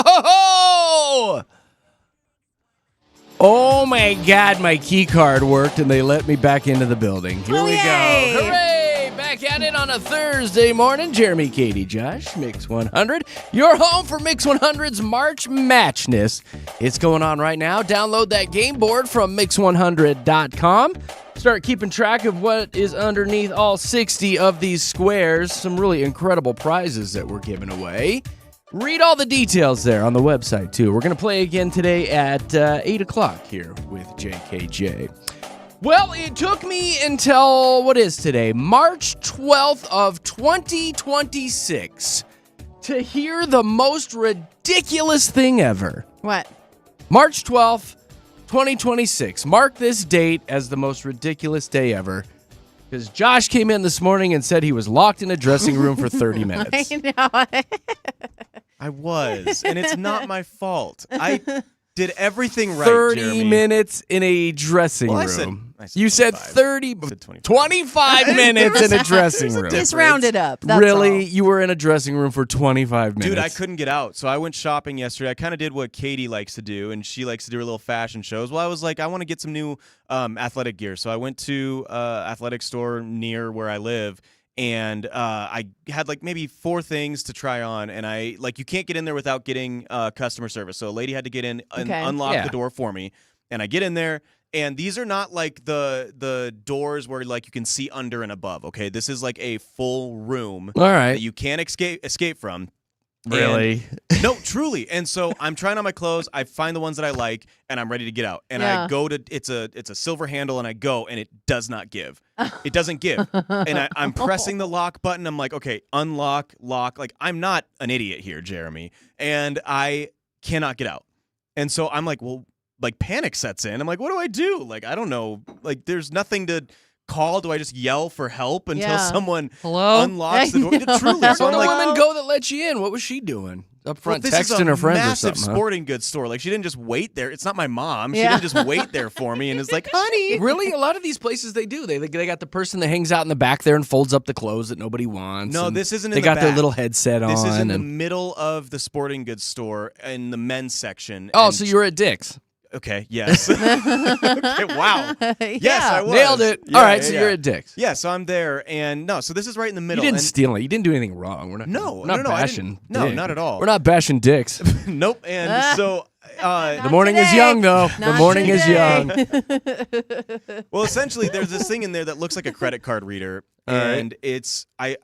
ho! Oh my God, my key card worked and they let me back into the building. Here we Yay. go. Hooray! Back at it on a Thursday morning. Jeremy, Katy, Josh, Mix 100. You're home for Mix 100's March Matchness. It's going on right now. Download that game board from mix100.com. Start keeping track of what is underneath all 60 of these squares. Some really incredible prizes that we're giving away. Read all the details there on the website, too. We're going to play again today at 8 o'clock here with JKJ. Well, it took me until, what is today, March 12th of 2026 to hear the most ridiculous thing ever. What? March 12th, 2026. Mark this date as the most ridiculous day ever. Because Josh came in this morning and said he was locked in a dressing room for 30 minutes. I know. I was, and it's not my fault. I did everything right, 30 Jeremy. minutes in a dressing Well, room. I said You said 25. 30, I said 25. 25 minutes in a dressing room. Just round it up. That's Really? all. You were in a dressing room for 25 minutes? Dude, I couldn't get out. So I went shopping yesterday. I kind of did what Katy likes to do, and she likes to do her little fashion shows. Well, I was like, I want to get some new athletic gear. So I went to athletic store near where I live, and I had like maybe 4 things to try on, and you can't get in there without getting customer service. So a lady had to get in and unlock the door for me, and I get in there. And these are not like the doors where like you can see under and above, okay? This is like a full room All right. that you can't escape from. Really? And, no, truly. And so I'm trying on my clothes, I find the ones that I like, and I'm ready to get out. And I go to it's a silver handle, and I go, and it does not give. It doesn't give. And I'm pressing the lock button. I'm like, okay, unlock, lock. Like, I'm not an idiot here, Jeremy. And I cannot get out. And so I'm like, well, like panic sets in. I'm like, what do I do? Like, I don't know. Like, there's nothing to call. Do I just yell for help until someone unlocks the door? Truly. Where So did I'm the like, woman go that let you in? What was she doing? Up front this is texting her friends or massive something, huh? sporting goods store. Like, she didn't just wait there. It's not my mom. She didn't just wait there for me and is like, honey. Really? A lot of these places they do. They got the person that hangs out in the back there and folds up the clothes that nobody wants. No, and this isn't in They the got their back. little headset on. This is in the and- middle of the sporting goods store in the men's section. Oh, And so you were at Dick's. Okay, yes. Okay, wow. Yes, I was. Nailed it. Yeah, All right, yeah, so yeah. you're at Dick's. Yeah, so I'm there, and no, so this is right in the You middle. didn't and steal it. You didn't do anything wrong. We're not. No, we're not no, I bashing. didn't. No, Dick. not at all. We're not bashing Dicks. Nope. And so The morning is today. young, though. The Not morning is today. young. well, essentially, there's this thing in there that looks like a credit card reader, All right. and it's I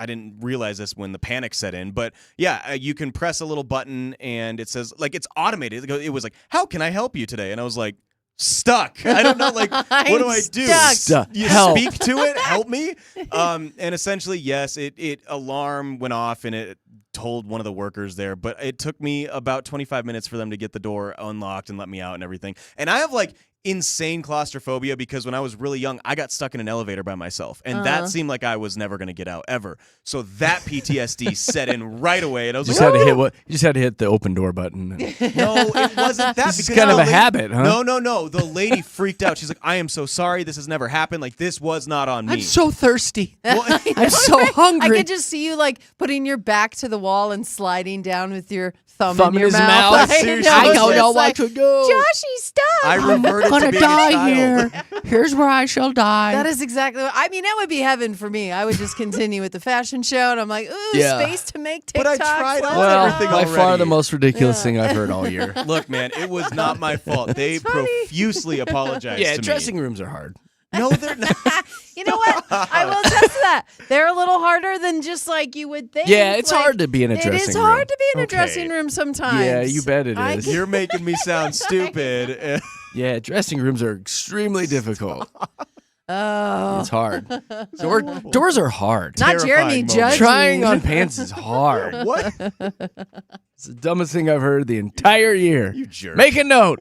didn't realize this when the panic set in, but yeah, you can press a little button and it says, like, it's automated. It was like, how can I help you today? And I was like, stuck. I don't know, like, what do I do? Stuck. You Help. speak to it? Help me? And essentially, yes, it alarm went off and it told one of the workers there, but it took me about 25 minutes for them to get the door unlocked and let me out and everything. And I have like insane claustrophobia because when I was really young, I got stuck in an elevator by myself, and that seemed like I was never going to get out ever. So that PTSD set in right away, and I was Just like, had to hit what? You just had to hit the open door button. no, it wasn't that. This is because kind of the a habit, huh? No. The lady freaked out. She's like, I am so sorry. This has never happened. Like, this was not on me. I'm so thirsty. Well, I'm so I hungry. could just see you like putting your back to the wall and sliding down with your thumb Thumb in in your his mouth. mouth. Seriously. I don't It's know It's what like, to do. Joshy, stop. I reverted to being a child. Here's where I shall die. That is exactly what I mean. That would be heaven for me. I would just continue with the fashion show, and I'm like, ooh, Yeah. space to make TikToks. But I tried let's on well, go. everything by far already. the most ridiculous thing I've heard all year. Look, man, it was not my fault. They profusely apologized Yeah, to dressing rooms are hard. me. No, they're not. You know what? I will test that. They're a little harder than just like you would think. Yeah, it's Like, hard to be in a dressing room. It is hard to be in a Okay. dressing room sometimes. Yeah, you bet it I is. can- You're making me sound stupid. Yeah, dressing rooms are extremely difficult. Oh, It's hard. Doors are hard. not Jeremy Terrifying moment. judging. Trying on pants is hard. What? It's the dumbest thing I've heard the entire year. You jerk. Make a note.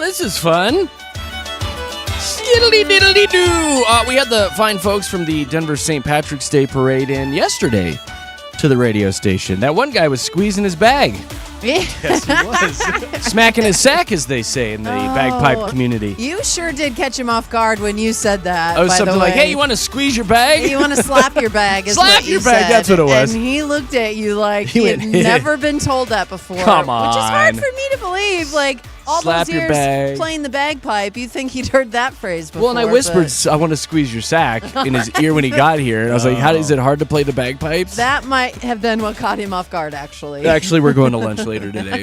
this is fun. Skiddly diddly doo. We had the fine folks from the Denver St. Patrick's Day Parade in yesterday to the radio station. That one guy was squeezing his bag. Yes, he was. Smacking his sack, as they say in the bagpipe community. You sure did catch him off guard when you said that. I was by something the like, way. hey, you want to squeeze your bag? You want to slap your bag. Is Slap what you your bag, said. that's what it was. And he looked at you like He he had went, never been told that before. Come Which is hard on. for me to believe. Like, all Slap those your years bag. playing the bagpipe, you'd think he'd heard that phrase before. Well, and I whispered, I want to squeeze your sack in his ear when he got here. And I was like, how is it hard to play the bagpipes? That might have been what caught him off guard, actually. Actually, we're going to lunch later today.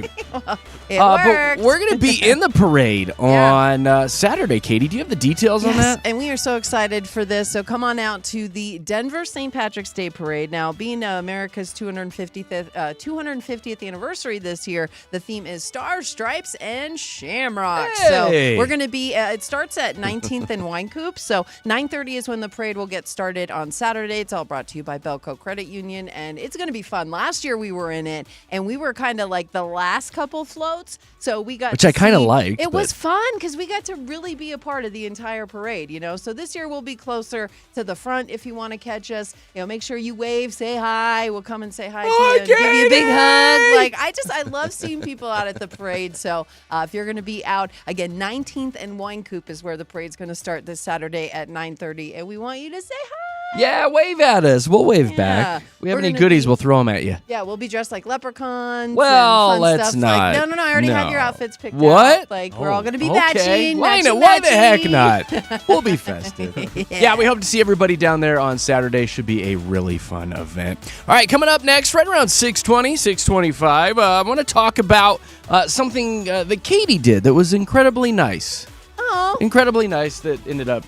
It But worked. we're going to be in the parade on Saturday. Katie, do you have the details on that? And we are so excited for this. So come on out to the Denver St. Patrick's Day Parade. Now, being America's 250th anniversary this year, the theme is Stars, Stripes, and Shamrocks. Hey. So we're going to be, it starts at 19th and Wine Coop. So 9:30 is when the parade will get started on Saturday. It's all brought to you by Belco Credit Union, and it's going to be fun. Last year we were in it, and we were kind of like the last couple floats. So we got Which I kind of see- liked. It but- was fun because we got to really be a part of the entire parade, you know. So this year we'll be closer to the front if you want to catch us. You know, make sure you wave, say hi. We'll come and say hi to you and give you a big hug. Like I love seeing people out at the parade. So if you're going to be out again, 19th and Wine Coop is where the parade's going to start this Saturday at 9:30, and we want you to say hi. Yeah, wave at us. We'll wave back. We have We're any gonna goodies, be- we'll throw them at you. Yeah, we'll be dressed like leprechauns. Well, and fun let's stuff. not. Like, no. I already have No. your outfits picked What? out. Like we're all going to be Okay. matching. Why matching, why the heck matching. not? We'll be festive. Yeah, we hope to see everybody down there on Saturday. Should be a really fun event. All right, coming up next, right around 6:20, 6:25, I want to talk about something that Katie did that was incredibly nice. Oh. Incredibly nice that ended up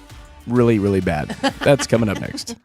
really, really bad. That's coming up next.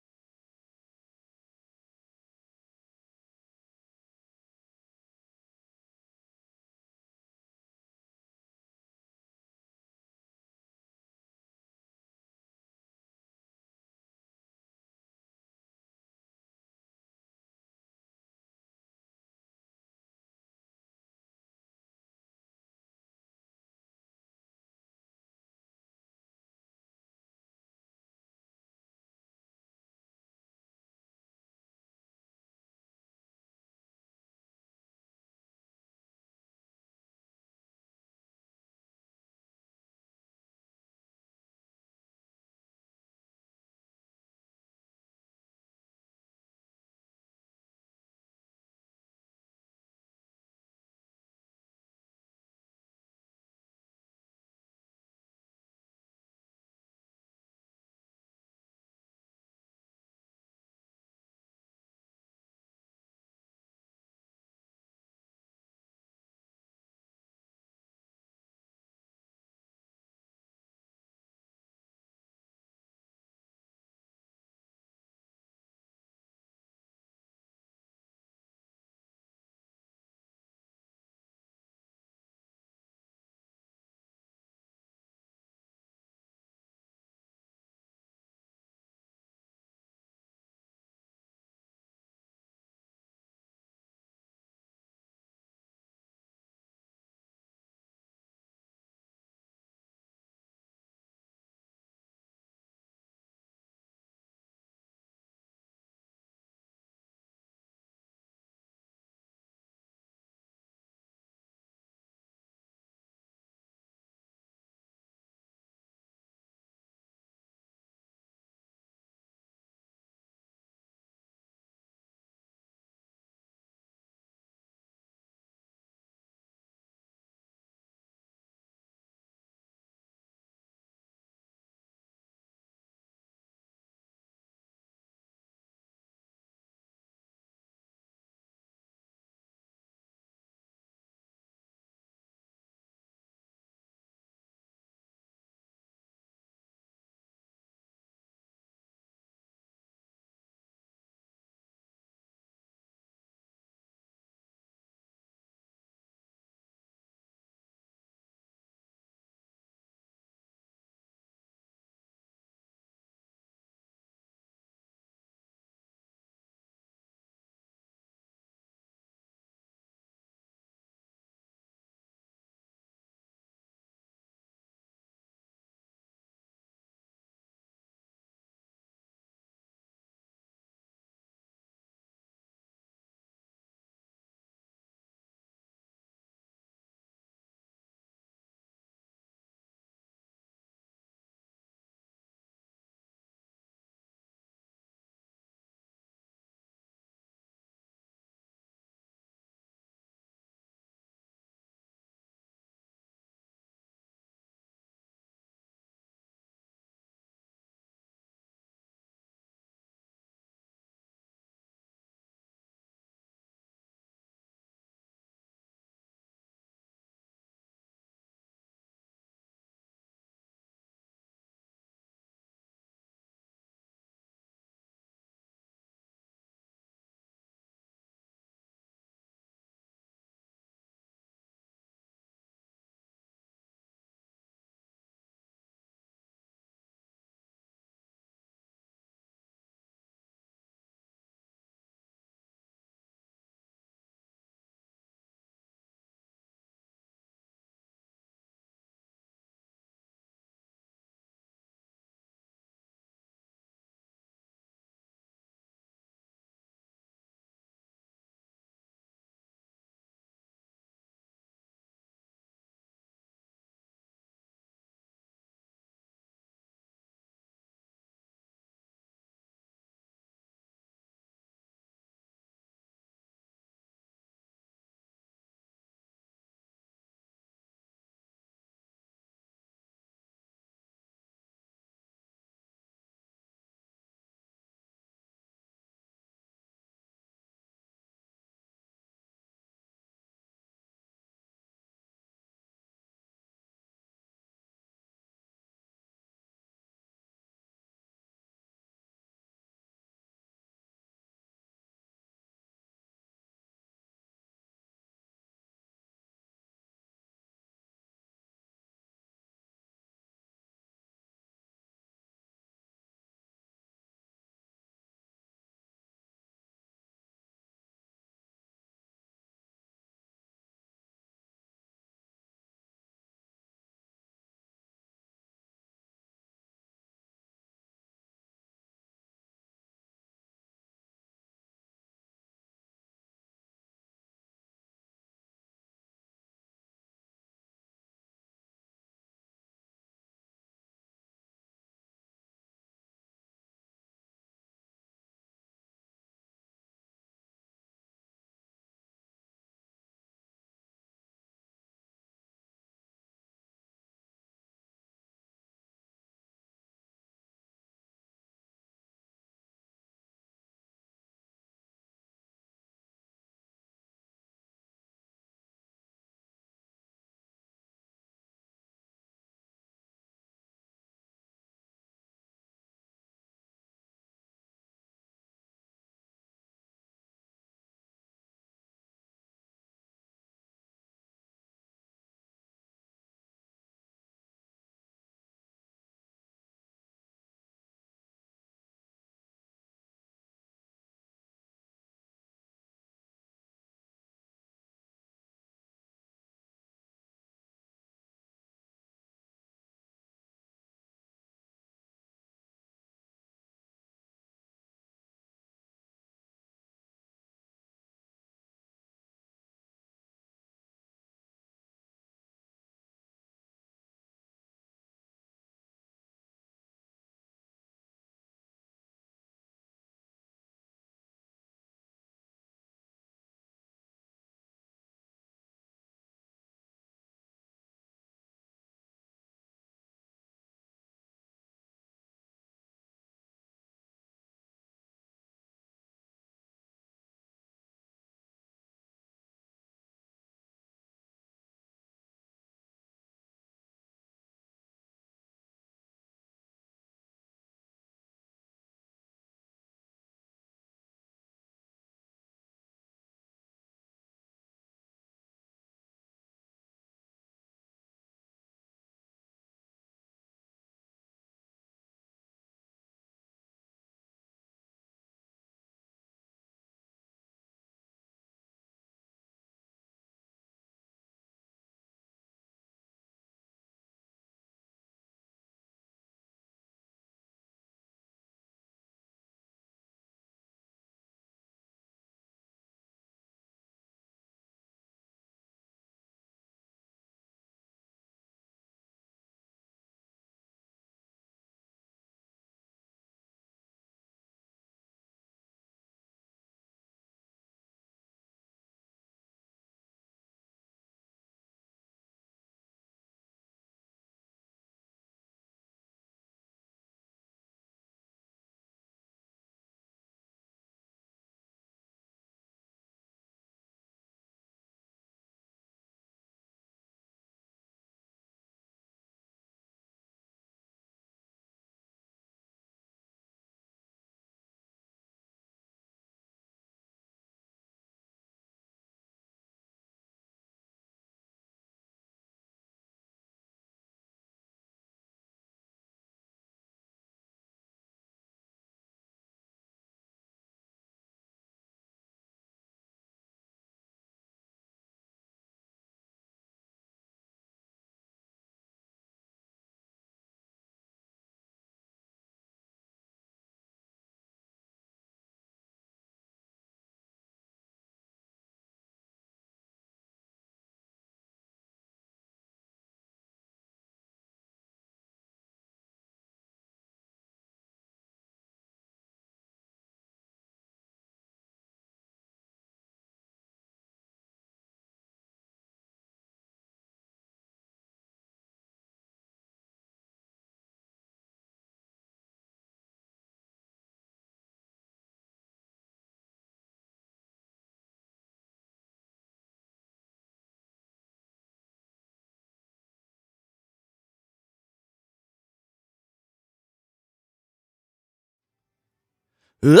Jeremy,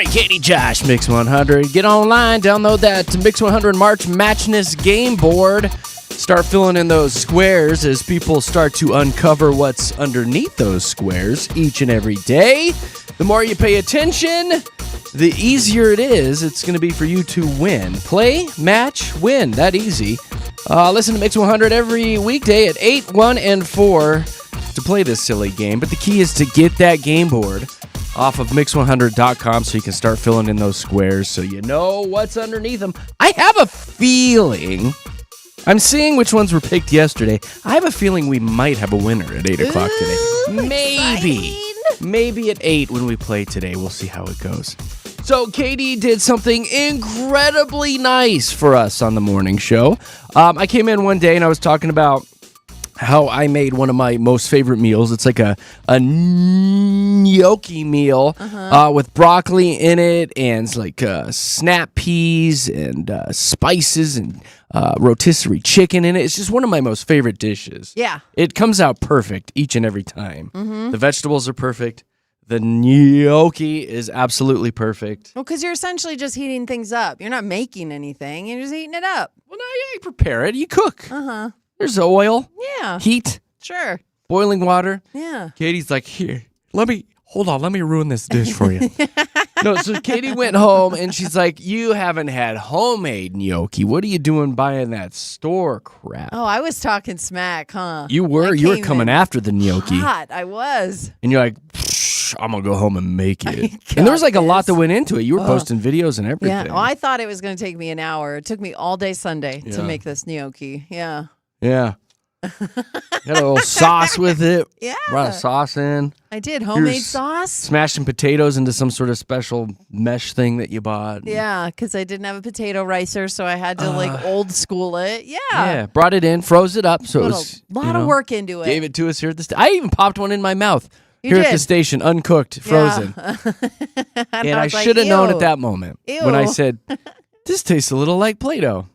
Katy, Josh, Mix 100. Get online, download that Mix 100 March Matchness game board. Start filling in those squares as people start to uncover what's underneath those squares each and every day. The more you pay attention, the easier it is. It's going to be for you to win. Play, match, win. That easy. Listen to Mix 100 every weekday at 8, 1, and 4 to play this silly game. But the key is to get that game board off of mix100.com so you can start filling in those squares so you know what's underneath them. I have a feeling, I'm seeing which ones were picked yesterday. I have a feeling we might have a winner at 8 o'clock today. Maybe at 8 when we play today. We'll see how it goes. So Katy did something incredibly nice for us on the morning show. I came in one day and I was talking about how I made one of my most favorite meals. It's like a gnocchi meal with broccoli in it and it's like snap peas and spices and rotisserie chicken in it. It's just one of my most favorite dishes. Yeah. It comes out perfect each and every time. The vegetables are perfect. The gnocchi is absolutely perfect. Well, because you're essentially just heating things up. You're not making anything. You're just heating it up. Well, no, you prepare it. You cook. There's oil. Yeah. Heat. Sure. Boiling water. Yeah. Katy's like, here, let me ruin this dish for you. No, so Katy went home and she's like, you haven't had homemade gnocchi. What are you doing buying that store crap? Oh, I was talking smack, huh? You were coming after the gnocchi. Hot, I was. And you're like, I'm going to go home and make it. And there was like a lot that went into it. You were posting videos and everything. Yeah, well, I thought it was going to take me an hour. It took me all day Sunday to make this gnocchi. Yeah. Yeah. Got a little sauce with it. Yeah. Brought a sauce in. I did. Homemade sauce. Smashed some potatoes into some sort of special mesh thing that you bought. Yeah, because I didn't have a potato ricer, so I had to like old school it. Yeah. Yeah. Brought it in, froze it up. So it was a lot of work into it. Gave it to us here at the station. I even popped one in my mouth You here did. at the station, uncooked, frozen. Yeah. And I should have known at that moment when I said, this tastes a little like Play-Doh.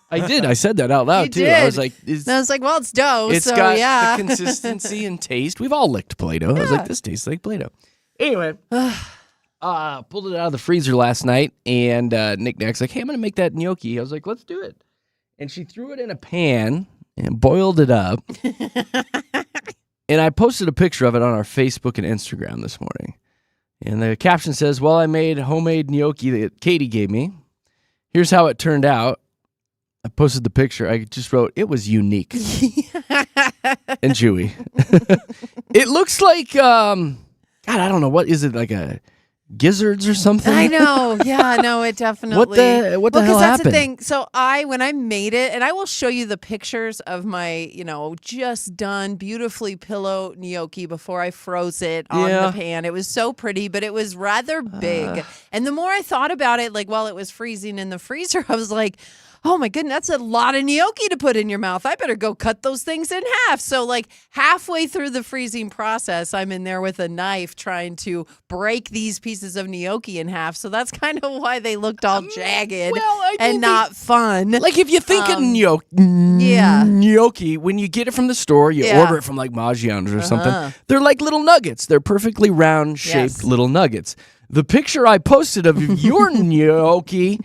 I did. I said that out loud, You too. did. I was like, And I was like, well, it's dough, it's so got yeah. the consistency and taste. We've all licked Play-Doh. I was like, this tastes like Play-Doh. Anyway, pulled it out of the freezer last night, and Nick Nack's like, hey, I'm going to make that gnocchi. I was like, let's do it. And she threw it in a pan and boiled it up. And I posted a picture of it on our Facebook and Instagram this morning. And the caption says, well, I made homemade gnocchi that Katy gave me. Here's how it turned out. I posted the picture. I just wrote, it was unique and chewy. It looks like, God, I don't know. What is it, like a gizzards or something? I know. Yeah, no, it definitely. What the hell because that's happened? the thing. So when I made it, and I will show you the pictures of my, just done beautifully pillow gnocchi before I froze it on the pan. It was so pretty, but it was rather big. And the more I thought about it, like while it was freezing in the freezer, I was like, oh my goodness, that's a lot of gnocchi to put in your mouth. I better go cut those things in half. So like halfway through the freezing process, I'm in there with a knife trying to break these pieces of gnocchi in half. So that's kind of why they looked all jagged and not fun. Like if you think of gnocchi, when you get it from the store, you order it from like Maggiano's or something. They're like little nuggets. They're perfectly round shaped little nuggets. The picture I posted of your gnocchi,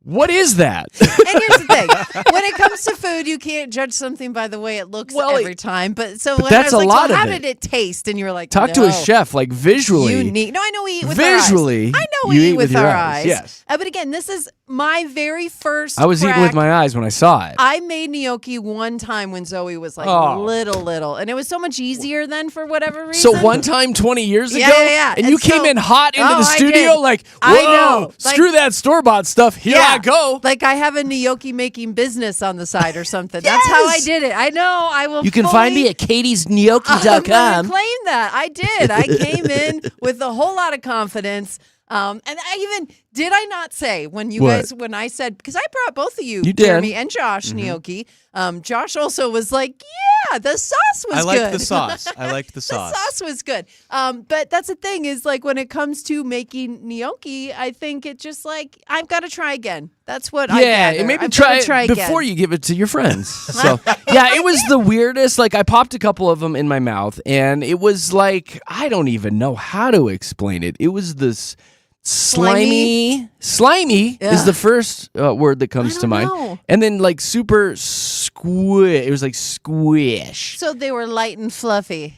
what is that? And here's the thing. When it comes to food, you can't judge something by the way it looks every time. But when that's I was a like, lot so how of did it taste? And you're like, Talk to a chef, like visually. Unique. No, I know we eat with visually, our eyes. I know we eat with our eyes. Yes. But again, this is my very first I was eating with my eyes when I saw it. I made gnocchi one time when Zoe was like little. And it was so much easier then for whatever reason. So one time 20 years ago? Yeah. And you came in hot into the studio like, whoa, I know. Screw that store-bought stuff. Here I go. Like I have a gnocchi making business on the side or something. That's how I did it. I know. I will. You can find me at katysgnocchi.com. I'm gonna claim that. I did. I came in with a whole lot of confidence. And I even Did I not say when you What? guys, when I said, because I brought both of you, You did. Jeremy and Josh, gnocchi. Josh also was like, yeah, the sauce was I liked good. the sauce. I liked the sauce. The sauce was good. But that's the thing is like when it comes to making gnocchi, I think it just like, I've got to try again. That's what I Yeah, gather. and maybe I've try gotta it try before again. you give it to your friends. So, yeah, it was the weirdest. Like, I popped a couple of them in my mouth, and it was like, I don't even know how to explain it. It was this slimy. Slimy is the first word that comes to mind. know. And then, like, super squish. It was like squish. So they were light and fluffy.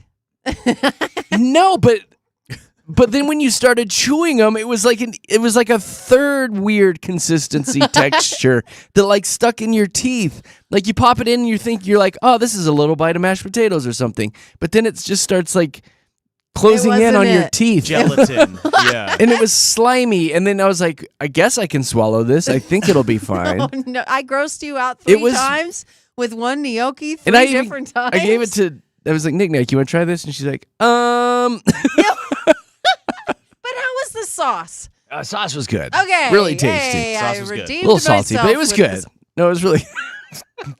No, but then when you started chewing them, it was like a third weird consistency texture that like stuck in your teeth. Like you pop it in and you're like, oh, this is a little bite of mashed potatoes or something. But then it just starts like closing in wasn't on your it. teeth. Gelatin. Yeah. And it was slimy. And then I was like, I guess I can swallow this. I think it'll be fine. Oh, no, I grossed you out three was- times with one gnocchi And I even- different times. I gave it to. I was like, Nick, you want to try this? And she's like, But how was the sauce? sauce was good. Okay. Really tasty. Hey, Sauce I was good. A redeemed little salty, but myself it was with good. this- No, it was really.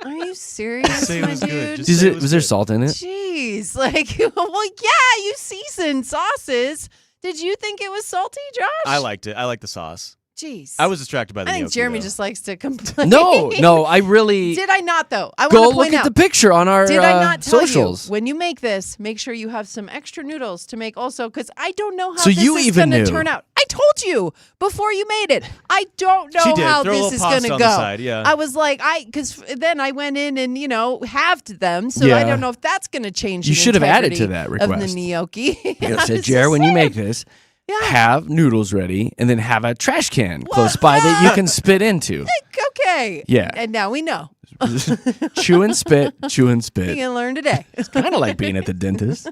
Are you serious, Say it my was dude? good. Just say it Was there good. salt in it? Jeez, like, well, yeah, you seasoned sauces. Did you think it was salty, Josh? I liked it. I liked the sauce. Jeez. I was distracted by the I think gnocchi, Jeremy though. just likes to complain. No, I really. Did I not, though? I Go want to look point at out. the picture on our Did I not tell socials. you when you make this, make sure you have some extra noodles to make also, because I don't know how So this you is even going to knew. turn out. I told you before you made it. I don't know She did. how Throw a this little is pasta going to on go. the side, yeah. I was like, because then I went in and halved them, so I Yeah. don't know if that's going to change. You the should have added to integrity that of the request. gnocchi. I I said, was Jer, just when you saying. make this, Yeah. have noodles ready, and then have a trash can close by that you can spit into. Okay. Yeah. And now we know. Chew and spit, chew and You spit. can learn today. It's kind of like being at the dentist.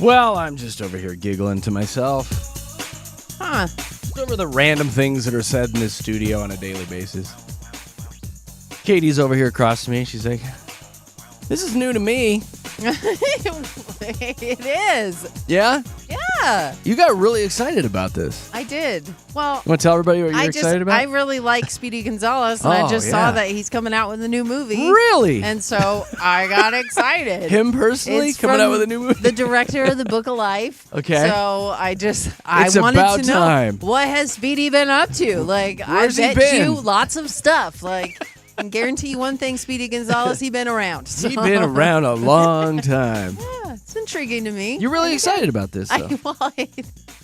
Well, I'm just over here giggling to myself Huh. over the random things that are said in this studio on a daily basis. Katie's over here across from me. She's like, this is new to me. It is. Yeah? Yeah, You got really excited about this. I did. Well, You want to tell everybody what you're excited about? I really like Speedy Gonzalez, and I Oh, just yeah. saw that he's coming out with a new movie. Really? And so I got excited. Him personally It's coming out from with a new movie? The director of the Book of Life. Okay. So I It's wanted about to know time. what has Speedy been up to. Like, Where's he I bet been? you lots of stuff. Like, I can guarantee you one thing, Speedy Gonzalez, he been around. So. He's been around a long time. Yeah, it's intriguing to me. You're really excited about this, though. Why?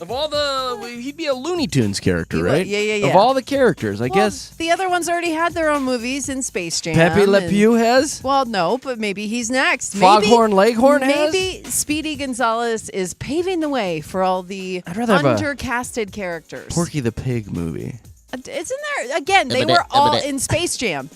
Of all the, he'd be a Looney Tunes character, He would, right? yeah. Of all the characters, I guess The other ones already had their own movies in Space Jam. Pepe Le and- Pew has. Well, no, but maybe he's next. Foghorn Leghorn has? Maybe Speedy Gonzalez is paving the way for all the I'd rather have a undercasted characters. Porky the Pig movie. Isn't there? Again, they were all in Space Jam.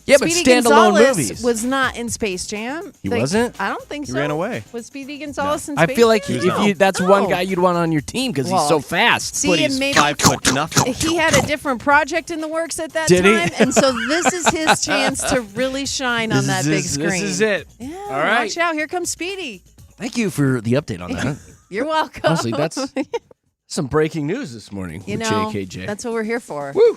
Yeah, but Speedy standalone Gonzalez movies. was not in Space Jam. He wasn't? I don't think so. He ran away. Was Speedy Gonzalez in I Space feel like Jam? if you, that's one guy you'd want on your team because he's Well, so fast. See, But and he's maybe 5 nothing. he had a different project in the works at that Did he? time, and so this is his chance to really shine on that big screen. This is it. Yeah, All right. watch out! Here comes Speedy. Thank you for the update on that. You're welcome. Honestly, that's some breaking news this morning you with know JKJ. that's what we're here for. Woo!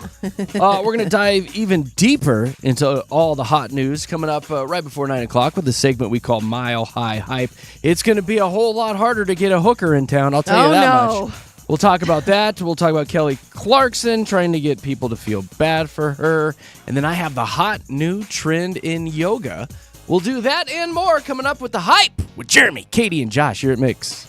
We're going to dive even deeper into all the hot news coming up right before 9 o'clock with the segment we call Mile High Hype. It's going to be a whole lot harder to get a hooker in town, I'll tell you that much. We'll talk about that. We'll talk about Kelly Clarkson trying to get people to feel bad for her. And then I have the hot new trend in yoga. We'll do that and more coming up with the hype with Jeremy, Katy, and Josh here at Mix.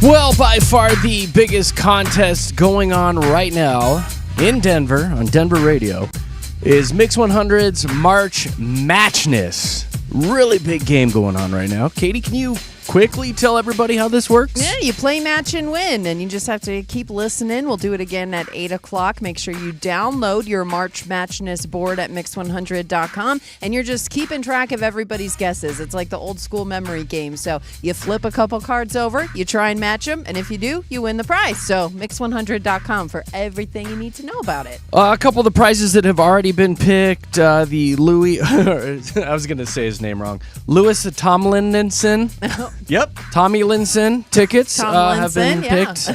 Well, by far the biggest contest going on right now in Denver on Denver Radio is Mix 100's March Matchness. Really big game going on right now. Katie, can you quickly tell everybody how this works? Yeah, you play, match, and win, and you just have to keep listening. We'll do it again at 8 o'clock. Make sure you download your March Matchness board at mix100.com, and you're just keeping track of everybody's guesses. It's like the old school memory game. So you flip a couple cards over, you try and match them, and if you do, you win the prize. So mix100.com for everything you need to know about it. A couple of the prizes that have already been picked, the Louis, I was going to say his name wrong, Louis Tomlinson. Yep. Tommy Linson tickets have been picked.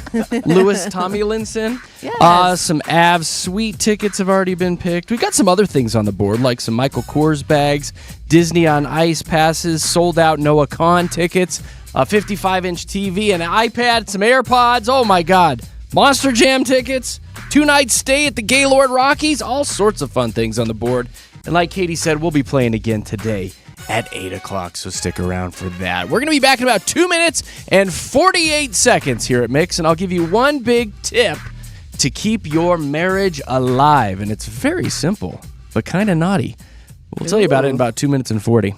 Louis Tommy Linson. Yes. Some Avs Sweet tickets have already been picked. We got some other things on the board, like some Michael Kors bags, Disney on Ice passes, sold out Noah Khan tickets, a 55-inch TV, an iPad, some AirPods. Oh my God. Monster Jam tickets, 2-night stay at the Gaylord Rockies, all sorts of fun things on the board. And like Katie said, we'll be playing again today at 8 o'clock, so stick around for that. We're going to be back in about 2 minutes and 48 seconds here at Mix, and I'll give you one big tip to keep your marriage alive. And it's very simple, but kind of naughty. We'll tell you about it in about 2 minutes and 40.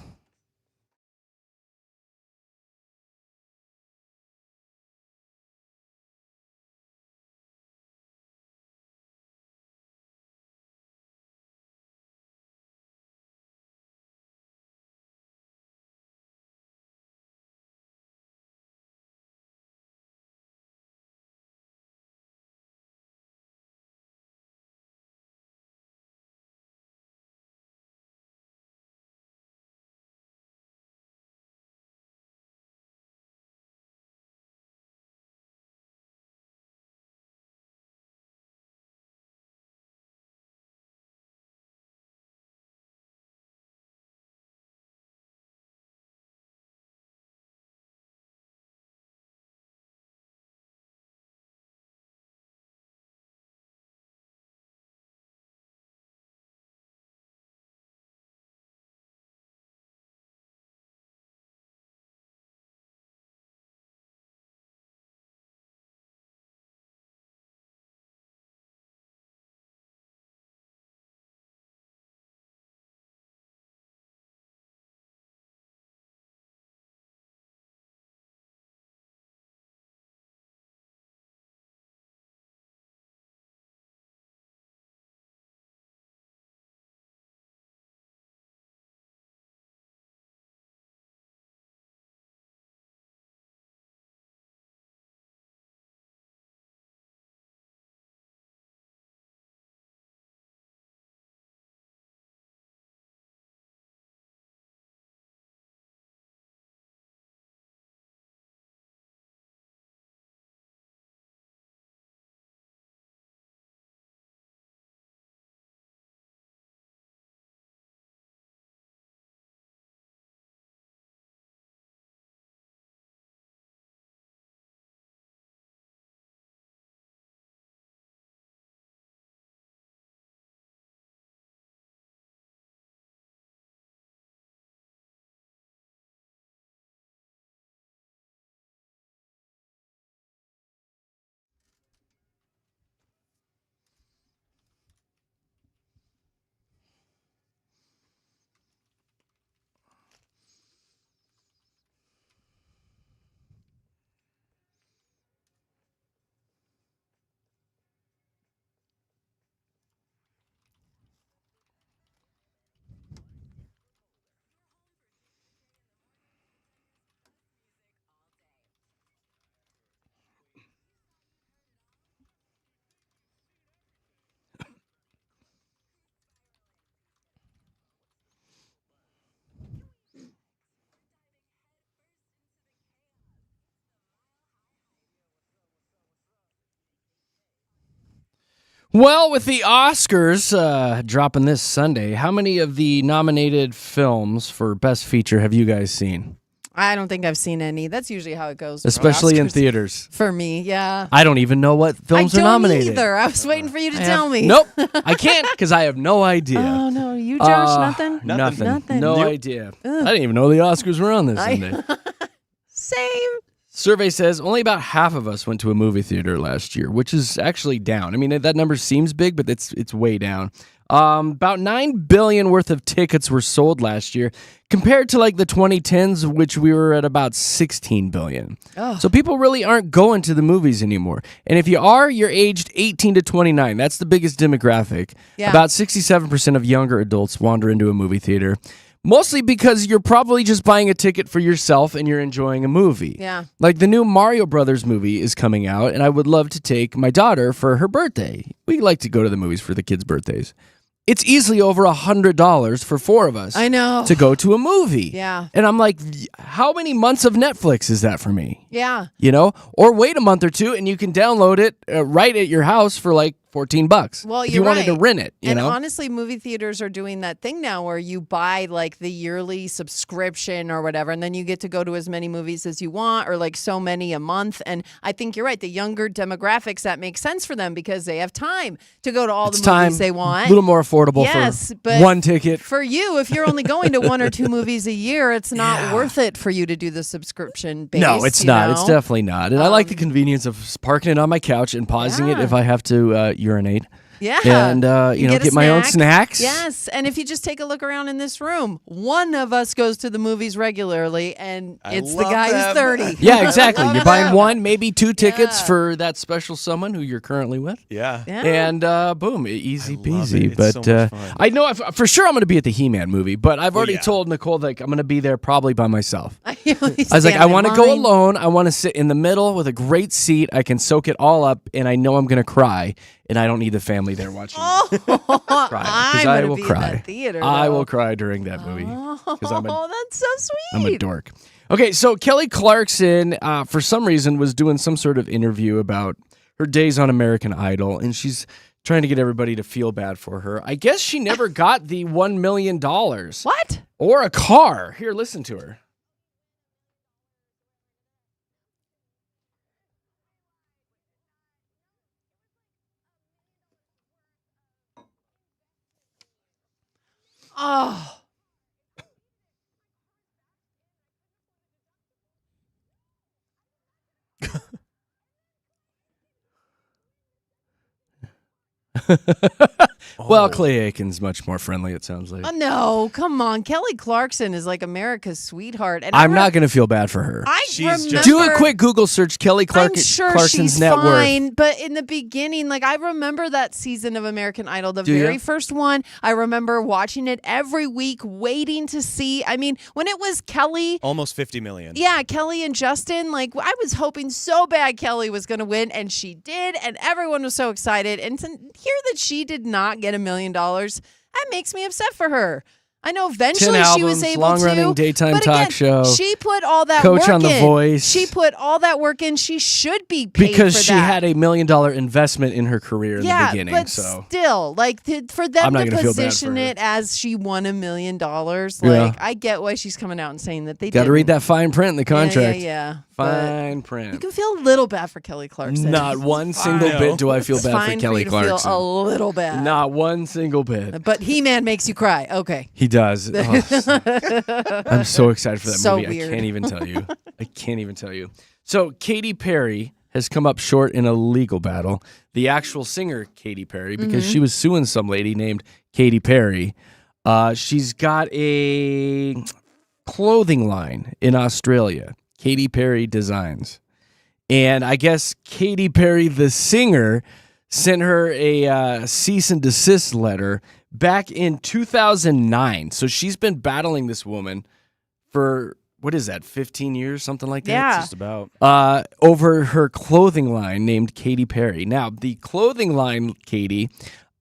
Well, with the Oscars dropping this Sunday, how many of the nominated films for Best Feature have you guys seen? I don't think I've seen any. That's usually how it goes. Especially in Oscars. theaters. For me, yeah. I don't even know what films are nominated. I don't either. I was waiting for you to tell me. Nope, I can't because I have no idea. Oh, no. You, Josh, nothing? Nothing. No idea. I didn't even know the Oscars were on this Sunday. Same. Survey says only about half of us went to a movie theater last year, which is actually down. I mean, that number seems big, but it's way down. About $9 billion worth of tickets were sold last year, compared to like the 2010s, which we were at about $16 billion. Oh. So people really aren't going to the movies anymore. And if you are, you're aged 18 to 29. That's the biggest demographic. Yeah. About 67% of younger adults wander into a movie theater. Mostly because you're probably just buying a ticket for yourself and you're enjoying a movie. Yeah. Like the new Mario Brothers movie is coming out, and I would love to take my daughter for her birthday. We like to go to the movies for the kids' birthdays. It's easily over $100 for four of us. I know. To go to a movie. Yeah. And I'm like, how many months of Netflix is that for me? Yeah. You know? Or wait a month or two and you can download it right at your house for like $14. Well, if you're you wanted to right. rent it, you and know? honestly, movie theaters are doing that thing now where you buy like the yearly subscription or whatever, and then you get to go to as many movies as you want, or like so many a month. And I think you're right. The younger demographics, that makes sense for them because they have time to go to all the movies they want. A little more affordable Yes, for but one ticket. For you, if you're only going to one or two movies a year, it's not worth it for you to do the subscription base. No, it's not. It's definitely not. And I like the convenience of parking it on my couch and pausing it if I have to urinate. Yeah. And, get my own snacks. Yes. And if you just take a look around in this room, one of us goes to the movies regularly, and it's the guy who's 30. Yeah, exactly. You're buying one, maybe two tickets for that special someone who you're currently with. Yeah. And boom, easy peasy. It's But so much fun. I know for sure I'm going to be at the He-Man movie, but I've already told Nicole that I'm going to be there probably by myself. I was like, I want to go alone. I want to sit in the middle with a great seat. I can soak it all up, and I know I'm going to cry. And I don't need the family there watching me cry. Because I will cry. Theater, I will cry during that movie. Oh, that's so sweet. I'm a dork. Okay, so Kelly Clarkson, for some reason, was doing some sort of interview about her days on American Idol, and she's trying to get everybody to feel bad for her. I guess she never got the $1 million. What? Or a car. Here, listen to her. Oh. Well, Clay Aiken's much more friendly, it sounds like. No, come on. Kelly Clarkson is like America's sweetheart. And I'm not going to feel bad for her. remember, Do a quick Google search, Kelly I'm sure Clarkson's she's net fine, worth. but in the beginning, like I remember that season of American Idol, the Do very ya? first one. I remember watching it every week, waiting to see. I mean, when it was Kelly, Almost 50 million. yeah, Kelly and Justin, like I was hoping so bad Kelly was going to win, and she did, and everyone was so excited. And to hear that she did not get $1 million, that makes me upset for her. I know eventually 10 she was albums, able long-running to. daytime but talk again, show. She put all that Coach work on The in. Voice. She put all that work in. She should be paid Because for she that. had $1 million investment in her career in the beginning. But so still, like for them I'm not to gonna feel bad position for her. it as she won $1 million, like Yeah. I get why she's coming out and saying that they got to didn't. read that fine print in the contract. Yeah. Fine But print. you can feel a little bad for Kelly Clarkson. Not one single bit do I feel It's bad fine for Kelly you to feel Clarkson. a little bad. Not one single bit. But He-Man makes you cry. Okay. He does. Oh, I'm so excited for that So movie. weird. I can't even tell you. I can't even tell you. So Katy Perry has come up short in a legal battle. The actual singer, Katy Perry, because she was suing some lady named Katy Perry. She's got a clothing line in Australia, Katy Perry Designs. And I guess Katy Perry, the singer, sent her a cease and desist letter back in 2009. So she's been battling this woman for, what is that, 15 years, something like that? Yeah. Just about. Over her clothing line named Katy Perry. Now, the clothing line, Katy,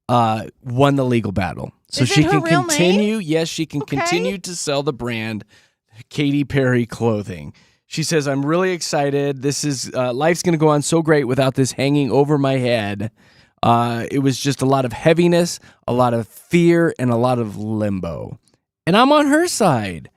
won the legal battle. So Is it she her can real continue, name? yes, she can Okay. continue to sell the brand Katy Perry clothing. She says, I'm really excited. This is, life's going to go on so great without this hanging over my head. It was just a lot of heaviness, a lot of fear, and a lot of limbo. And I'm on her side.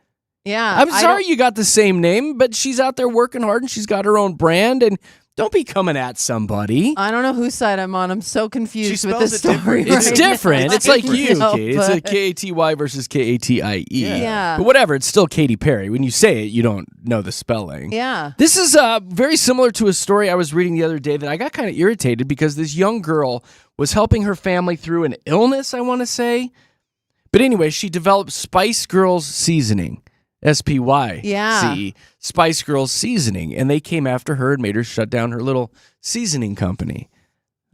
Yeah. I'm I sorry don't- you got the same name, but she's out there working hard and she's got her own brand. And Don't be coming at somebody. I don't know whose side I'm on. I'm so confused with spells this it story. different. It's right different. now. It's like I you, know, Kate. It's a but- K-A-T-Y versus K-A-T-I-E. Yeah. But whatever, it's still Katy Perry. When you say it, you don't know the spelling. Yeah. This is very similar to a story I was reading the other day that I got kind of irritated because this young girl was helping her family through an illness, I want to say. But anyway, she developed Spice Girls seasoning. SPY. Yeah. CE. Spice Girls seasoning. And they came after her and made her shut down her little seasoning company.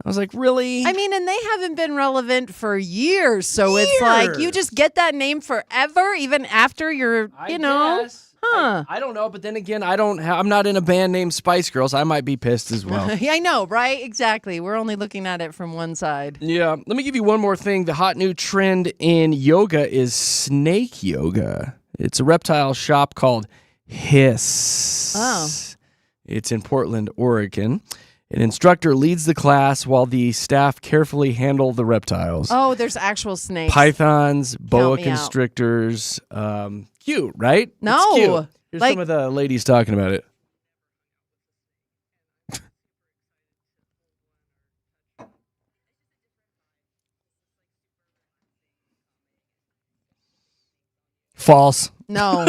I was like, really? I mean, and they haven't been relevant for years. So it's like you just get that name forever, even after you're, guess. Huh. I don't know, but then again, I'm not in a band named Spice Girls. I might be pissed as well. Yeah, I know, right? Exactly. We're only looking at it from one side. Yeah. Let me give you one more thing. The hot new trend in yoga is snake yoga. It's a reptile shop called Hiss. Oh. It's in Portland, Oregon. An instructor leads the class while the staff carefully handle the reptiles. Oh, there's actual snakes. Pythons, boa me out. constrictors. Cute, right? No. It's cute. Here's Like- some of the ladies talking about it. False. No.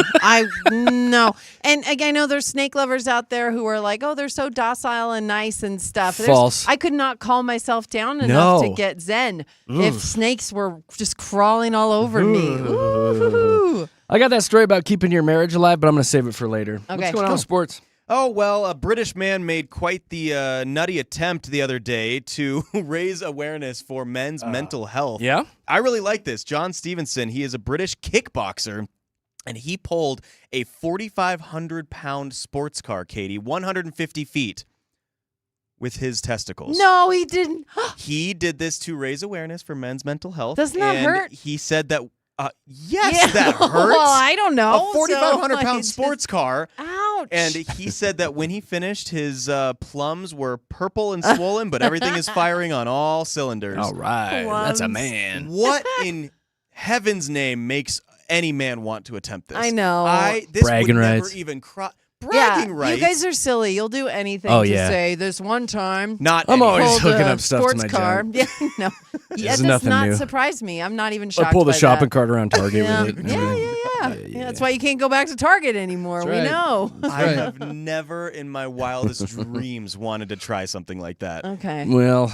No. And I know there's snake lovers out there who are like, oh, they're so docile and nice and stuff. False. I could not calm myself down enough to No. get zen if snakes were just crawling all over me. Ooh. I got that story about keeping your marriage alive, but I'm going to save it for later. Okay, What's going on cool. with sports? Oh, well, a British man made quite the nutty attempt the other day to raise awareness for men's mental health. Yeah? I really like this. John Stevenson, he is a British kickboxer, and he pulled a 4,500-pound sports car, Katie, 150 feet, with his testicles. No, he didn't. He did this to raise awareness for men's mental health. Doesn't that and hurt? He said that, yes, Yeah. that hurts. Well, I don't know. A 4,500-pound So I just- sports car. Ouch. And he said that when he finished, his plums were purple and swollen, but everything is firing on all cylinders. All right. That's a Plums. man. What in heaven's name makes any man want to attempt this? I know. This Bragging would never rights. even cross. Yeah, Bragging rights. you guys are silly. You'll do anything Oh, to yeah. say this one time. Not I'm any- always pulled hooking a up stuff to sports my car. job. Yeah, no. Yeah, is it does nothing not new. surprise me. I'm not even shocked. Or pull the by shopping that. cart around Target Yeah. with it. Yeah. That's why you can't go back to Target anymore. That's We right. know. I have never in my wildest dreams wanted to try something like that. Okay. Well,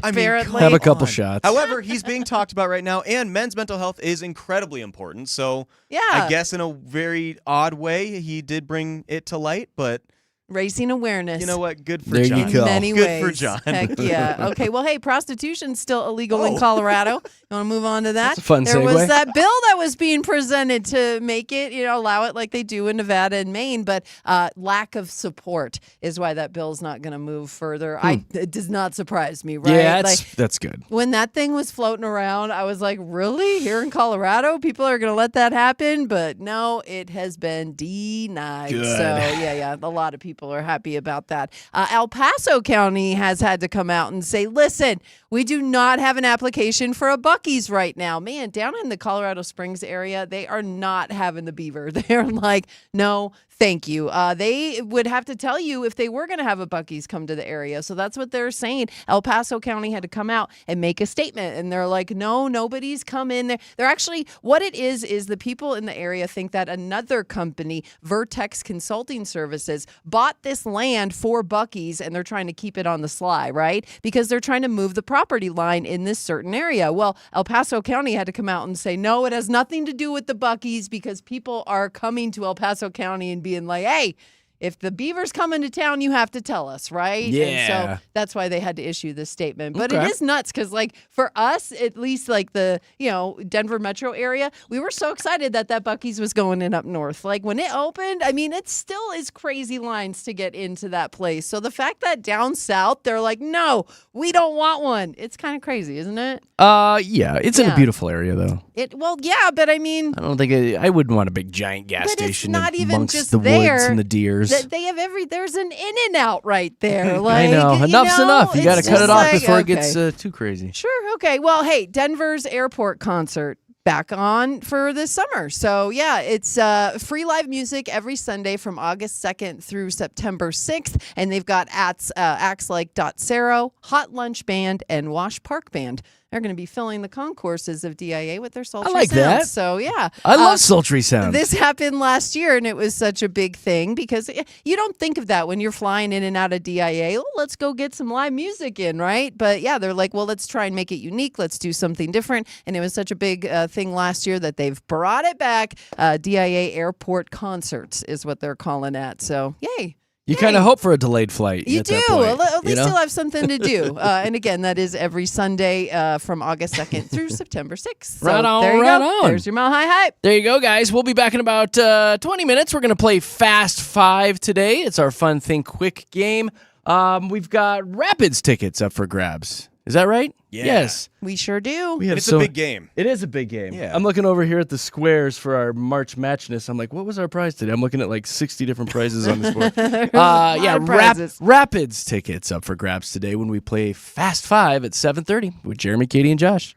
Apparently. have a couple on. shots. However, he's being talked about right now, and men's mental health is incredibly important. So Yeah. I guess in a very odd way, he did bring it to light, but Raising awareness. you know what? Good for There you John. go. In many Good ways. for John. Heck yeah. Okay. Well, hey, prostitution's still illegal in Oh. Colorado. You want to move on to that? That's a fun There segue. was that bill that was being presented to make it, allow it like they do in Nevada and Maine, but lack of support is why that bill's not going to move further. It does not surprise me, right? Yeah, Like, that's good. when that thing was floating around, I was like, really? Here in Colorado, people are going to let that happen? But no, it has been denied. Good. So, yeah, a lot of people are happy about that. El Paso County has had to come out and say, listen, we do not have an application for a Buc-ee's right now. Man, down in the Colorado Springs area, they are not having the beaver. They're like, no, thank you. They would have to tell you if they were going to have a Buc-ee's come to the area. So that's what they're saying. El Paso County had to come out and make a statement. And they're like, no, nobody's come in there. They're actually, what it is the people in the area think that another company, Vertex Consulting Services, bought this land for Buc-ee's and they're trying to keep it on the sly, right? Because they're trying to move the property line in this certain area. Well, El Paso County had to come out and say, no, it has nothing to do with the Buc-ee's because people are coming to El Paso County and being like, hey, if the beaver's coming to town, you have to tell us, right? Yeah. And so that's why they had to issue this statement. But Okay. it is nuts because, like, for us, at least, like the, Denver metro area, we were so excited that Buc-ee's was going in up north. Like, when it opened, I mean, it still is crazy lines to get into that place. So the fact that down south, they're like, no, we don't want one. It's kind of crazy, isn't it? Yeah, it's in a Yeah. beautiful area though. Well, yeah, but I mean, I don't think I wouldn't want a big giant gas But it's station not even amongst just the there. woods and the deers. they have there's an In-N-Out right there. Like, I know. Enough's enough. You got to it's cut it just off like, before okay. it gets too crazy. Sure. Okay. Well, hey, Denver's airport concert. back on for this summer. So yeah, it's free live music every Sunday from August 2nd through September 6th. And they've got acts like Dot Cero, Hot Lunch Band, and Wash Park Band. They're going to be filling the concourses of DIA with their sultry I like sounds. that. So yeah. I love sultry sounds. This happened last year, and it was such a big thing because you don't think of that when you're flying in and out of DIA. Oh, let's go get some live music in, right? But yeah, they're like, well, let's try and make it unique. Let's do something different. And it was such a big thing last year that they've brought it back. DIA Airport Concerts is what they're calling it. So yay. You kind of hope for a delayed flight. You at do. that point, At least you know? you'll have something to do. And again, that is every Sunday from August 2nd through September 6th. So Right on, there you right go. on. There's your Mile High Hype. There you go, guys. We'll be back in about 20 minutes. We're going to play Fast Five today. It's our fun, think, quick game. We've got Rapids tickets up for grabs. Is that right? Yeah. Yes. We sure do. We have It's a big game. It is a big game. Yeah. I'm looking over here at the squares for our March Matchness. I'm like, what was our prize today? I'm looking at like 60 different prizes on this board. Yeah, of prizes. Rapids tickets up for grabs today when we play Fast Five at 7:30 with Jeremy, Katy, and Josh.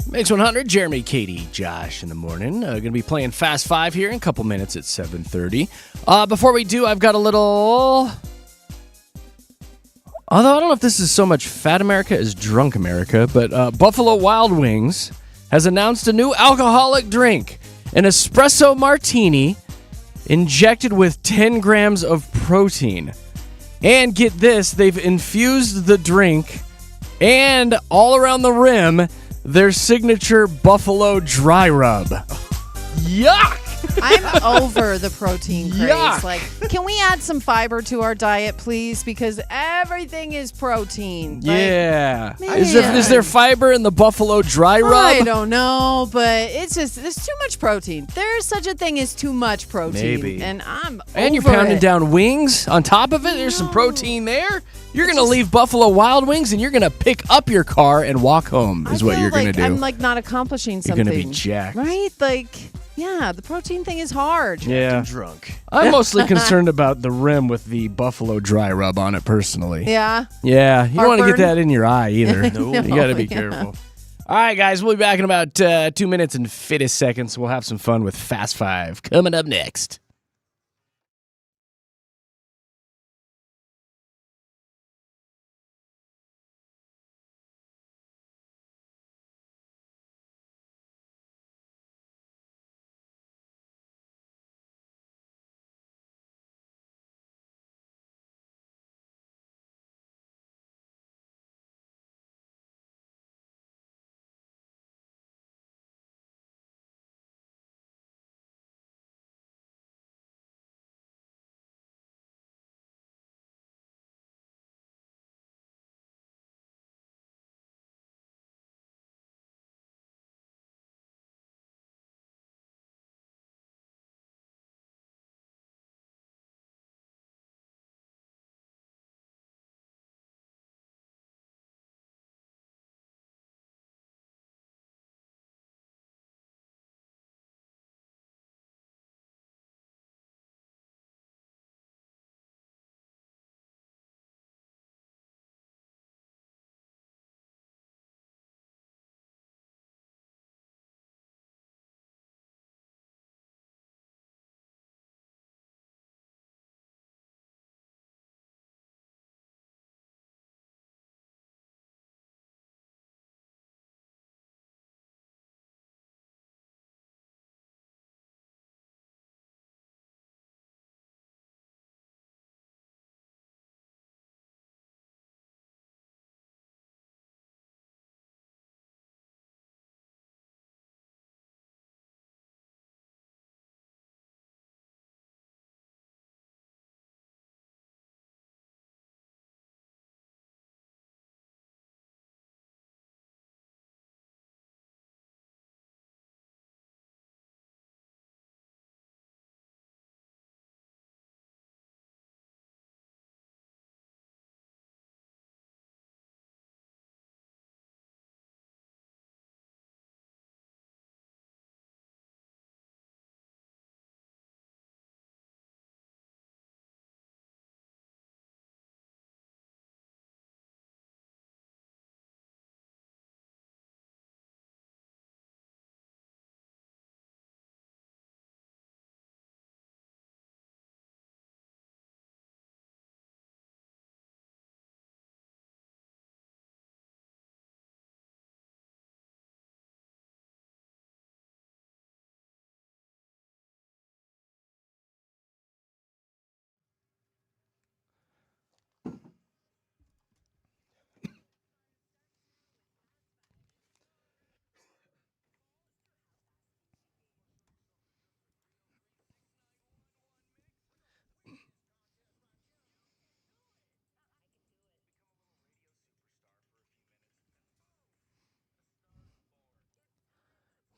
Mix 100, Jeremy, Katy, Josh in the morning. Going to be playing Fast 5 here in a couple minutes at 7:30. Before we do, I've got a little... Although I don't know if this is so much Fat America as Drunk America, but Buffalo Wild Wings has announced a new alcoholic drink, an espresso martini injected with 10 grams of protein. And get this, they've infused the drink and all around the rim, their signature Buffalo Dry Rub. Yuck! I'm over the protein craze. Yuck. Like, can we add some fiber to our diet, please? Because everything is protein. Yeah. Man. Is there fiber in the Buffalo Dry Rub? I don't know, but it's just, there's too much protein. There's such a thing as too much protein. Maybe. And I'm And you're over pounding it. down wings on top of it. There's some protein there. You're going to leave Buffalo Wild Wings and you're going to pick up your car and walk home is I what feel you're going to like do. I'm like not accomplishing You're something. going to be jacked. Right? Like, yeah, the protein thing is hard. Yeah. Drunk. I'm mostly concerned about the rim with the Buffalo Dry Rub on it personally. Yeah. Yeah, you don't want to get Heartburn? that in your eye either. No. You got to be Yeah. careful. All right, guys, we'll be back in about 2 minutes and 50 seconds. We'll have some fun with Fast 5 coming up next.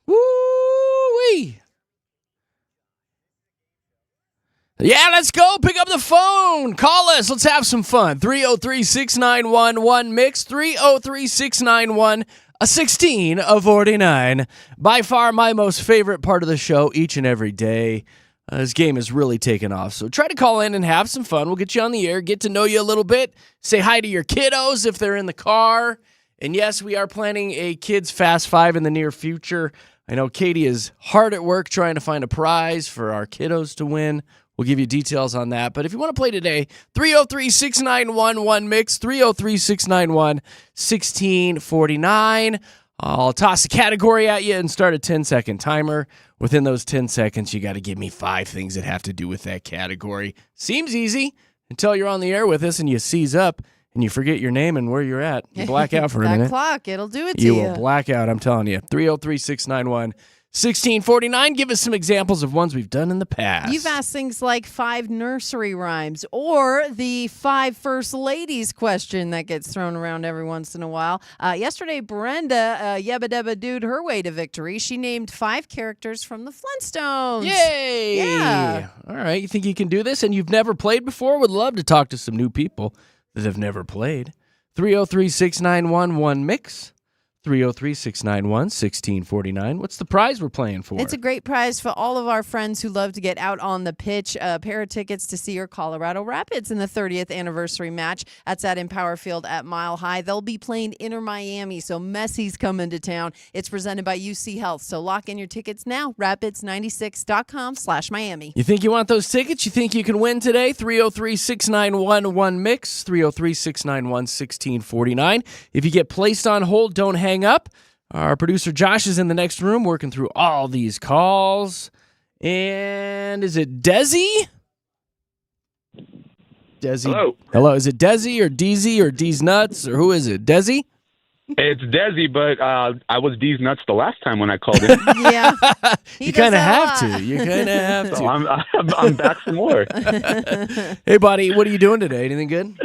Woo-wee! Yeah, let's go. Pick up the phone. Call us. Let's have some fun. 303-691-1-MIX. 303-691-16 of 49. By far my most favorite part of the show each and every day. This game has really taken off. So try to call in and have some fun. We'll get you on the air, get to know you a little bit. Say hi to your kiddos if they're in the car. And yes, we are planning a Kids Fast Five in the near future. I know Katy is hard at work trying to find a prize for our kiddos to win. We'll give you details on that. But if you want to play today, 303-691-1-MIX, 303-691-1649. I'll toss a category at you and start a 10-second timer. Within those 10 seconds, you got to give me 5 things that have to do with that category. Seems easy until you're on the air with us and you seize up and you forget your name and where you're at. You black out for a minute. That clock, it'll do it to You you. will black out, I'm telling you. 303-691-1649. Give us some examples of ones we've done in the past. You've asked things like 5 nursery rhymes or the 5 first ladies question that gets thrown around every once in a while. Yesterday, Brenda yabba dabba dooed her way to victory. She named 5 characters from the Flintstones. Yay! Yeah. All right, you think you can do this and you've never played before? Would love to talk to some new people that have never played. 303-691-1-MIX. 303-691-1649. What's the prize we're playing for? It's a great prize for all of our friends who love to get out on the pitch. A pair of tickets to see your Colorado Rapids in the 30th anniversary match. That's at Empower Field at Mile High. They'll be playing Inter Miami, so Messi's coming to town. It's presented by UC Health, so lock in your tickets now. Rapids96.com/Miami. You think you want those tickets? You think you can win today? 303-691-1-MIX, 303-691-1649. If you get placed on hold, don't hang up. Our producer Josh is in the next room working through all these calls. And is it Desi? Desi. Hello. Hello. Is it Desi or Deezy or D's Nuts or who is it? Desi? It's Desi, but I was D's nuts the last time when I called in. Yeah. You kind of have to. You kind of have So to. I'm back for more. Hey, buddy, what are you doing today? Anything good?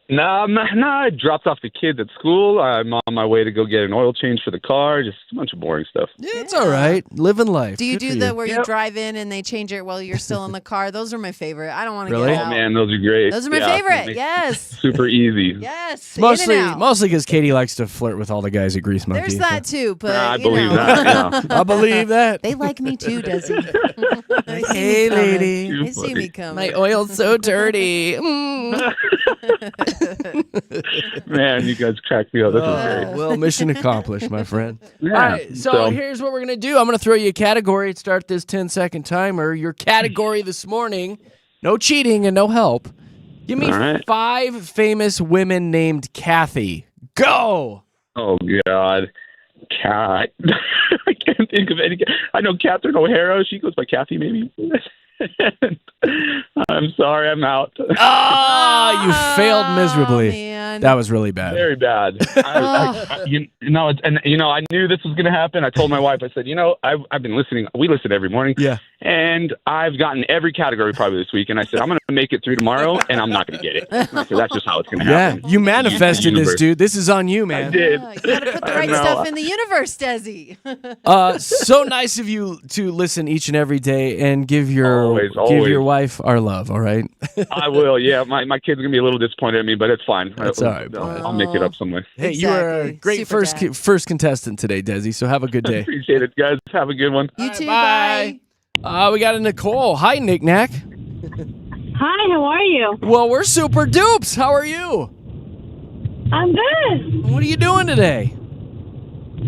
No, I dropped off the kids at school. I'm on my way to go get an oil change for the car. Just a bunch of boring stuff. Yeah, it's all right. Living life. Do you Good do for the where you Yep. drive in and they change it while you're still in the car? Those are my favorite. I don't want to Really? get Oh out. man, those are great. Those are my Yeah, favorite. makes Yes. Super easy. Yes. Mostly in and out. mostly because Katy likes to flirt with all the guys at Grease Monkey. There's that too, but I you believe know. that. Yeah. I believe that. They like me too, Desi. They see Hey, me coming. lady. They see me coming. My oil's so dirty. Mm. Man, you guys cracked me up. This is great. Well, mission accomplished, my friend. Yeah, All right, so here's what we're going to do. I'm going to throw you a category and start this 10-second timer. Your category this morning, no cheating and no help. Give me All right. 5 famous women named Kathy. Go! Oh God, Cat. I can't think of any. I know Catherine O'Hara. She goes by Kathy, maybe. I'm sorry, I'm out. Ah, you failed miserably. Oh, man. That was really bad. Very bad. I knew this was going to happen. I told my wife, I said, I've been listening. We listen every morning. Yeah. And I've gotten every category probably this week. And I said, I'm going to make it through tomorrow, and I'm not going to get it. And I said, that's just how it's going to Yeah, happen. you manifested this, Universe. dude. This is on you, man. I did. You gotta put the I right know. stuff in the universe, Desi. So nice of you to listen each and every day and give your Always. wife our love, all right? I will. Yeah, my kid's going to be a little disappointed at me, but it's fine. That's all right, bud. I'll make it up some way. Hey, you were a Exactly. great Super dad. first contestant today, Desi, so have a good day. Appreciate it, guys. Have a good one. You too. Bye. Bye. We got a Nicole. Hi, Knick Knack. Hi, how are you? Well, we're super dupes. How are you? I'm good. What are you doing today?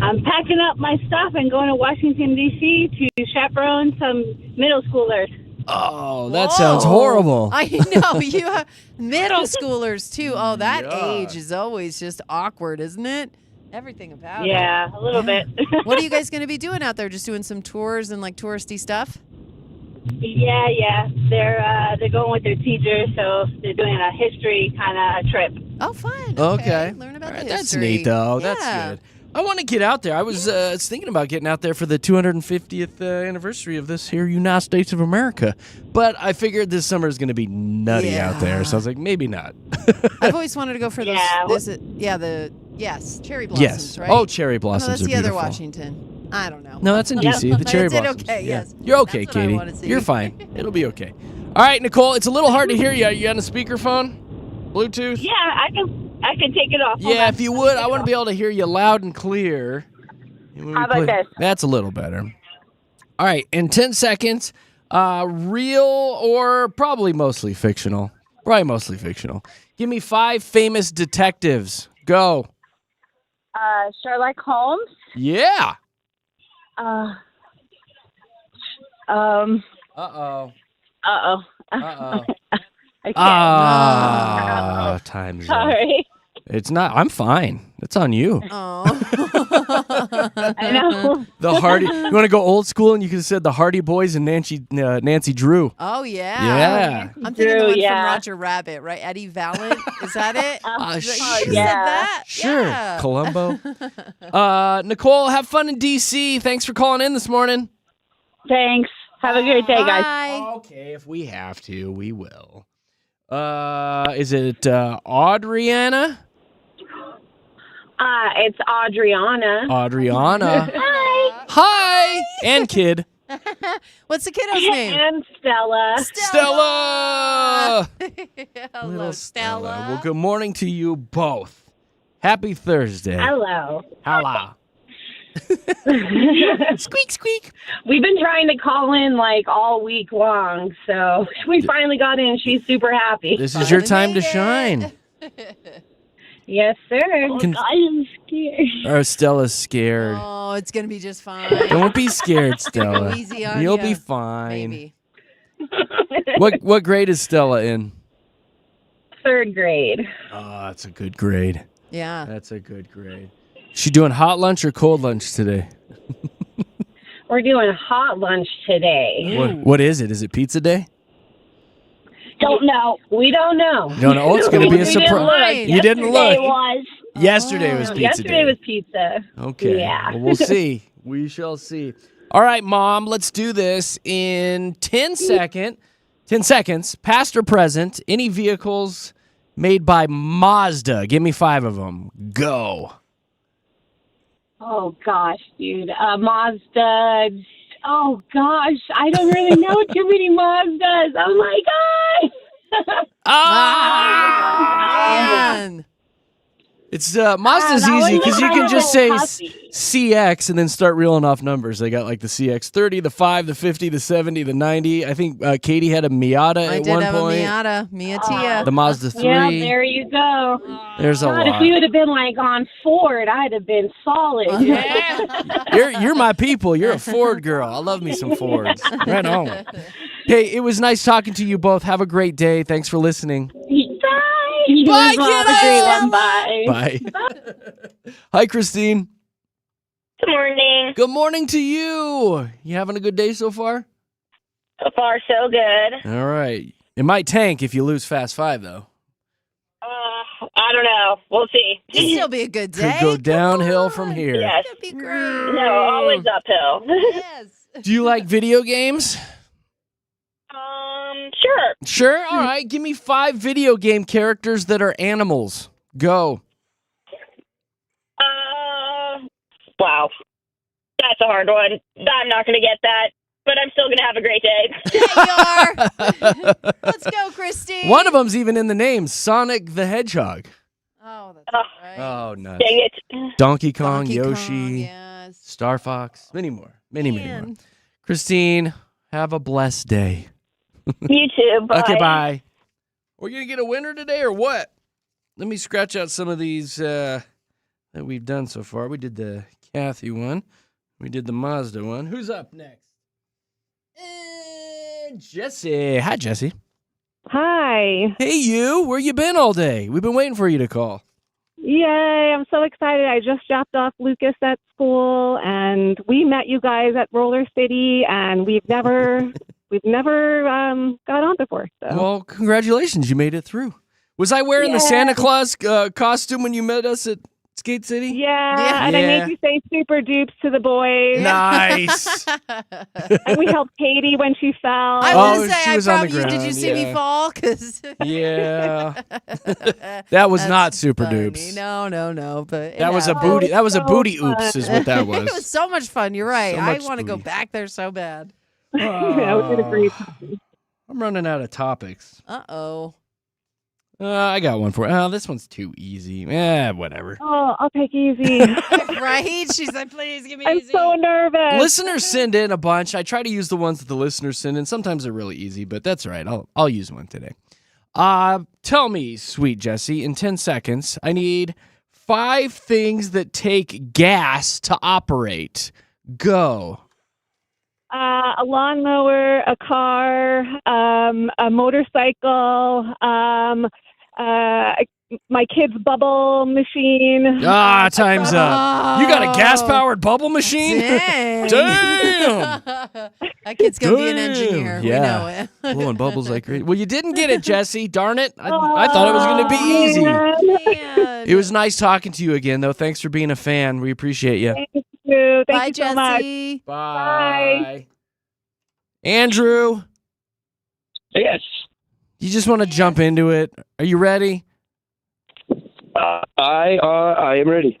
I'm packing up my stuff and going to Washington, D.C. to chaperone some middle schoolers. Oh, that sounds horrible. I know. You have middle schoolers, too. Oh, that Yeah. age is always just awkward, isn't it? Everything about it. Yeah, a little bit. What are you guys going to be doing out there? Just doing some tours and like touristy stuff? Yeah. They're going with their teacher, so they're doing a history kind of trip. Oh, fun. Okay. Learn about All right, the that's history. neat, though. Yeah. That's good. I want to get out there. I was thinking about getting out there for the 250th anniversary of this here United States of America, but I figured this summer is going to be nutty out there, so I was like, maybe not. I've always wanted to go for those. Yeah, Yes, cherry blossoms, Yes. right? Oh, cherry no, blossoms that's are the other beautiful. Washington. I don't know. No, that's in Yeah. D.C. The cherry Is it blossoms. okay? Yeah. Yes. You're okay, That's what I Katie. wanna see. You're fine. It'll be okay. All right, Nicole, it's a little hard to hear you. Are you on a speakerphone? Bluetooth? Yeah, I can take it off. Hold Yeah, on. if you would, I want to be able to hear you loud and clear. How about this? That's a little better. All right, in 10 seconds, real or probably mostly fictional? Probably mostly fictional. Give me 5 famous detectives. Go. Sherlock Holmes. Yeah. Um. Uh-oh. Uh-oh. Uh-oh. I can't. Time's up. Sorry. It's not. I'm fine. It's on you. Oh. I know. The Hardy. You want to go old school, and you could have said the Hardy Boys and Nancy Drew. Oh, yeah. Yeah. I'm thinking the one yeah. from Roger Rabbit, right? Eddie Valent. Is that it? Sure. You said Yeah. that? Sure. Yeah. Columbo. Nicole, have fun in D.C. Thanks for calling in this morning. Thanks. Have a great day, guys. Bye. Okay, if we have to, we will. Is it Audriana? It's Adriana. Audriana. Hi. Hi. And kid. What's the kiddo's name? And Stella. Stella. Hello, Little Stella. Well, good morning to you both. Happy Thursday. Hello. Hello. Squeak, squeak. We've been trying to call in like all week long, so we finally got in. She's super happy. This is your time to made it. shine. Yes, sir. Can- I am scared. Oh, Stella's scared. Oh, it's going to be just fine. Don't be scared, Stella. Easy on You'll ya. be fine. Maybe. What grade is Stella in? 3rd grade. Oh, that's a good grade. Yeah. That's a good grade. She doing hot lunch or cold lunch today? We're doing hot lunch today. What is it? Is it pizza day? Don't know. We don't know. No, no. Oh, it's going to be a We didn't surprise. look. You didn't Yesterday look. was. Yesterday was pizza Yesterday day. was pizza. Okay. Yeah. Well, we'll see. We shall see. All right, Mom, let's do this in 10 seconds, past or present, any vehicles made by Mazda. Give me 5 of them. Go. Oh, gosh, dude. Mazda. Oh, gosh. I don't really know too many Mazdas. Oh, my gosh. Man. It's Mazda's that easy was because you kind can of just a say toughie. CX and then start reeling off numbers. They got like the CX30, the 5, the 50, the 70, the 90. I think Katie had a Miata I at did one have point. a Miata. Miatia. The Mazda 3. Yeah, there you go. There's a God, if lot. we would have been like on Ford, I'd have been solid. You're my people. You're a Ford girl. I love me some Fords. Right on. Hey, it was nice talking to you both. Have a great day. Thanks for listening. Bye. Bye, Have a great one. Bye. Bye. Hi, Christine. Good morning. Good morning to you. You having a good day so far? So far, so good. All right. It might tank if you lose Fast 5, though. I don't know. We'll see. It'll still be a good day. Could go Come downhill on. from here. Yes. It'll be great. No, always uphill. Yes. Do you like video games? Sure. Sure. All right. Give me 5 video game characters that are animals. Go. Wow. That's a hard one. I'm not going to get that, but I'm still going to have a great day. There you are. Let's go, Christine. One of them's even in the name, Sonic the Hedgehog. Oh, that's right. Oh, nuts. Dang it. Donkey Kong, Donkey Yoshi, Kong, yes. Star Fox, many more. Many more. Man. Christine, have a blessed day. You too. Bye. Okay, bye. We're going to get a winner today or what? Let me scratch out some of these that we've done so far. We did the Kathy one. We did the Mazda one. Who's up next? Jesse. Hi, Jesse. Hi. Hey, you. Where you been all day? We've been waiting for you to call. Yay, I'm so excited. I just dropped off Lucas at school and we met you guys at Roller City and we've never got on before. So Well, congratulations. You made it through. Was I wearing the Santa Claus costume when you met us at Skate City? yeah, and I Yeah. made you say super dupes to the boys. Nice. And we helped Katie when she fell. I Oh, was say, she I was on the probably did. You ground, see me yeah. fall? Cause Yeah. That was not super funny. dupes. No. But it That was a happened. booty. That was a so booty fun. oops, is what that It was was. so much fun. You're right. So I much want to go booty. back there so bad. Yeah, we did a great. I'm running out of topics. Uh-oh. I got one for you. Oh, this one's too easy. Whatever. Oh, I'll take easy. Right? She's like, please give me I'm easy. so nervous. Listeners send in a bunch. I try to use the ones that the listeners send in. Sometimes they're really easy, but that's all right. I'll use one today. Tell me, sweet Jesse, in 10 seconds, I need 5 things that take gas to operate. Go. A lawnmower, a car, a motorcycle, my kid's bubble machine. Time's up. You got a gas-powered bubble machine? Dang. Damn. That kid's going to be an engineer. Yeah. We know it. Blowing bubbles like crazy. Well, you didn't get it, Jesse. Darn it. I thought it was going to be easy. Man. It was nice talking to you again, though. Thanks for being a fan. We appreciate you. Thank you. Bye, Thank you so much. Jesse. Bye. Andrew, Yes. you just want to jump into it. Are you ready? I am ready.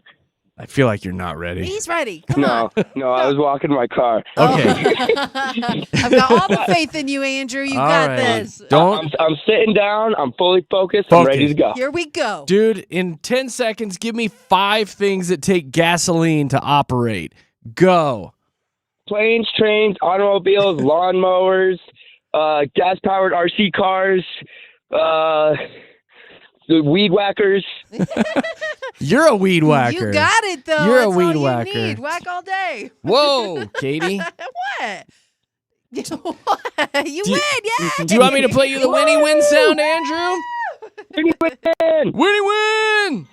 I feel like you're not ready. He's ready. Come on. No, I was walking my car. Okay. I've got all the faith in you, Andrew. You All got right. this. I'm sitting down. I'm fully focused. I'm ready to go. Here we go. Dude, in 10 seconds, give me 5 things that take gasoline to operate. Go. Planes, trains, automobiles, lawnmowers, gas-powered RC cars, the weed whackers. You're a weed whacker. You got it, though. You're a That's weed all you whacker. need. Whack all day. Whoa, Katie. What? What? You win, yeah. Do you want me to play you the Winnie Win sound, Andrew? Winnie win! Winnie Win!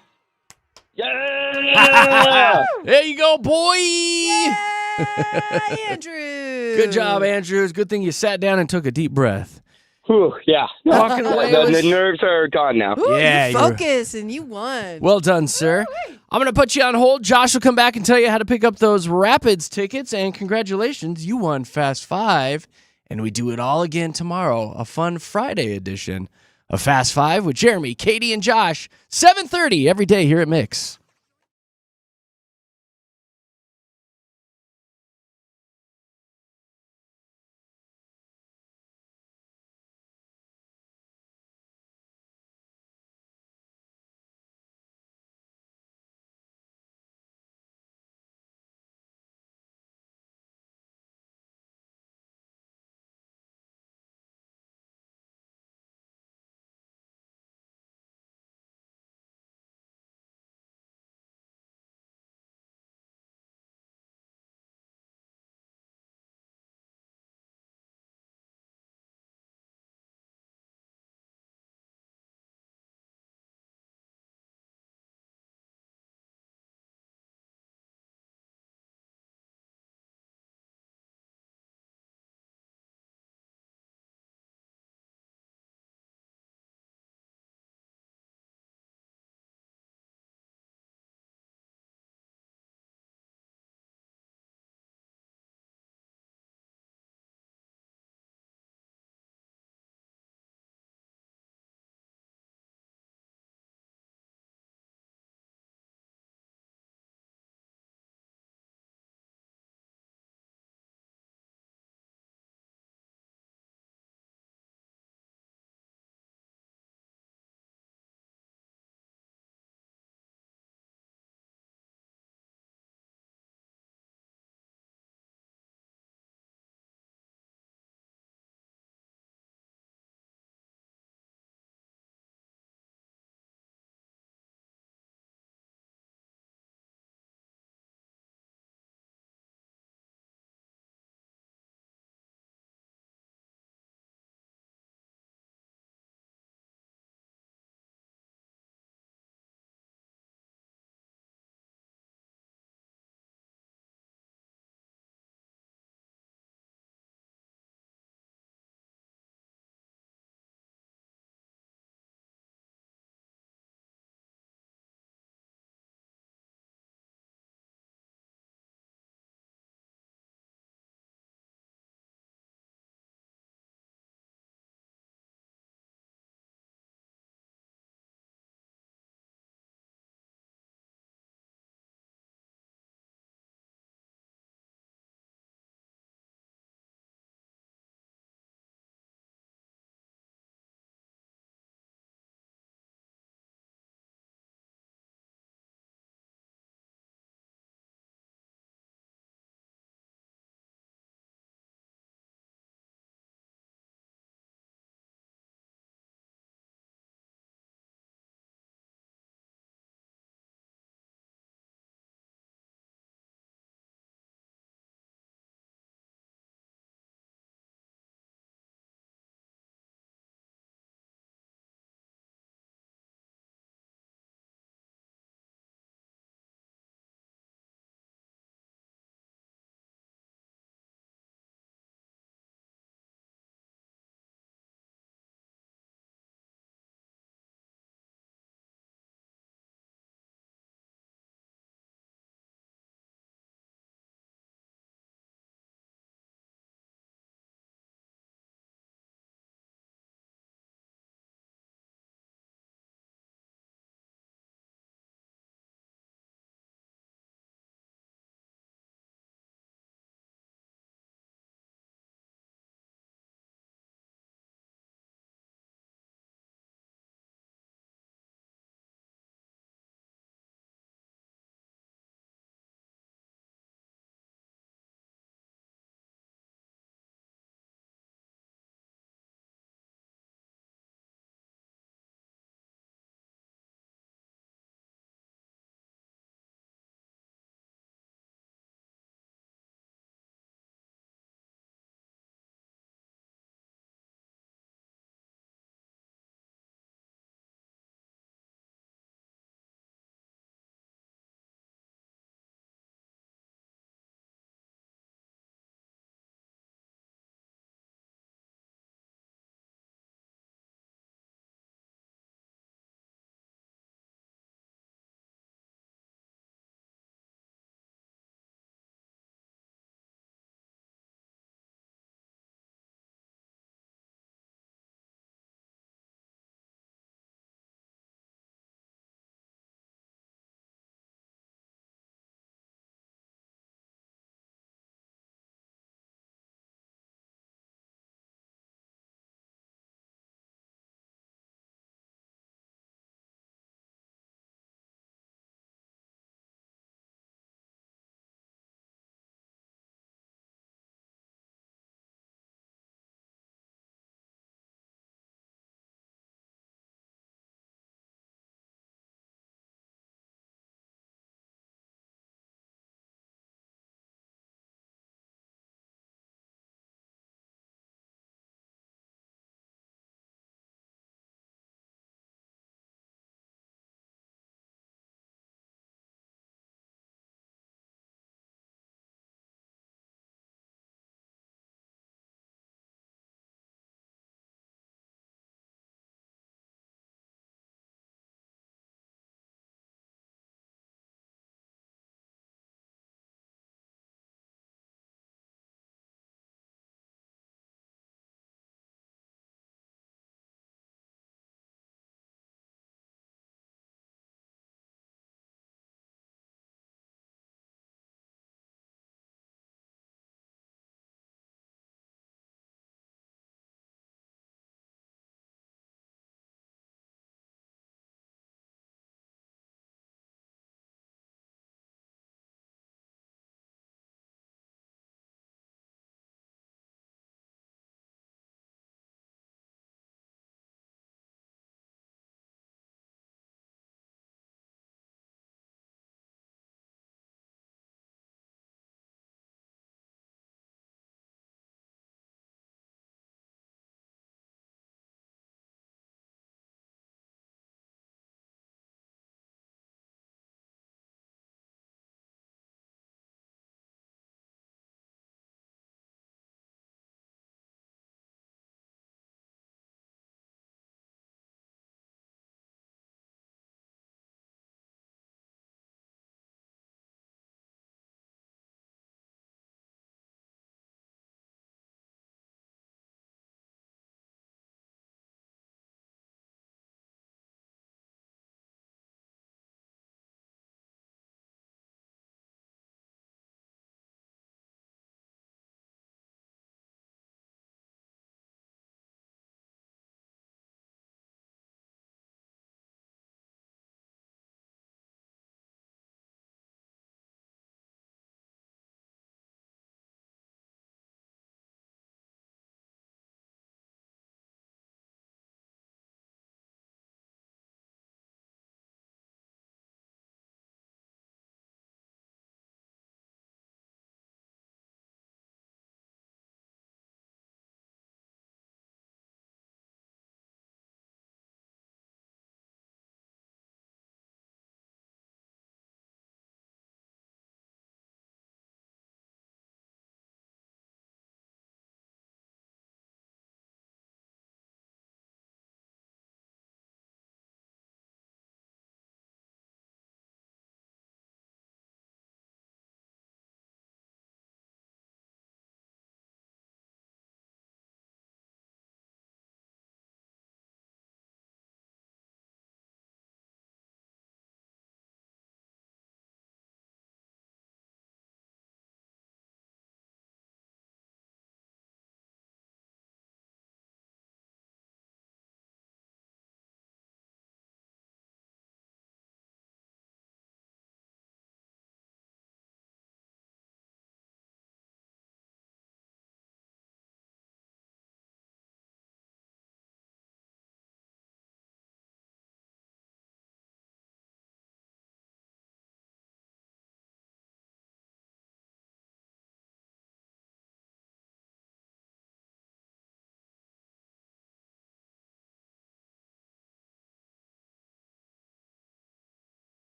Yeah! There you go, boy. Yeah, Andrew. Good job, Andrew. It's a good thing you sat down and took a deep breath. Whew, yeah. Walking away The nerves are gone now. Ooh, Yeah, you you're- focus and you won. Well done, sir. I'm going to put you on hold. Josh will come back and tell you how to pick up those Rapids tickets. And congratulations, you won Fast 5. And we do it all again tomorrow, a fun Friday edition of Fast 5 with Jeremy, Katy, and Josh, 7:30 every day here at Mix.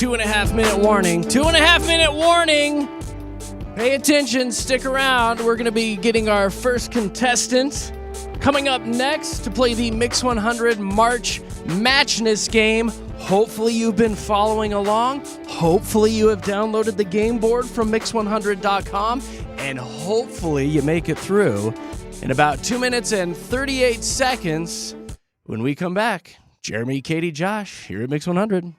2.5 minute warning. 2.5 minute warning. Pay attention. Stick around. We're going to be getting our first contestant coming up next to play the Mix 100 March Matchness game. Hopefully you've been following along. Hopefully you have downloaded the game board from mix100.com. And hopefully you make it through in about 2 minutes and 38 seconds. When we come back, Jeremy, Katy, Josh here at Mix 100.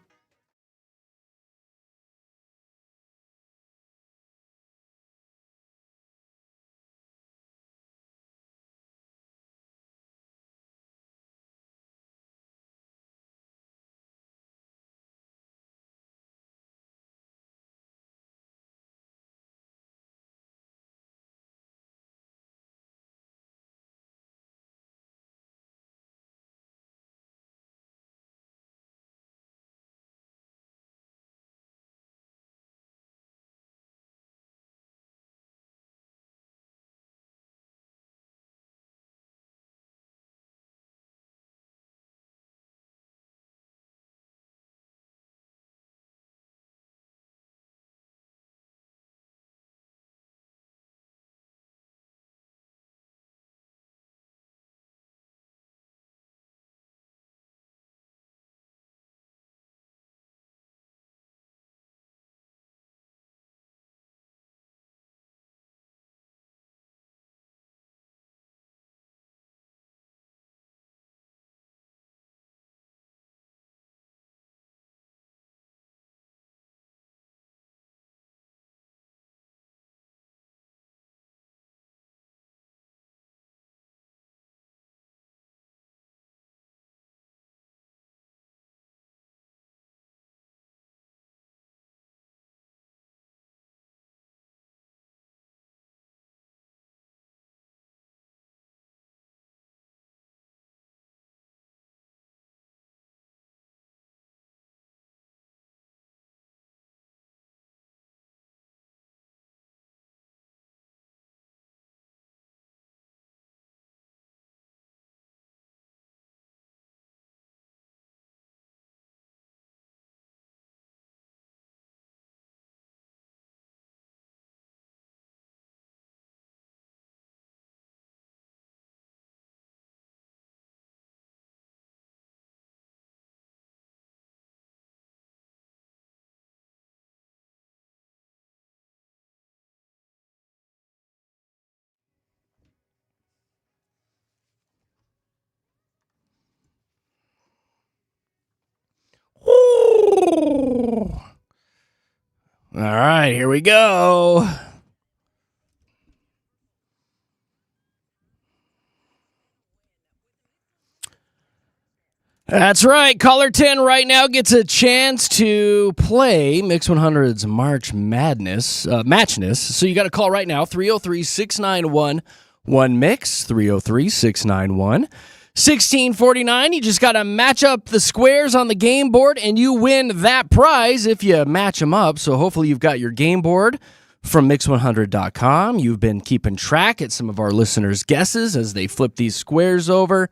All right, here we go. That's right. Caller 10 right now gets a chance to play Mix 100's March Matchness. So you got to call right now, 303-691-1MIX, 303-691-1649. You just got to match up the squares on the game board, and you win that prize if you match them up. So hopefully you've got your game board from mix100.com. You've been keeping track at some of our listeners' guesses as they flip these squares over.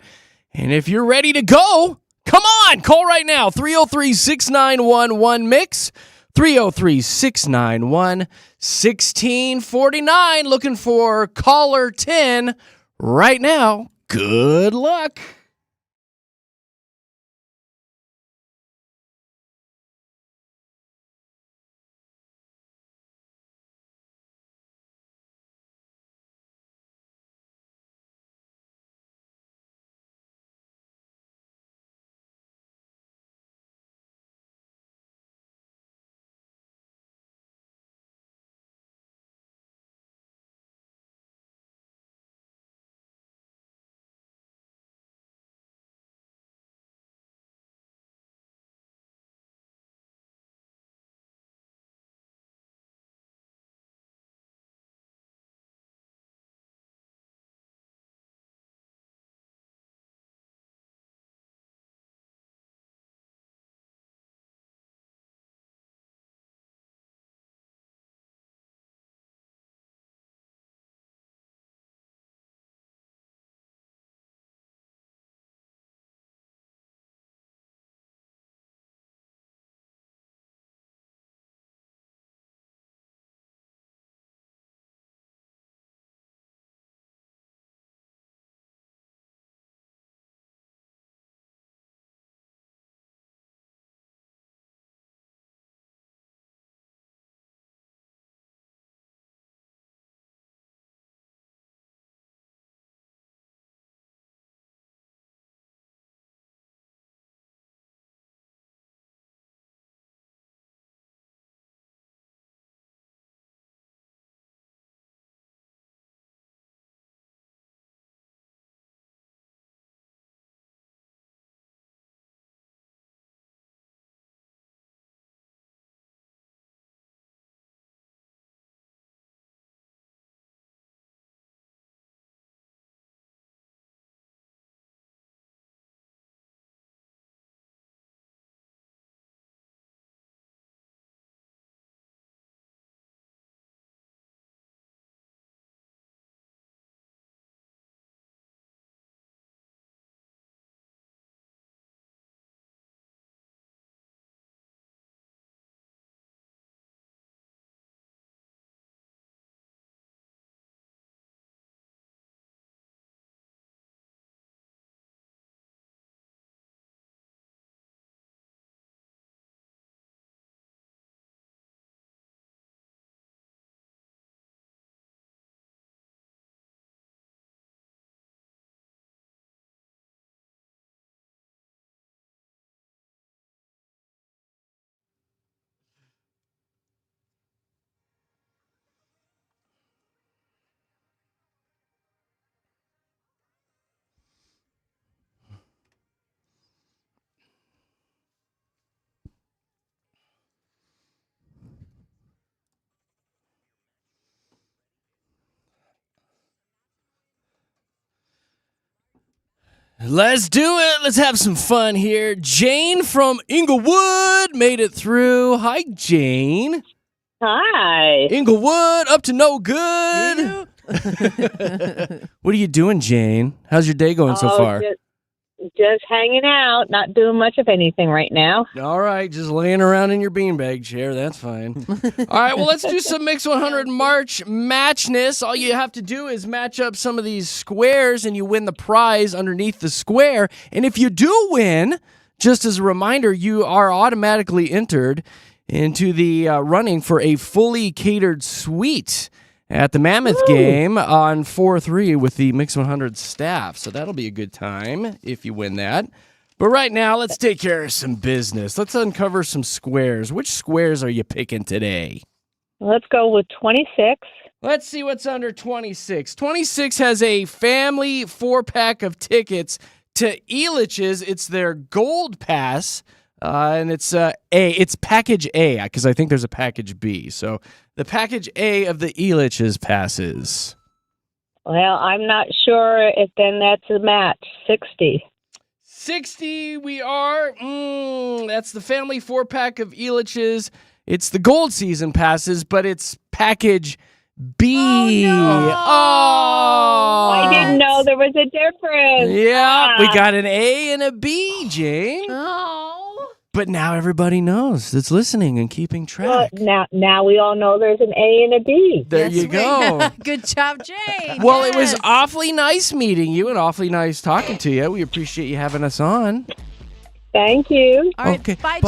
And if you're ready to go, come on, call right now, 303-691-1MIX, 303-691-1649. Looking for caller 10 right now. Good luck. Let's do it. Let's have some fun here. Jane from Inglewood made it through. Hi, Jane. Hi. Inglewood, up to no good. What are you doing, Jane? How's your day going so far? Just hanging out, not doing much of anything right now. All right, just laying around in your beanbag chair. That's fine. All right, well, let's do some Mix 100 March Matchness. All you have to do is match up some of these squares, and you win the prize underneath the square. And if you do win, just as a reminder, you are automatically entered into the running for a fully catered suite at the Mammoth game on 4-3 with the Mix 100 staff. So that'll be a good time if you win that. But right now, let's take care of some business. Let's uncover some squares. Which squares are you picking today? Let's go with 26. Let's see what's under 26. 26 has a family 4-pack of tickets to Elitch's. It's their gold pass. And it's it's package A, because I think there's a package B. So the package A of the Elitch's passes. Well, I'm not sure if then that's a match. 60. 60 we are. That's the family 4-pack of Elitch's. It's the gold season passes, but it's package B. Oh, no. I didn't know there was a difference. Yeah, we got an A and a B, Jane. Oh. But now everybody knows that's listening and keeping track. Well, now we all know there's an A and a B. There you go. Good job, Jane. Well, it was awfully nice meeting you and awfully nice talking to you. We appreciate you having us on. Thank you. All right, okay. bye,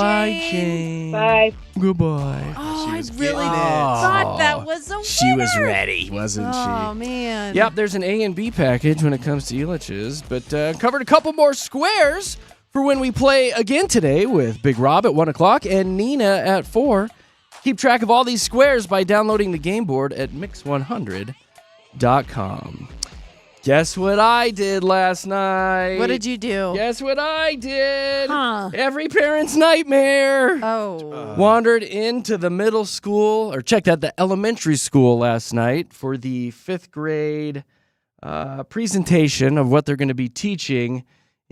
Jane. Bye. Goodbye. Oh, I was really getting it. thought that was a winner. She was ready, wasn't she? Oh, man. Yep, there's an A and B package when it comes to Elitch's, but covered a couple more squares for when we play again today with Big Rob at 1 o'clock and Nina at 4. Keep track of all these squares by downloading the game board at mix100.com. Guess what I did last night? What did you do? Guess what I did? Huh. Every parent's nightmare. Oh. Wandered into the middle school, or checked out the elementary school last night for the 5th grade presentation of what they're going to be teaching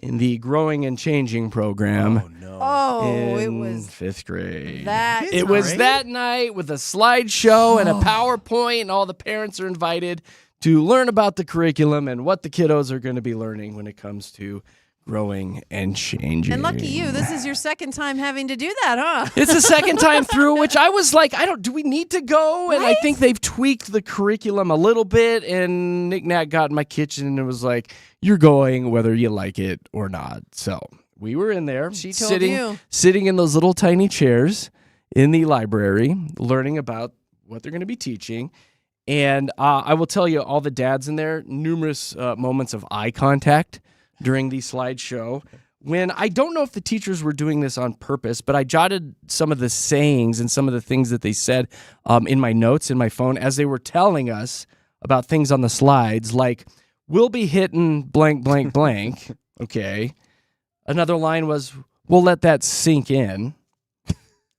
in the Growing and Changing program. Oh, no. Oh, it in was 5th grade. that. It was that night with a slideshow and a PowerPoint, and all the parents are invited to learn about the curriculum and what the kiddos are going to be learning when it comes to growing and changing. And lucky you, this is your second time having to do that, huh? It's the second time through, which I was like, do we need to go? And I think they've tweaked the curriculum a little bit, and Nick Nat got in my kitchen and it was like, you're going whether you like it or not. So we were in there, She told you. sitting in those little tiny chairs in the library, learning about what they're going to be teaching. And I will tell you, all the dads in there, numerous moments of eye contact during the slideshow. When I don't know if the teachers were doing this on purpose, but I jotted some of the sayings and some of the things that they said in my notes in my phone as they were telling us about things on the slides, like, we'll be hitting blank, blank, blank. Okay. Another line was, we'll let that sink in.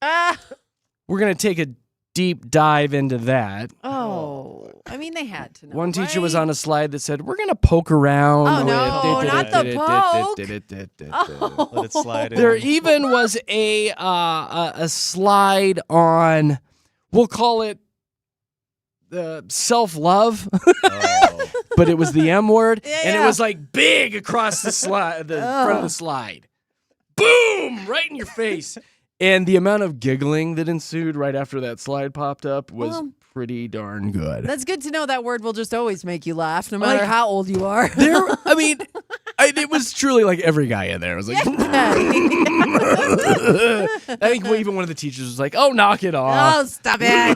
We're going to take a deep dive into that. Oh, I mean, they had to know. One teacher right? was on a slide that said, we're going to poke around. Oh, no, not the poke. Let it slide in. There even was a slide on, we'll call it self-love, but it was the M word, and it was like big across the slide, the front of the slide. Boom! Right in your face. And the amount of giggling that ensued right after that slide popped up was pretty darn good. That's good to know. That word will just always make you laugh, no matter how old you are. It was truly like every guy in there was like, I think even one of the teachers was like, oh, knock it off. Oh, stop it.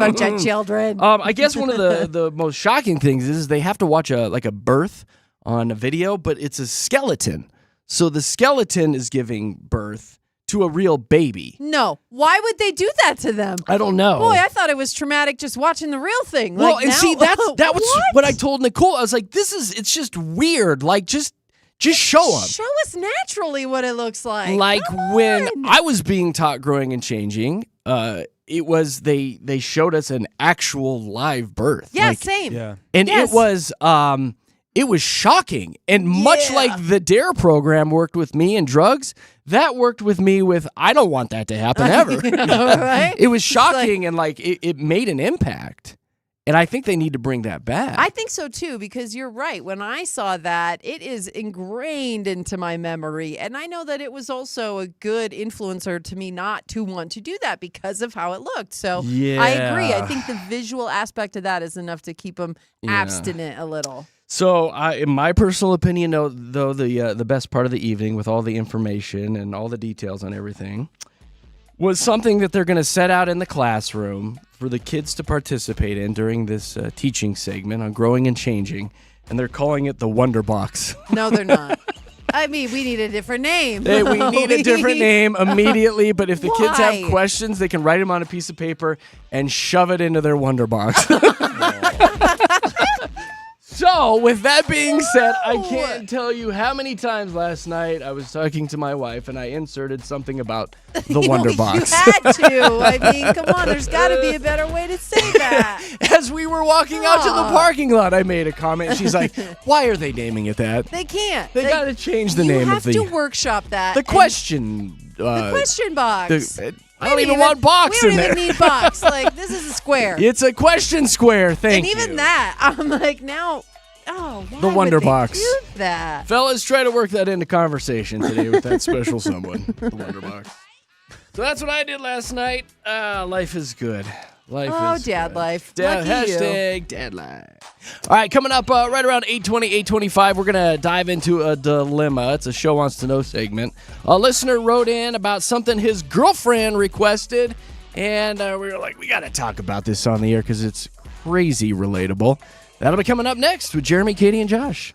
Bunch of children. I guess one of the most shocking things is they have to watch a birth on a video, but it's a skeleton. So the skeleton is giving birth to a real baby. No. Why would they do that to them? I don't know. Boy, I thought it was traumatic just watching the real thing. Well, like, and now, see, that was what I told Nicole. I was like, it's just weird. Like, just show them. Show us naturally what it looks like. Like Come when on. I was being taught Growing and Changing, it was they showed us an actual live birth. Yeah, like, same. Yeah. And Yes. it was it was shocking. And much like the DARE program worked with me and drugs, that worked with me with, I don't want that to happen ever. Right? It was shocking and it made an impact. And I think they need to bring that back. I think so too, because you're right. When I saw that, it is ingrained into my memory. And I know that it was also a good influencer to me not to want to do that because of how it looked. So I agree. I think the visual aspect of that is enough to keep them abstinent a little. So, in my personal opinion, though, the best part of the evening with all the information and all the details on everything was something that they're going to set out in the classroom for the kids to participate in during this teaching segment on growing and changing, and they're calling it the Wonder Box. No, they're not. I mean, we need a different name. We need a different name immediately, but if the kids Why? have questions, they can write them on a piece of paper and shove it into their Wonder Box. So, with that being said, I can't tell you how many times last night I was talking to my wife and I inserted something about the Wonder Box. You had to. I mean, come on. There's got to be a better way to say that. As we were walking out to the parking lot, I made a comment. She's like, why are they naming it that? They can't. They got to change the name of the... You have to workshop that. The question... the question box. I don't even want box in there. We don't even need box. Like, this is a square. It's a question square. Thank you. And even that, I'm like, now... Oh, why the Wonder would they Box. do that? Fellas, try to work that into conversation today with that special someone. The Wonder Box. So that's what I did last night. Life is good. Life is dad good. life. Hashtag dad life. All right, coming up right around 8:20, 8:25, we're going to dive into a dilemma. It's a Show Wants to Know segment. A listener wrote in about something his girlfriend requested, and we were like, we got to talk about this on the air because it's crazy relatable. That'll be coming up next with Jeremy, Katy, and Josh.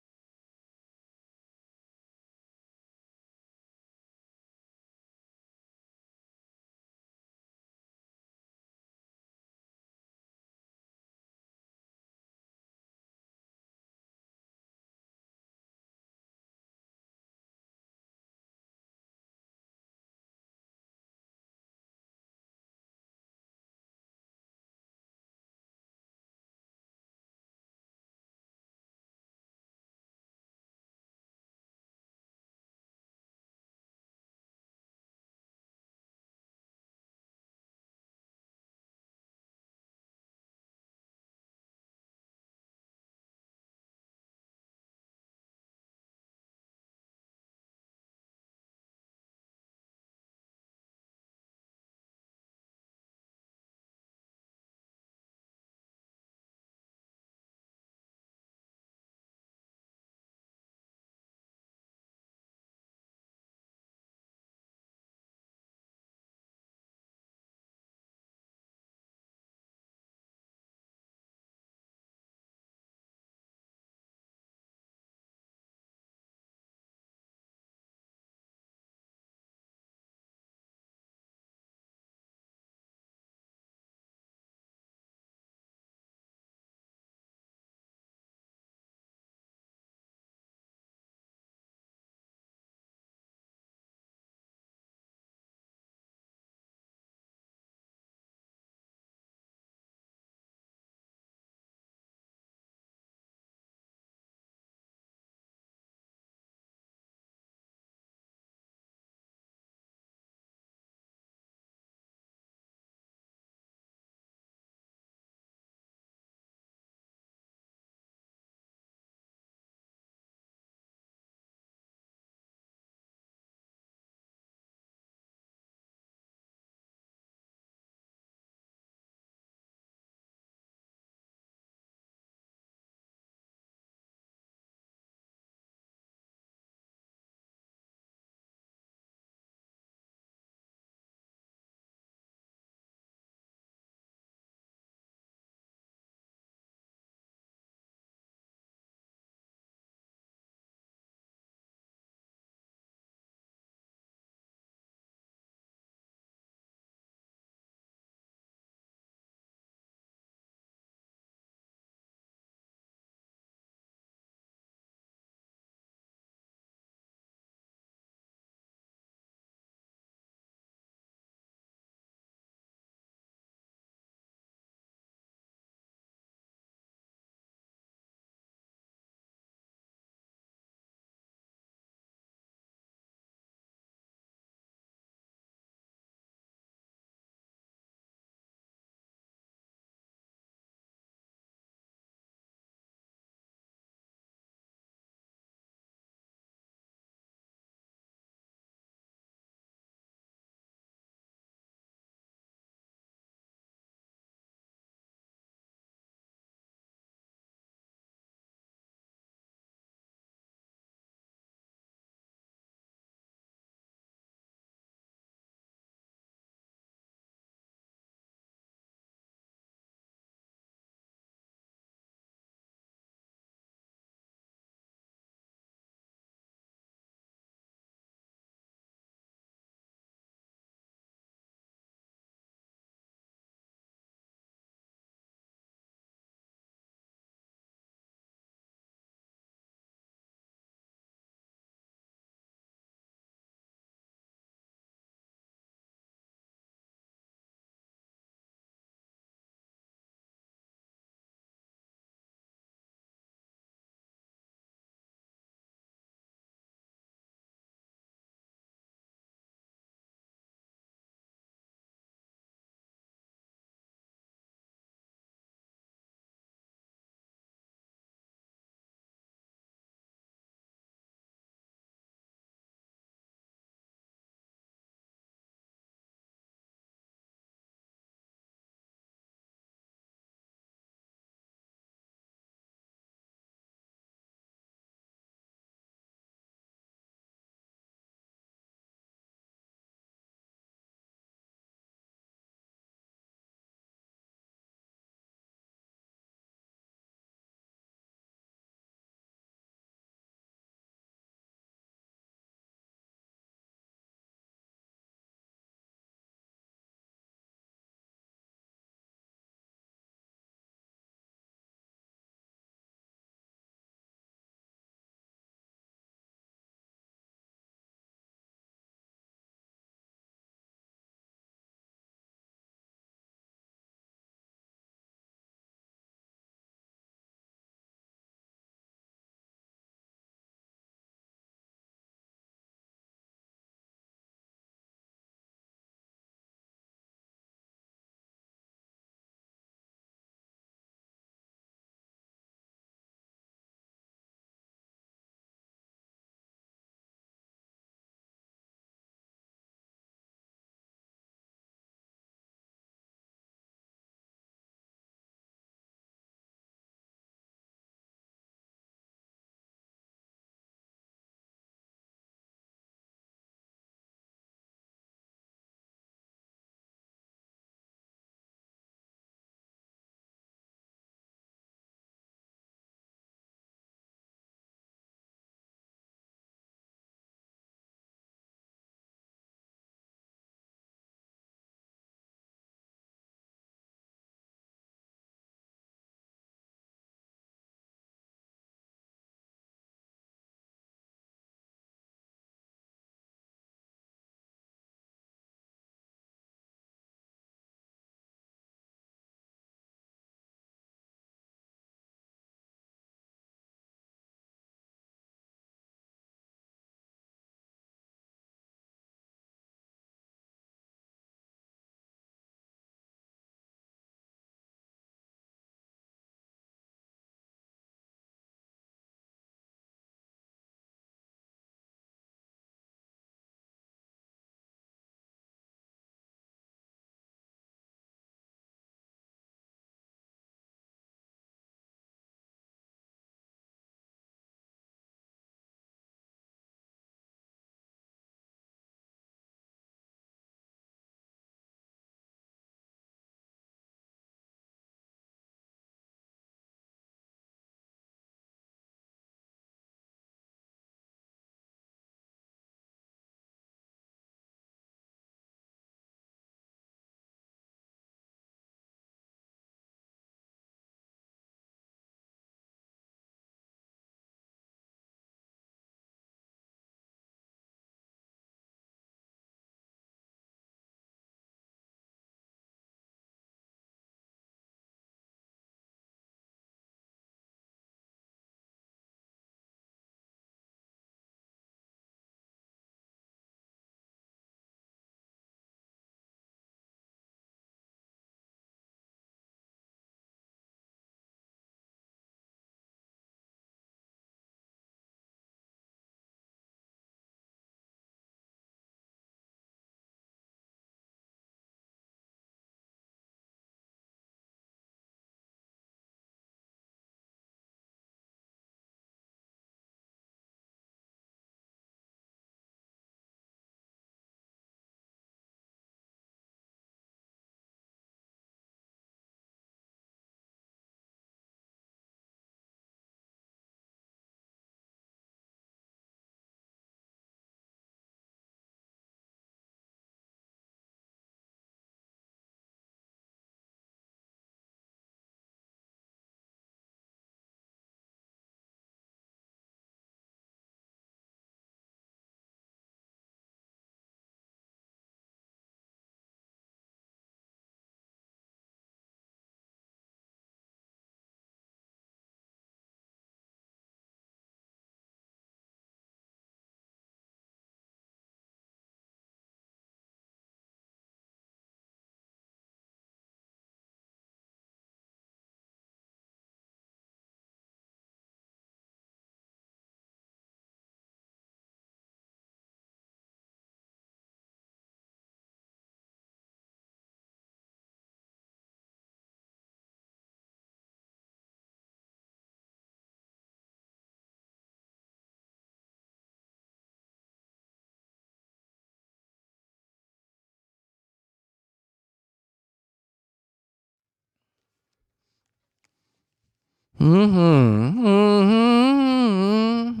Mm-hmm. Mm-hmm.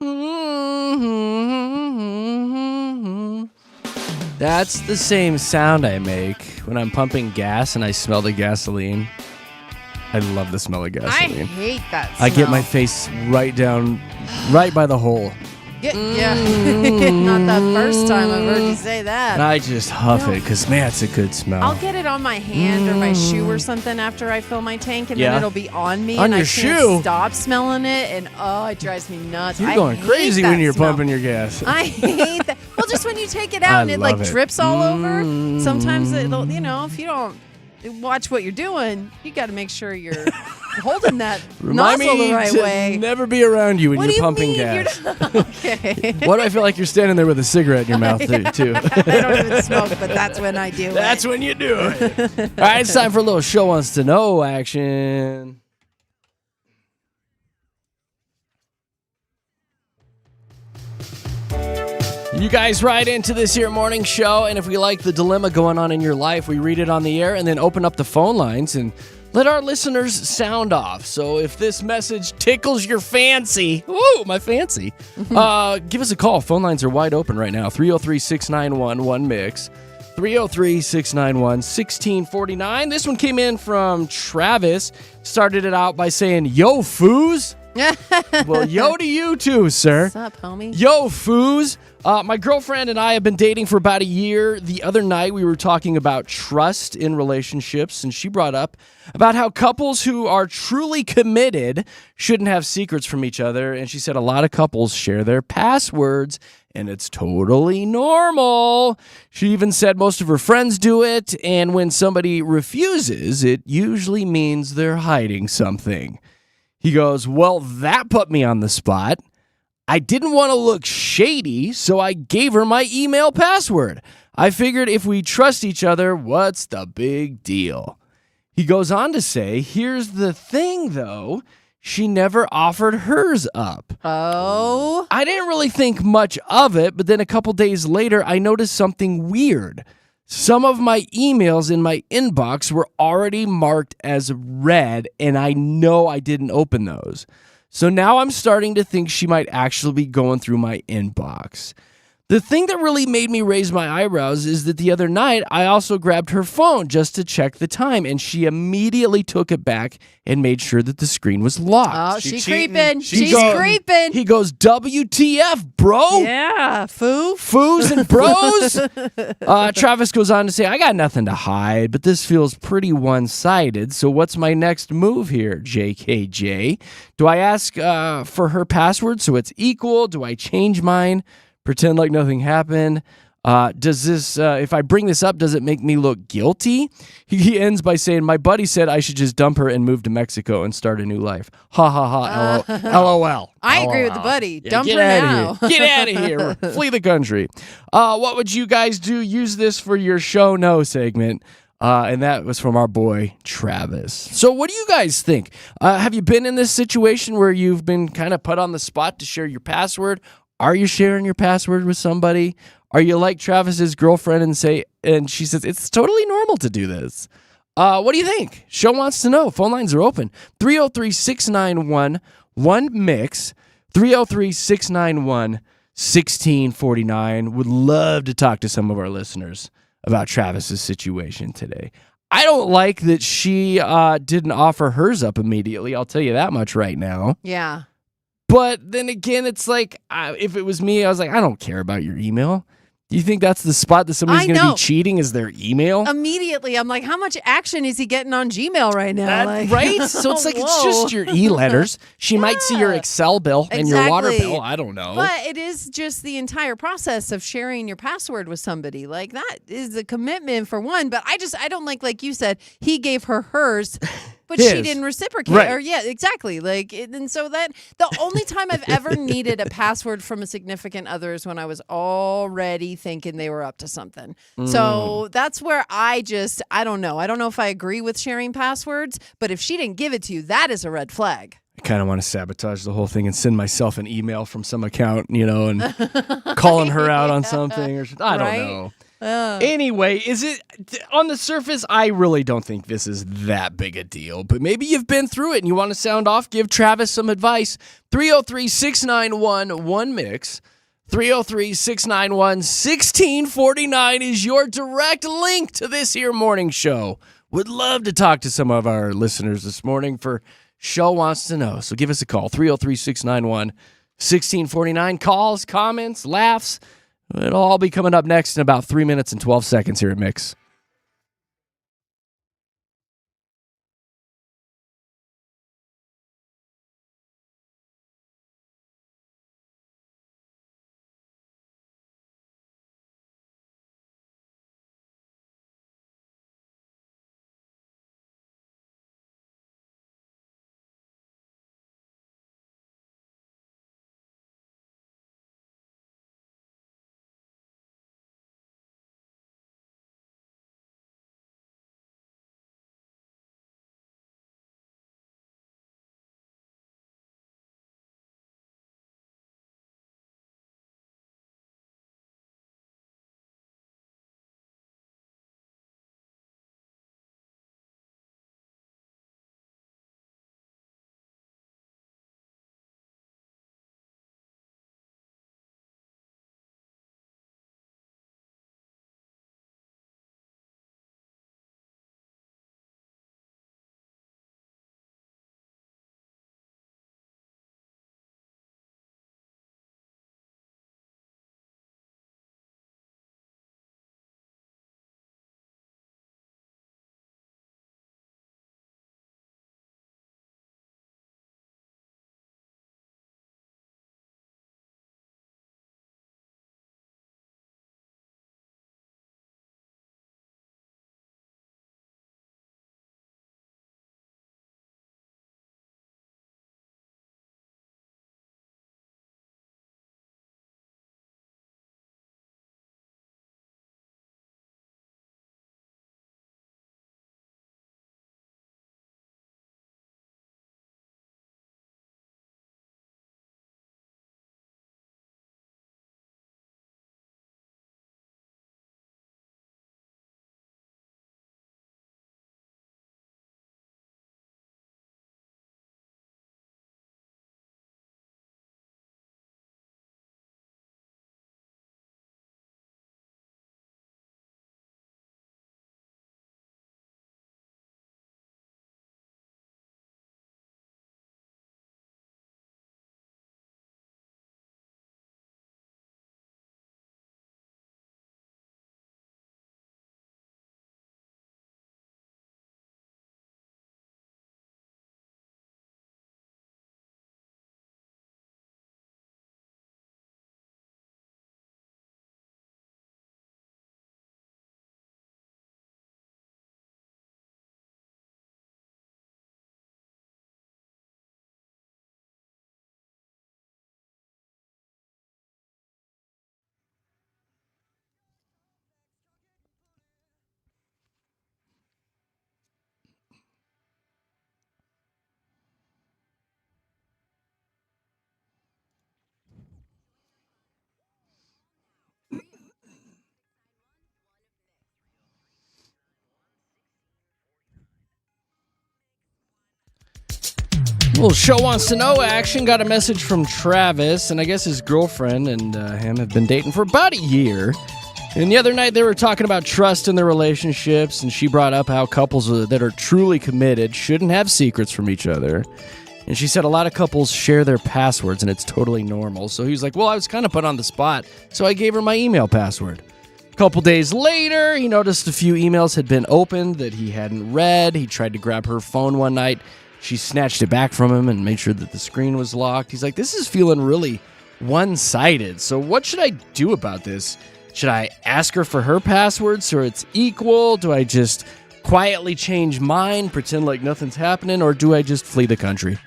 Mm-hmm. That's the same sound I make when I'm pumping gas and I smell the gasoline. I love the smell of I gasoline. hate that smell. I get my face right by the hole. Yeah. Not the first time I've heard you say that. And I just huff it because, man, it's a good smell. I'll get it on my hand or my shoe or something after I fill my tank, and then it'll be on me. On and your I shoe? can't stop smelling it, and it drives me nuts. You're I going hate crazy that when you're smell. pumping your gas. I hate that. Well, just when you take it out and it love it. drips all over, sometimes it'll, if you don't watch what you're doing, you got to make sure you're holding that Remind nozzle me the right to way. never be around you when What do you're you pumping mean gas. Okay. Why do I feel like you're standing there with a cigarette in your mouth, too? I don't even smoke, but that's when I do That's it. when you do it. All right, it's time for a little Show Wants to Know action. You guys write into this here morning show, and if we like the dilemma going on in your life, we read it on the air and then open up the phone lines and let our listeners sound off. So if this message tickles your fancy, my fancy, give us a call. Phone lines are wide open right now. 303-691-1MIX. 303-691-1649. This one came in from Travis. Started it out by saying, "Yo, foos." Well, yo to you too, sir. What's up, homie? Yo, foos. My girlfriend and I have been dating for about a year. The other night, we were talking about trust in relationships, and she brought up about how couples who are truly committed shouldn't have secrets from each other. And she said a lot of couples share their passwords, and it's totally normal. She even said most of her friends do it, and when somebody refuses, it usually means they're hiding something. He goes, "Well, that put me on the spot. I didn't want to look shady, so I gave her my email password. I figured if we trust each other, what's the big deal?" He goes on to say, "Here's the thing, though. She never offered hers up." Oh. I didn't really think much of it, but then a couple days later, I noticed something weird. Some of my emails in my inbox were already marked as read, and I know I didn't open those. So now I'm starting to think she might actually be going through my inbox. The thing that really made me raise my eyebrows is that the other night, I also grabbed her phone just to check the time, and she immediately took it back and made sure that the screen was locked. Oh, She she's cheating. creeping. She's She's creeping. He goes, "WTF, bro?" Yeah, foo. Foos and bros. Travis goes on to say, "I got nothing to hide, but this feels pretty one-sided. So what's my next move here, JKJ? Do I ask for her password so it's equal? Do I change mine? Pretend like nothing happened? Does this, if I bring this up, does it make me look guilty?" He ends by saying, "My buddy said I should just dump her and move to Mexico and start a new life. Ha ha ha, LOL. I agree with the buddy. Yeah, Dump get her outta now. here. Get out of here. Flee the country." What would you guys do? Use this for your show no segment. And that was from our boy, Travis. So what do you guys think? Have you been in this situation where you've been kind of put on the spot to share your password? Are you sharing your password with somebody? Are you like Travis's girlfriend and she says it's totally normal to do this? What do you think? Show wants to know. Phone lines are open. 303-691-1MIX. 303-691-1649. Would love to talk to some of our listeners about Travis's situation today. I don't like that she didn't offer hers up immediately. I'll tell you that much right now. Yeah. But then again, it's like, if it was me, I was like, I don't care about your email. Do you think that's the spot that somebody's going to be cheating is their email? Immediately, I'm like, how much action is he getting on Gmail right now? Right? So it's like, it's just your e-letters. She might see your Excel bill and your water bill. I don't know. But it is just the entire process of sharing your password with somebody. Like, that is a commitment for one. But I don't like you said, he gave her hers. But she didn't reciprocate. Right. Or yeah, exactly. And so that the only time I've ever needed a password from a significant other is when I was already thinking they were up to something. So that's where I don't know. I don't know if I agree with sharing passwords, but if she didn't give it to you, that is a red flag. I kind of want to sabotage the whole thing and send myself an email from some account, and calling her out on something or something. I don't know. Anyway, is it on the surface? I really don't think this is that big a deal, but maybe you've been through it and you want to sound off. Give Travis some advice. 303-691-1Mix. 303-691-1649 is your direct link to this here morning show. Would love to talk to some of our listeners this morning for Show Wants to Know. So give us a call, 303-691-1649. Calls, comments, laughs. It'll all be coming up next in about 3 minutes and 12 seconds here at Mix. Well, Show Wants to Know action. Got a message from Travis, and I guess his girlfriend and him have been dating for about a year. And the other night they were talking about trust in their relationships, and she brought up how couples that are truly committed shouldn't have secrets from each other. And she said a lot of couples share their passwords, and it's totally normal. So he was like, well, I was kind of put on the spot, so I gave her my email password. A couple days later, he noticed a few emails had been opened that he hadn't read. He tried to grab her phone one night. She snatched it back from him and made sure that the screen was locked. He's like, this is feeling really one-sided. So what should I do about this? Should I ask her for her password so it's equal? Do I just quietly change mine, pretend like nothing's happening, or do I just flee the country?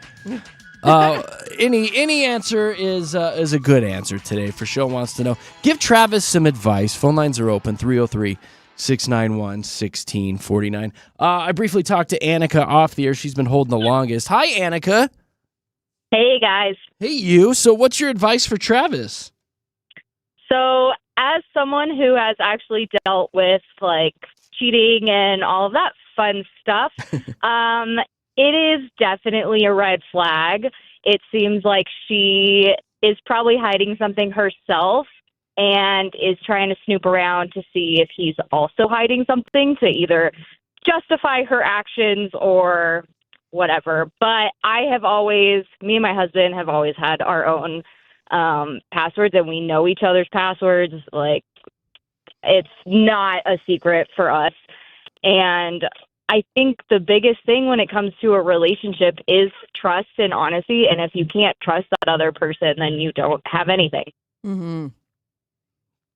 Any answer is a good answer today for Show Wants to Know. Give Travis some advice. Phone lines are open, 303-691-1649. I briefly talked to Annika off the air. She's been holding the longest. Hi, Annika. Hey, guys. Hey, you. So what's your advice for Travis? So as someone who has actually dealt with like cheating and all of that fun stuff, it is definitely a red flag. It seems like she is probably hiding something herself and is trying to snoop around to see if he's also hiding something to either justify her actions or whatever. But me and my husband have always had our own passwords, and we know each other's passwords. Like, it's not a secret for us. And I think the biggest thing when it comes to a relationship is trust and honesty. And if you can't trust that other person, then you don't have anything. Mm-hmm.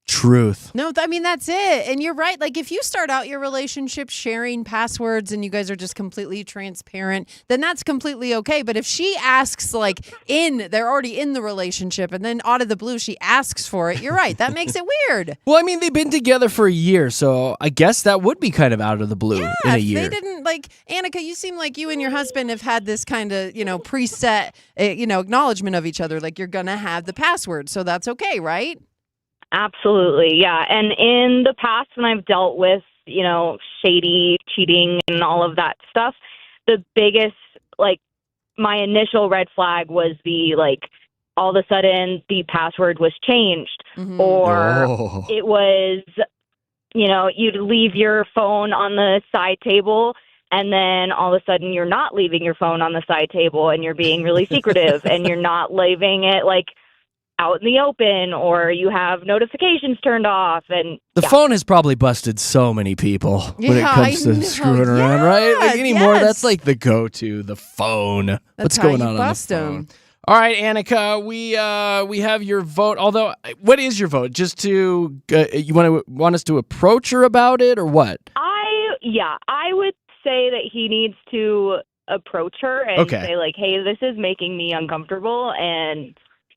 Truth. No, I mean, that's it. And you're right. Like, if you start out your relationship sharing passwords and you guys are just completely transparent, then that's completely okay. But if she asks, like, they're already in the relationship, and then out of the blue, she asks for it, you're right. That makes it weird. Well, I mean, they've been together for a year, so I guess that would be kind of out of the blue in a year. They didn't, like, Annika, you seem like you and your husband have had this kind of, preset, acknowledgement of each other. Like, you're going to have the password, so that's okay, right? Absolutely, yeah. And in the past, when I've dealt with, shady cheating and all of that stuff, the biggest, my initial red flag was all of a sudden the password was changed, or it was, you'd leave your phone on the side table, and then all of a sudden you're not leaving your phone on the side table, and you're being really secretive, and you're not leaving it out in the open, or you have notifications turned off. And the phone has probably busted so many people when it comes to screwing around, right? Like anymore, that's like the go-to, the phone. What's going on the phone? All right, Annika, we have your vote. Although, what is your vote? Just to you want us to approach her about it, or what? I would say that he needs to approach her and say hey, this is making me uncomfortable, and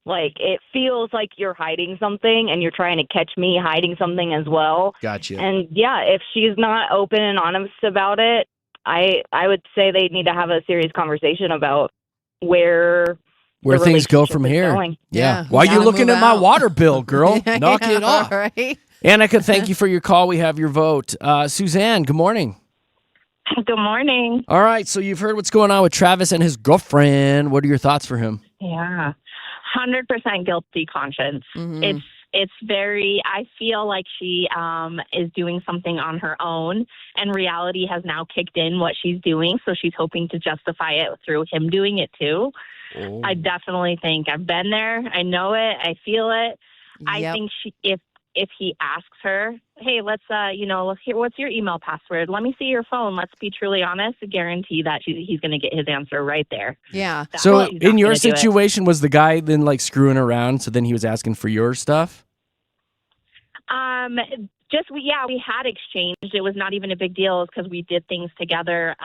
it feels like you're hiding something and you're trying to catch me hiding something as well. Gotcha. And if she's not open and honest about it, I would say they need to have a serious conversation about where things go from here. Yeah. Why are you looking at my water bill, girl? Knock it off. Right. Annika, thank you for your call. We have your vote. Suzanne, good morning. Good morning. All right. So you've heard what's going on with Travis and his girlfriend. What are your thoughts for him? Yeah. 100% guilty conscience. Mm-hmm. It's very, I feel like she is doing something on her own, and reality has now kicked in what she's doing, so she's hoping to justify it through him doing it too. Oh. I definitely think I've been there. I know it. I feel it. Yep. I think if he asks her, hey, let's hear, what's your email password? Let me see your phone. Let's be truly honest. I guarantee that he's going to get his answer right there. Yeah. So in your situation, was the guy then screwing around? So then he was asking for your stuff? We had exchanged. It was not even a big deal because we did things together,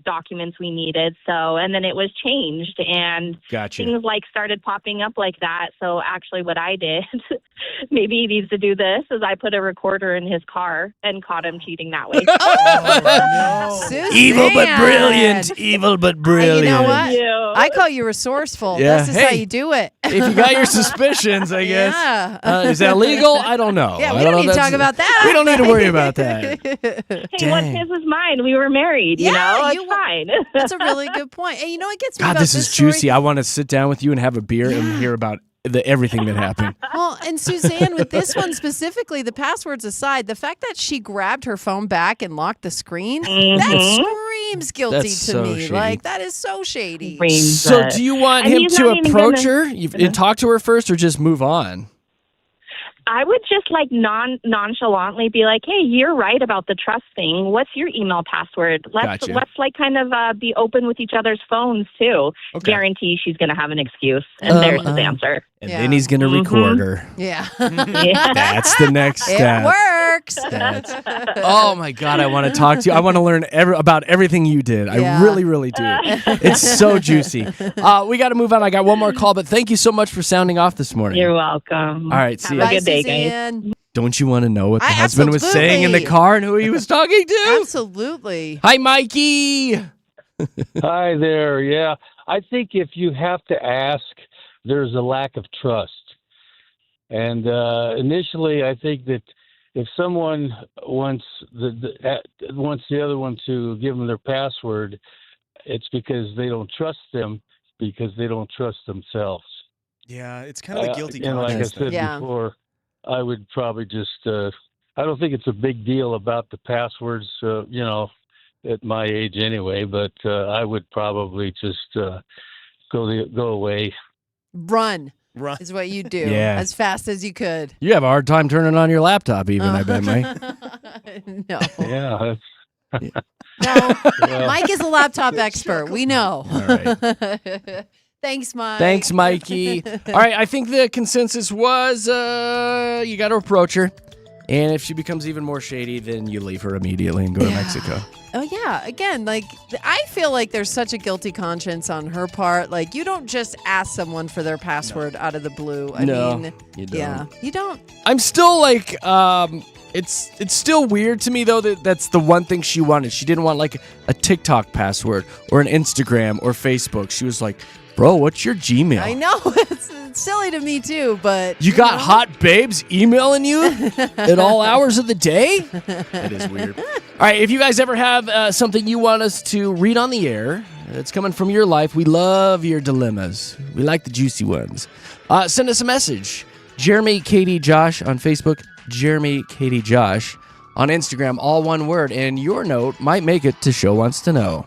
documents we needed. So, and then it was changed, and things started popping up like that. So actually what I did, maybe he needs to do this, is I put a recorder in his car and caught him cheating that way. No. Evil but brilliant. Evil but brilliant. You know what? I call you resourceful. Yeah. This is how you do it. If you got your suspicions, I guess. Yeah. Is that legal? I don't know. Yeah, we don't need to talk about that. We don't need to worry about that. Hey, what's his is mine. We were married, it's fine. That's a really good point. And it gets me God, about this is story. juicy. I want to sit down with you and have a beer and hear about everything that happened. Well, and Suzanne, with this one specifically, the passwords aside, the fact that she grabbed her phone back and locked the screen, that screams guilty to me. Shady. That is so shady. So do you want him to approach her and talk to her first, or just move on? I would just nonchalantly be like, hey, you're right about the trust thing. What's your email password? Let's be open with each other's phones too. Okay. Guarantee she's going to have an excuse. And there's his answer. And then he's going to record her. Yeah. That's the next step. It works. Oh my God, I want to talk to you. I want to learn about everything you did. I really, really do. It's so juicy. We got to move on. I got one more call, but thank you so much for sounding off this morning. You're welcome. All right, see you. Have a good day, guys. Don't you want to know what the husband was saying in the car and who he was talking to? Absolutely. Hi, Mikey. Hi there. Yeah, I think if you have to ask, there's a lack of trust. And initially, I think that if someone wants wants the other one to give them their password, it's because they don't trust them, because they don't trust themselves. Yeah, it's kind of a guilty and like I conscience said thing. before, I would probably just. I don't think it's a big deal about the passwords, at my age anyway. But I would probably just go away. Run. Run is what you do Yeah. as fast as you could. You have a hard time turning on your laptop, even, I bet, Mike. No. Yeah. No. Well, Mike is a laptop expert. We know. All right. Thanks, Mike. Thanks, Mikey. All right, I think the consensus was you got to approach her. And if she becomes even more shady, then you leave her immediately and go to Mexico. Oh, yeah. Again, I feel like there's such a guilty conscience on her part. Like, you don't just ask someone for their password out of the blue. I mean, you don't. Yeah, you don't. I'm still like, it's still weird to me, though, that's the one thing she wanted. She didn't want, like, a TikTok password or an Instagram or Facebook. She was like, bro, what's your Gmail? I know. It's silly to me, too, but... You got hot babes emailing you at all hours of the day? That is weird. All right, if you guys ever have something you want us to read on the air, it's coming from your life. We love your dilemmas. We like the juicy ones. Send us a message. Jeremy, Katy, Josh on Facebook. Jeremy, Katy, Josh on Instagram. All one word. And your note might make it to Show Wants to Know.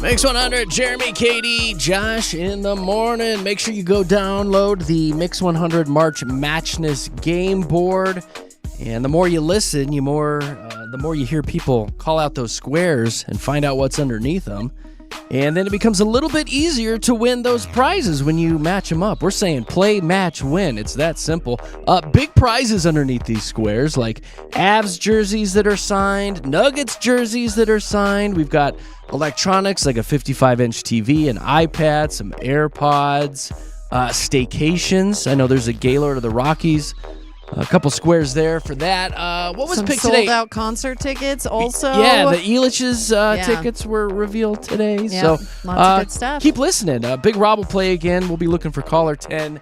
Mix 100, Jeremy, Katy, Josh in the morning. Make sure you go download the Mix 100 March Matchness game board. And the more you listen, the more you hear people call out those squares and find out what's underneath them. And then it becomes a little bit easier to win those prizes when you match them up. We're saying play, match, win. It's that simple. Big prizes underneath these squares, like Avs jerseys that are signed, Nuggets jerseys that are signed. We've got electronics like a 55-inch TV, an iPad, some AirPods, staycations. I know there's a Gaylord of the Rockies. A couple squares there for that. What was Some picked today? sold-out concert tickets also. Yeah, the Elich's tickets were revealed today. Yeah, so lots of good stuff. Keep listening. Big Rob will play again. We'll be looking for caller 10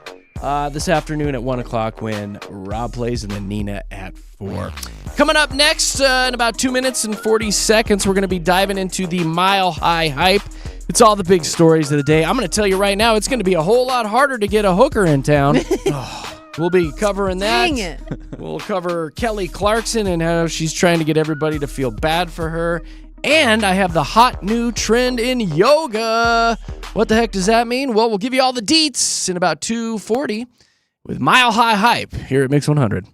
this afternoon at 1 o'clock when Rob plays, and then Nina at 4. Coming up next in about 2 minutes and 40 seconds, we're going to be diving into the Mile High Hype. It's all the big stories of the day. I'm going to tell you right now, it's going to be a whole lot harder to get a hooker in town. We'll be covering that. Dang it. We'll cover Kelly Clarkson and how she's trying to get everybody to feel bad for her. And I have the hot new trend in yoga. What the heck does that mean? Well, we'll give you all the deets in about 2:40 with Mile High Hype here at Mix 100.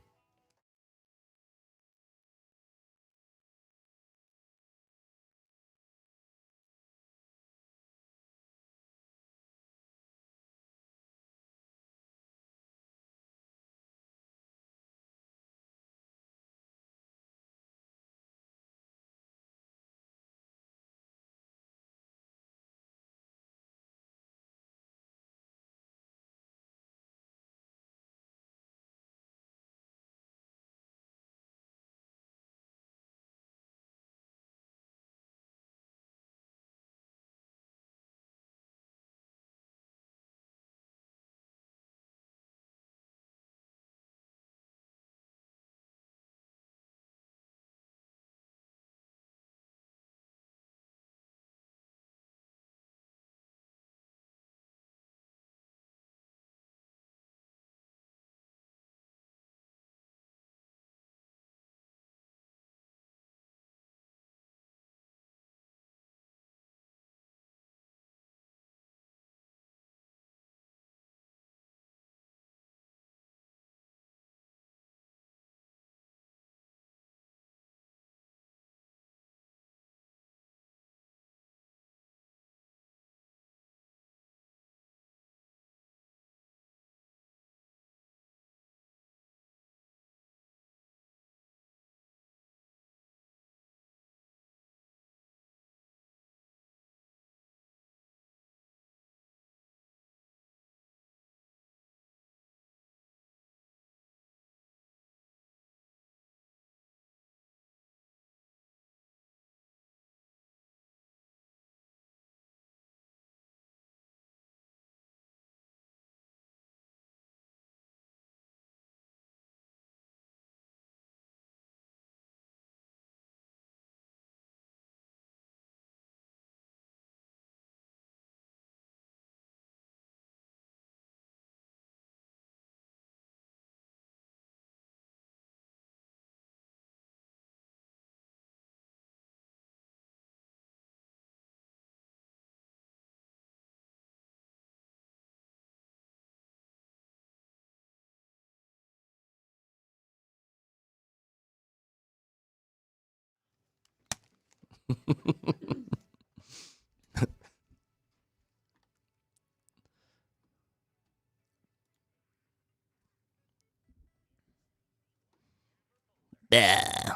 Yeah.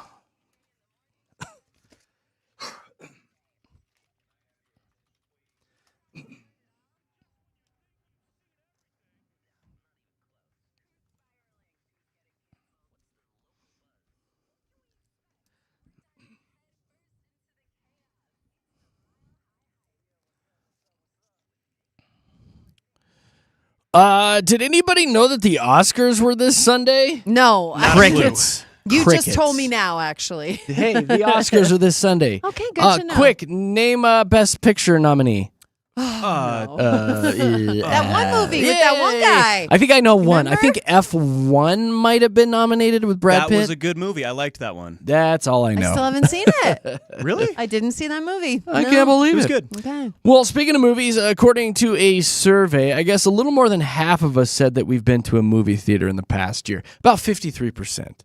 Did anybody know that the Oscars were this Sunday? No. Crickets. You Crickets. just told me now, actually. Hey, the Oscars are this Sunday. Okay, good to know. Quick, name a Best Picture nominee. That one movie with that one guy. I think I know one. I Remember? think F1 might have been nominated with Brad Pitt. That was a good movie. I liked that one. That's all I know. I still haven't seen it. Really? I didn't see that movie. I No. can't believe It was it. good. Okay. Well, speaking of movies, according to a survey, I guess a little more than half of us said that we've been to a movie theater in the past year. About 53%.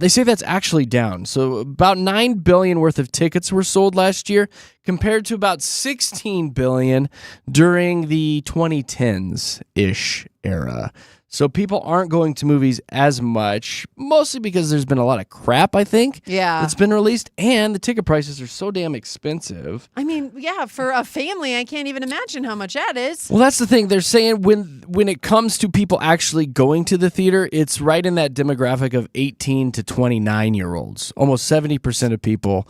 They say that's actually down. So about $9 billion worth of tickets were sold last year, compared to about $16 billion during the 2010s-ish era. So people aren't going to movies as much, mostly because there's been a lot of crap, I think, that's been released, and the ticket prices are so damn expensive. I mean, yeah, for a family, I can't even imagine how much that is. Well, that's the thing. They're saying when it comes to people actually going to the theater, it's right in that demographic of 18 to 29-year-olds. Almost 70% of people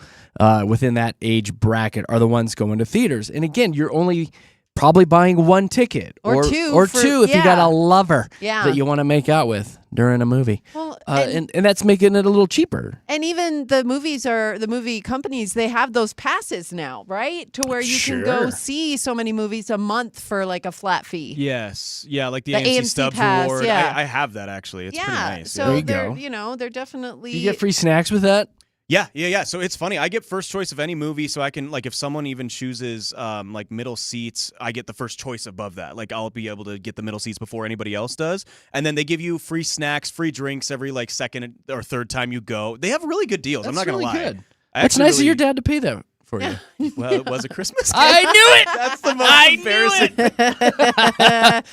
within that age bracket are the ones going to theaters. And again, you're only probably buying one ticket or two if you got a lover Yeah. that you want to make out with during a movie. Well, and that's making it a little cheaper. And even the movie companies, they have those passes now, right? To where you can go see so many movies a month for like a flat fee. Yes. Yeah, like the The AMC AMC Stubs pass, reward. yeah. I have that, actually. It's pretty nice. So There you they're, go. they're definitely. You get free snacks with that? Yeah. So it's funny. I get first choice of any movie, so I can, like, if someone even chooses like middle seats, I get the first choice above that. Like, I'll be able to get the middle seats before anybody else does. And then they give you free snacks, free drinks every like second or third time you go. They have really good deals. I'm not gonna lie. Good. That's nice of your dad to pay that for you. Well, it was a Christmas gift. I knew it. That's the most embarrassing.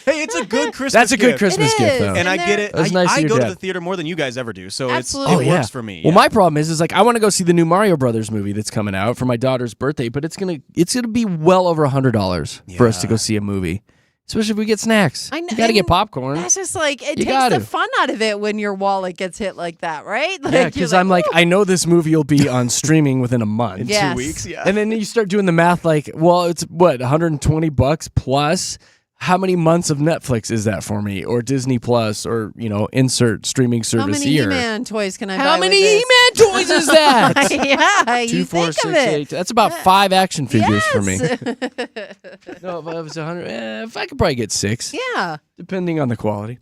Hey, it's a good Christmas gift. That's a good Christmas It gift, is. though. And I get it. That's nice of I your go to dad. the theater more than you guys ever do, so Absolutely. it works for me. Well, my problem is like I want to go see the new Mario Brothers movie that's coming out for my daughter's birthday, but it's gonna be well over $100 for us to go see a movie. Especially if we get snacks. I know, You got to get and popcorn. That's just like, it You takes gotta. the fun out of it when your wallet gets hit like that, right? Like, Yeah, you're because I'm like, I know this movie will be on streaming within a month. In Yes. 2 weeks, yeah. And then you start doing the math like, well, it's what, $120 plus? How many months of Netflix is that for me? Or Disney Plus or, insert streaming service how many here. He-Man toys can I buy How with many this? He-Man toys is that? Yeah, 2, you 4, think 6, of it. 8. That's about 5 action figures for me. Yes. No, if it was 100, if I could probably get 6. Yeah. Depending on the quality.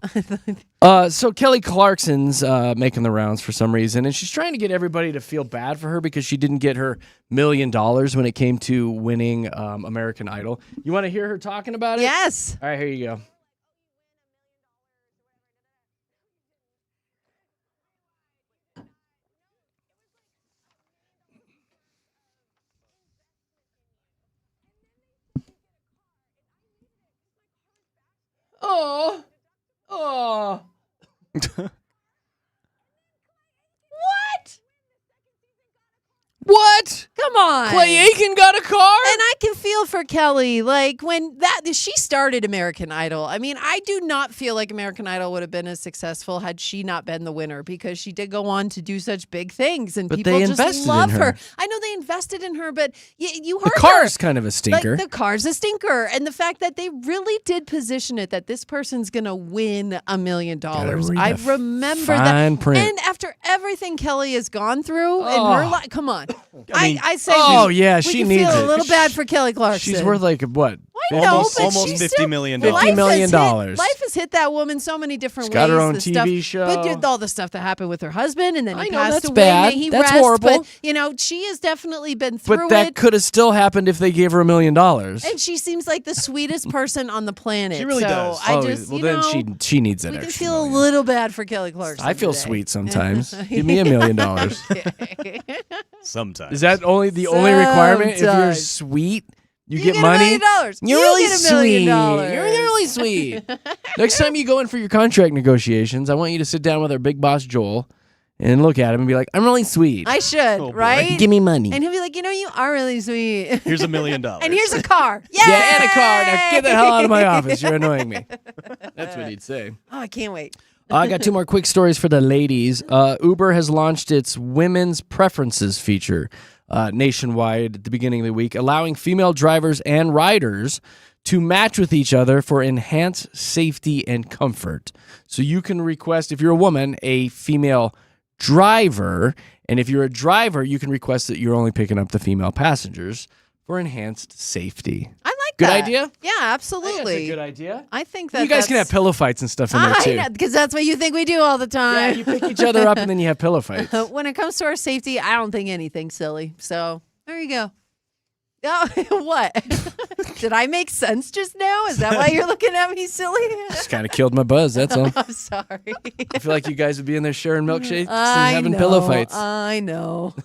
So Kelly Clarkson's making the rounds for some reason, and she's trying to get everybody to feel bad for her because she didn't get her $1 million when it came to winning American Idol. You want to hear her talking about it? Yes. All right, here you go. Oh. What? Come on. Clay Aiken got a car? And I can feel for Kelly. Like when she started American Idol. I mean, I do not feel like American Idol would have been as successful had she not been the winner because she did go on to do such big things and But people they just invested love in her. her. I know they invested in her, but you The heard car's her. kind of a stinker. Like the car's a stinker. And the fact that they really did position it that this person's going to win $1 million. read I the remember fine that. print. And after everything Kelly has gone through in her life, come on. I say oh, we yeah, we she can needs feel it. a little bad for Kelly Clarkson. She's worth like what? I know, Almost but almost she's $50 still, million. $50 million. Life has hit that woman so many different She's ways. got her own the TV stuff, show. But did all the stuff that happened with her husband, and then I he know, passed that's away. bad. May he That's rest, horrible. But she has definitely been through But that it. could have still happened if they gave her $1 million. And she seems like the sweetest person on the planet. She really so does. I just, well, you then know, she needs that we can extra feel million. a little bad for Kelly Clarkson. I feel today. sweet sometimes. Give me $1 million. Sometimes. Is that the only requirement? If you're Sometimes. sweet, you get get money. $1 million. You're You really get $1 million. sweet. You're really sweet. Next time you go in for your contract negotiations, I want you to sit down with our big boss Joel and look at him and be like, "I'm really sweet. I should, Oh, boy. right? Give me money." And he'll be like, you are really sweet. Here's $1 million. And here's a car. Yay! Yeah, and a car. Now get the hell out of my office. You're annoying me. That's what he'd say. Oh, I can't wait. I got 2 more quick stories for the ladies. Uber has launched its Women's Preferences feature nationwide at the beginning of the week, allowing female drivers and riders to match with each other for enhanced safety and comfort. So you can request, if you're a woman, a female driver, and if you're a driver, you can request that you're only picking up the female passengers for enhanced safety. I like Good that. idea? Yeah, absolutely. That's a good idea. I think that You guys can have pillow fights and stuff in there too. Because that's what you think we do all the time. Yeah, you pick each other up and then you have pillow fights. When it comes to our safety, I don't think anything's silly. So there you go. Oh, what? Did I make sense just now? Is that why you're looking at me silly? Just kind of killed my buzz, that's all. I'm sorry. I feel like you guys would be in there sharing milkshakes and I having know, pillow fights. I know.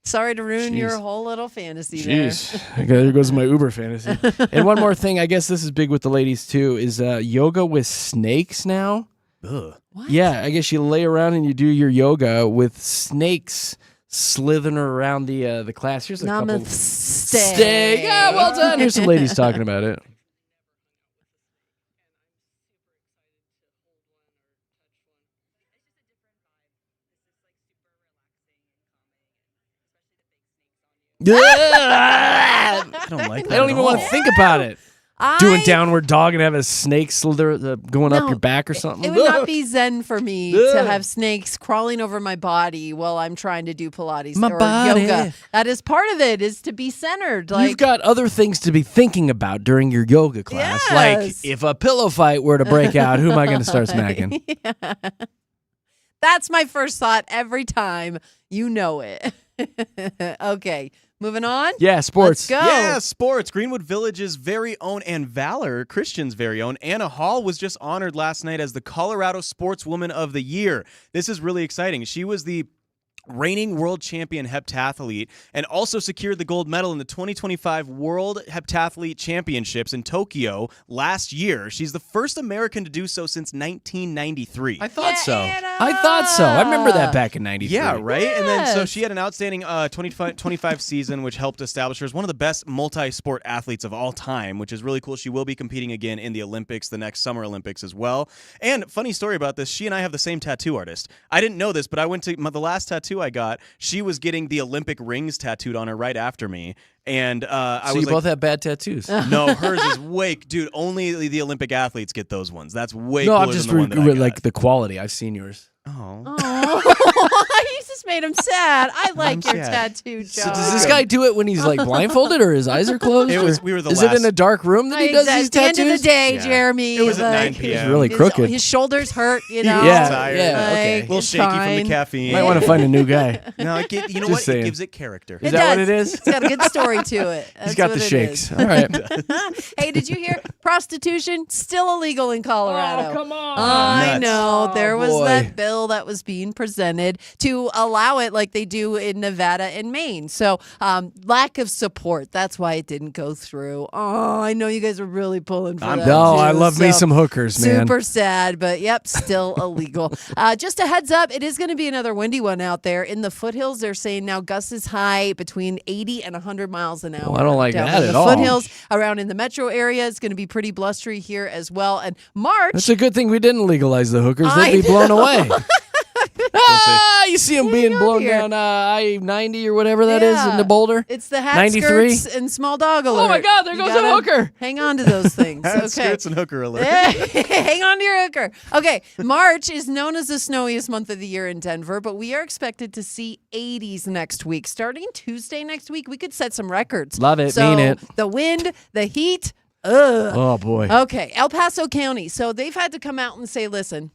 Sorry to ruin Jeez. your whole little fantasy there. Jeez. Okay, there goes my Uber fantasy. And one more thing, I guess this is big with the ladies too, is yoga with snakes now. Ugh. What? Yeah, I guess you lay around and you do your yoga with snakes slithering around the class. Here's a couple. Steak. Yeah, well done. Here's some ladies talking about it. I don't like that. I don't even want to think about it. Doing downward dog and have a snake slither going up your back or something. It would not be zen for me to have snakes crawling over my body while I'm trying to do Pilates My or body. yoga. That is part of it, is to be centered. Like, You've got other things to be thinking about during your yoga class. Yes. Like if a pillow fight were to break out, who am I going to start smacking? Yeah. That's my first thought every time. You know it. Okay, moving on. Yeah, sports. Let's go. Yeah, sports. Greenwood Village's very own and Valor Christian's very own Anna Hall was just honored last night as the Colorado Sportswoman of the Year. This is really exciting. She was the reigning world champion heptathlete and also secured the gold medal in the 2025 World Heptathlete Championships in Tokyo last year. She's the first American to do so since 1993. I thought so. I remember that back in 93. Yeah, right? Yes. And then so she had an outstanding 25 season, which helped establish her as one of the best multi-sport athletes of all time, which is really cool. She will be competing again in the Olympics, the next Summer Olympics as well. And funny story about this, she and I have the same tattoo artist. I didn't know this, but I went to the last tattoo I got, she was getting the Olympic rings tattooed on her right after me. And I so was you both have bad tattoos. no, hers is way, dude. Only the Olympic athletes get those ones. That's way No, cooler I'm just than the one that I got. like the quality. I've seen yours. You just made him sad. I like your sad. tattoo, Josh. So does this guy do it when he's like blindfolded or his eyes are closed? We were the is last. it in a dark room that he does these At the end tattoos? of the day, Yeah. Jeremy. It was at 9 like, p.m. He's really crooked. His shoulders hurt, you know. Yeah, tired. yeah, okay. A little it's shaky from fine. the caffeine. Might want to find a new guy. No, you know Just what? saying. It gives it character. Is that what it does. is? It's got a good story to it. That's He's got what the it shakes. is. All right. Hey, did you hear prostitution still illegal in Colorado? Oh, come on. I Nuts. know. There Oh, was boy. that bill that was being presented to allow it like they do in Nevada and Maine. So lack of support. That's why it didn't go through. Oh, I know you guys are really pulling for that. No, too, I love me so some hookers, man. Super sad, but yep, still illegal. Just a heads up, it is going to be another windy one out there. In the foothills, they're saying now gusts is high between 80 and 100 miles an hour. Well, I don't like down that in at the all. foothills, around in the metro area, it's going to be pretty blustery here as well. And March. That's a good thing we didn't legalize the hookers. I They'd be blown know. away. You see them being blown down I-90 or whatever that is Yeah. into Boulder. It's the hat 93? skirts and small dog alert. Oh my God, there You goes a gotta hooker. Hang on to those things. Hat, Okay. skirts, and hooker alert. Hang on to your hooker. Okay, March is known as the snowiest month of the year in Denver, but we are expected to see 80s next week. Starting Tuesday next week, we could set some records. Love it, So mean it. The wind, the heat. Ugh. Oh, boy. Okay, El Paso County. So they've had to come out and say, listen,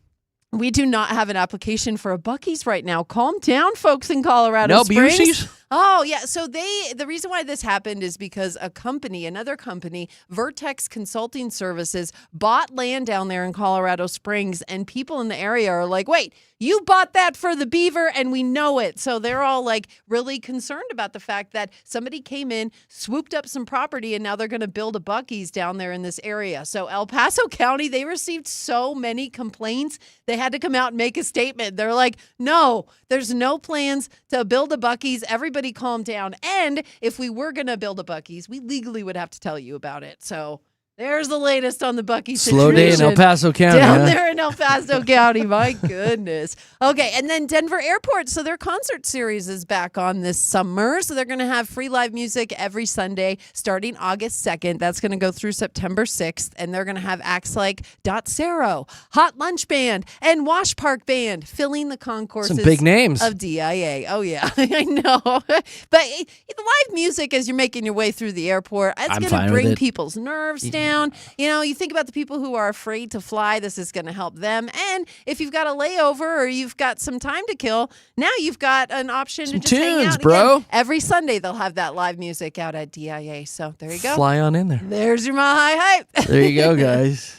we do not have an application for a Buc-ee's right now. Calm down, folks in Colorado No Springs. Buc-ee's? Oh, yeah. So the reason why this happened is because another company, Vertex Consulting Services, bought land down there in Colorado Springs, and people in the area are like, wait, you bought that for the beaver and we know it. So they're all like really concerned about the fact that somebody came in, swooped up some property, and now they're going to build a Buc-ee's down there in this area. So El Paso County, they received so many complaints, they had to come out and make a statement. They're like, no, there's no plans to build a Buc-ee's. Everybody calm down. And if we were going to build a Buc-ee's, we legally would have to tell you about it. So There's the latest on the Bucky Slow situation. day in El Paso County. Down there in El Paso County. My goodness. Okay, and then Denver Airport. So their concert series is back on this summer. So they're going to have free live music every Sunday starting August 2nd. That's going to go through September 6th. And they're going to have acts like Dot Zero, Hot Lunch Band, and Wash Park Band filling the concourses. Some big names. Of DIA. Oh, yeah. I know. But the live music as you're making your way through the airport, it's going to bring people's nerves down. You know, you think about the people who are afraid to fly. This is going to help them. And if you've got a layover or you've got some time to kill, now you've got an option to just hang out. Bro. Again, every Sunday they'll have that live music out at DIA. So there you go. Fly on in there. There's your Mile High Hype. There you go, guys.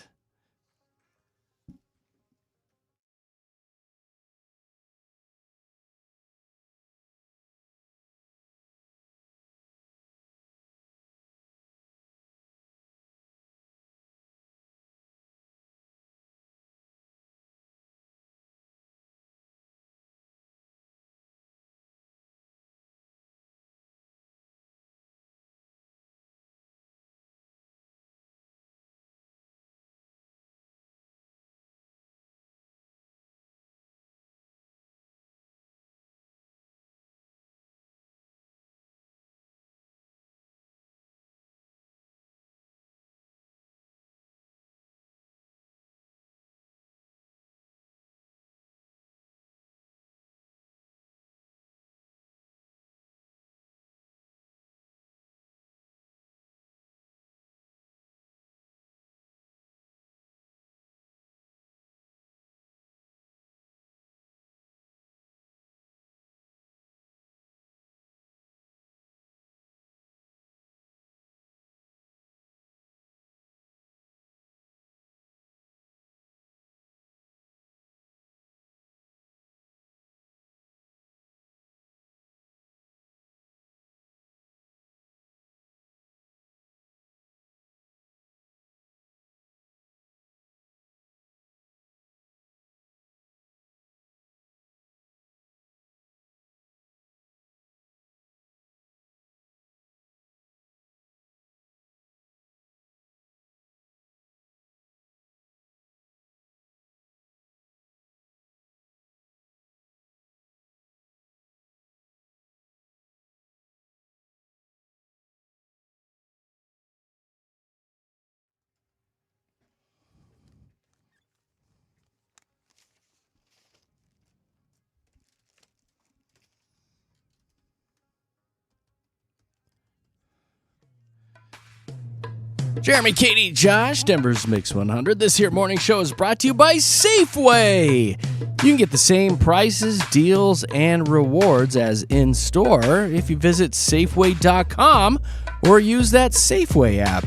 Jeremy, Katy, Josh, Denver's Mix 100. This here morning show is brought to you by Safeway. You can get the same prices, deals, and rewards as in-store if you visit Safeway.com or use that Safeway app,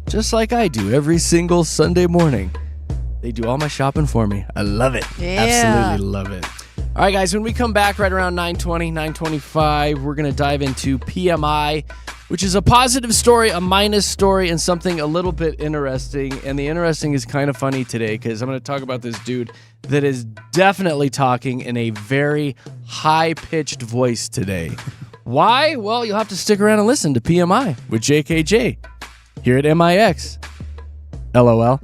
just like I do every single Sunday morning. They do all my shopping for me. I love it. Yeah. Absolutely love it. All right, guys, when we come back right around 9:20, 9:25, we're going to dive into PMI, which is a positive story, a minus story, and something a little bit interesting. And the interesting is kind of funny today because I'm going to talk about this dude that is definitely talking in a very high-pitched voice today. Why? Well, you'll have to stick around and listen to PMI with JKJ here at MIX. LOL.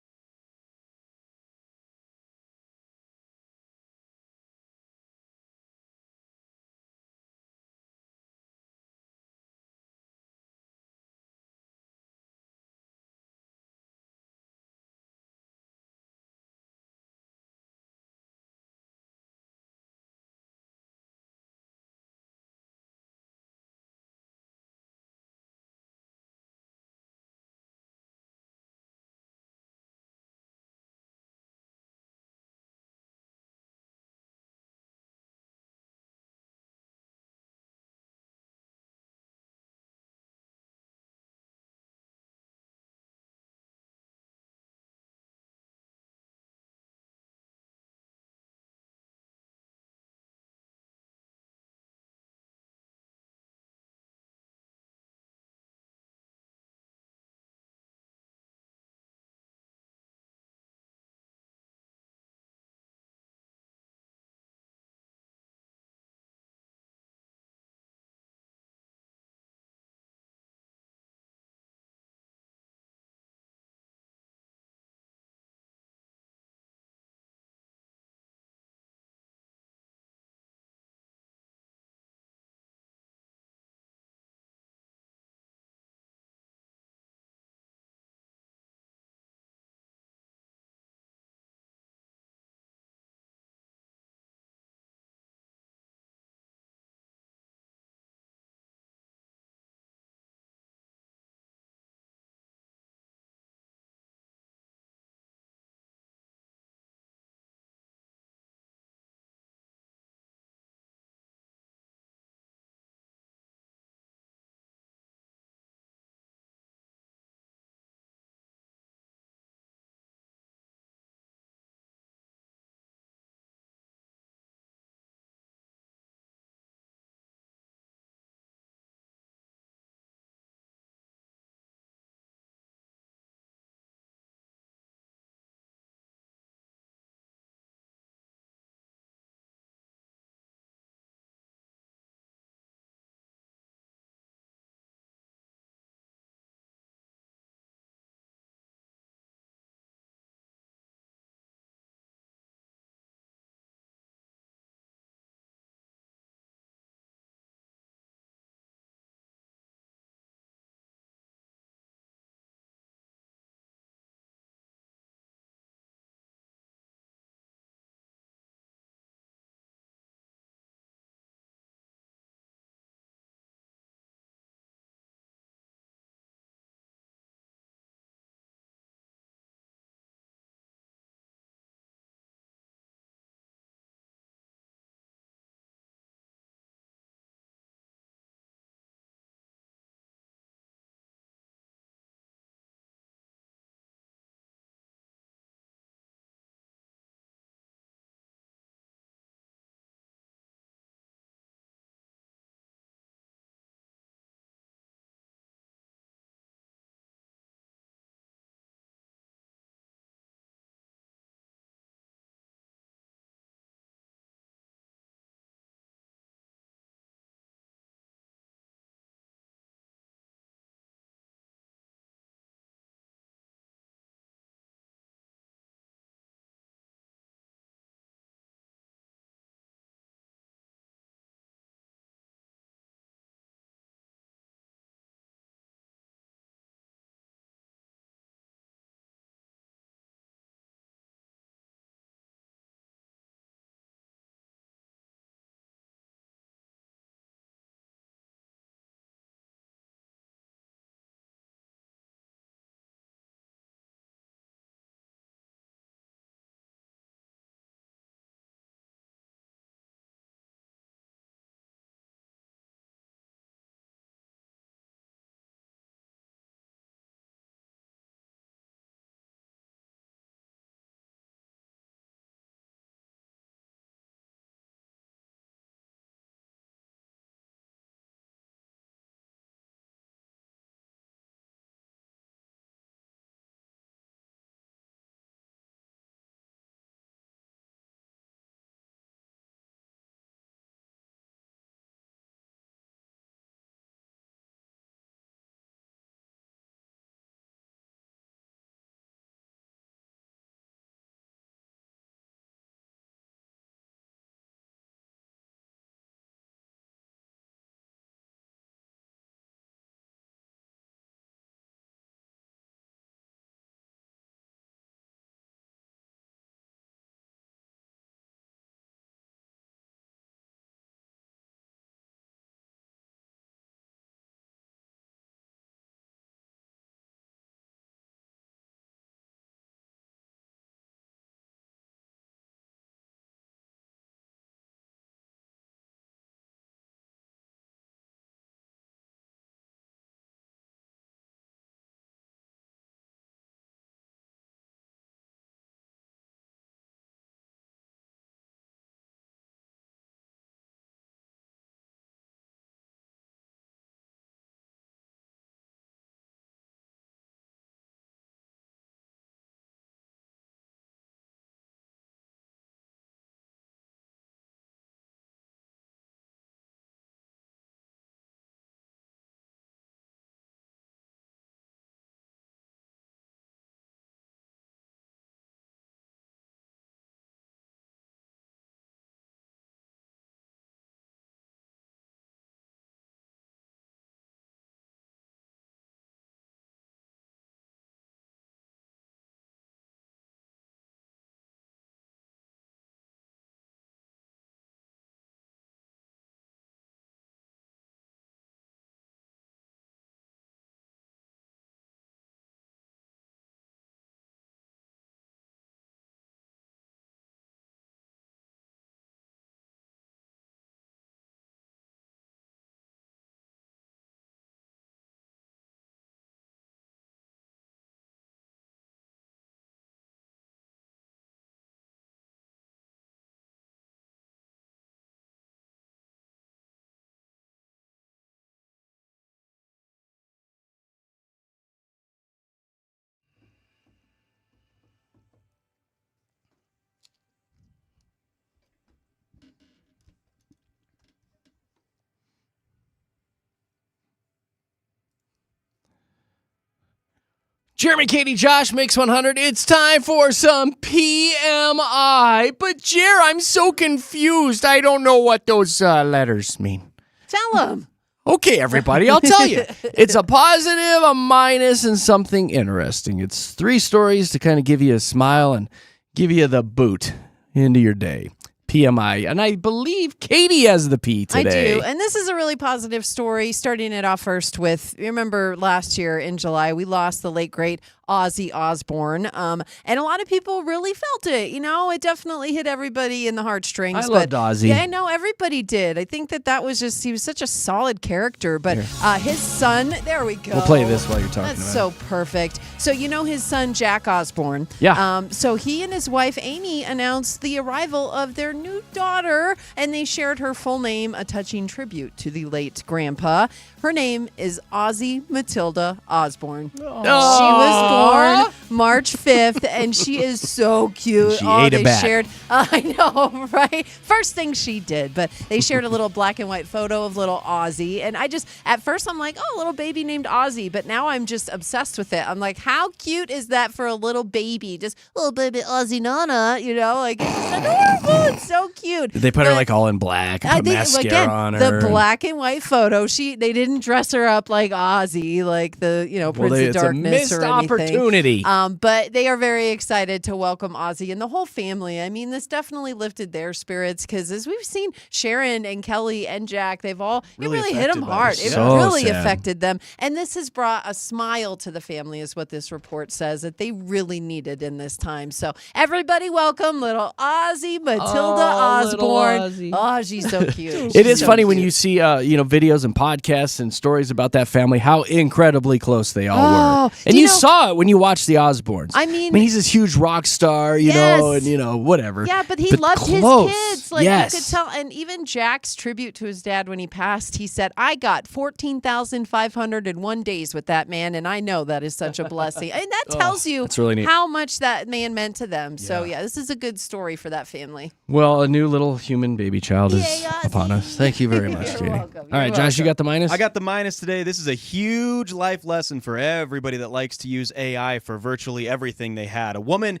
Jeremy, Katy, Josh, Mix 100. It's time for some PMI. But, Jer, I'm so confused. I don't know what those letters mean. Tell them. Okay, everybody, I'll tell you. It's a positive, a minus, and something interesting. It's 3 stories to kind of give you a smile and give you the boot into your day. PMI. And I believe Katy has the P today. I do. And this is a really positive story, starting it off first with, you remember last year in July, we lost the late, great Ozzy Osbourne. And a lot of people really felt it. You know, it definitely hit everybody in the heartstrings. I loved Ozzy. Yeah, I know everybody did. I think that was just, he was such a solid character. But his son, there we go. We'll play this while you're talking That's about so perfect. So, you know his son, Jack Osbourne. Yeah. So he and his wife, Amy, announced the arrival of their new daughter, and they shared her full name, a touching tribute to the late grandpa. Her name is Ozzy Matilda Osbourne. She was born March 5th, and she is so cute. She ate a bat. Shared, I know, right? First thing she did, but they shared a little black and white photo of little Ozzy, and at first I'm like, oh, a little baby named Ozzy, but now I'm just obsessed with it. I'm like, how cute is that for a little baby? Just little baby Ozzy Nana, you know, like it's just adorable. It's so cute. Did they put her like all in black and put mascara on her? The black and white photo, they didn't dress her up like Ozzy, like the Prince of Darkness or anything. Opportunity. But they are very excited to welcome Ozzy and the whole family. I mean, this definitely lifted their spirits because as we've seen, Sharon and Kelly and Jack, they've all really hit them hard. It really affected them, and this has brought a smile to the family, is what this report says that they really needed in this time. So everybody, welcome little Ozzy Matilda Osbourne. Oh, she's so cute. It is funny when you see videos and podcasts and stories about that family, how incredibly close they all were. And you saw it when you watched the Osbournes. I mean, he's this huge rock star, you know, and whatever. Yeah, but he loved close. his kids. Like you could tell. And even Jack's tribute to his dad when he passed, he said, I got 14,501 days with that man, and I know that is such a blessing. And that tells you really how much that man meant to them. So this is a good story for that family. Well, a new little human baby child is upon us. Thank you very much, Katy. All right, Josh, you got the minus? I got the minus today. This is a huge life lesson for everybody that likes to use AI for virtually everything they had. A woman,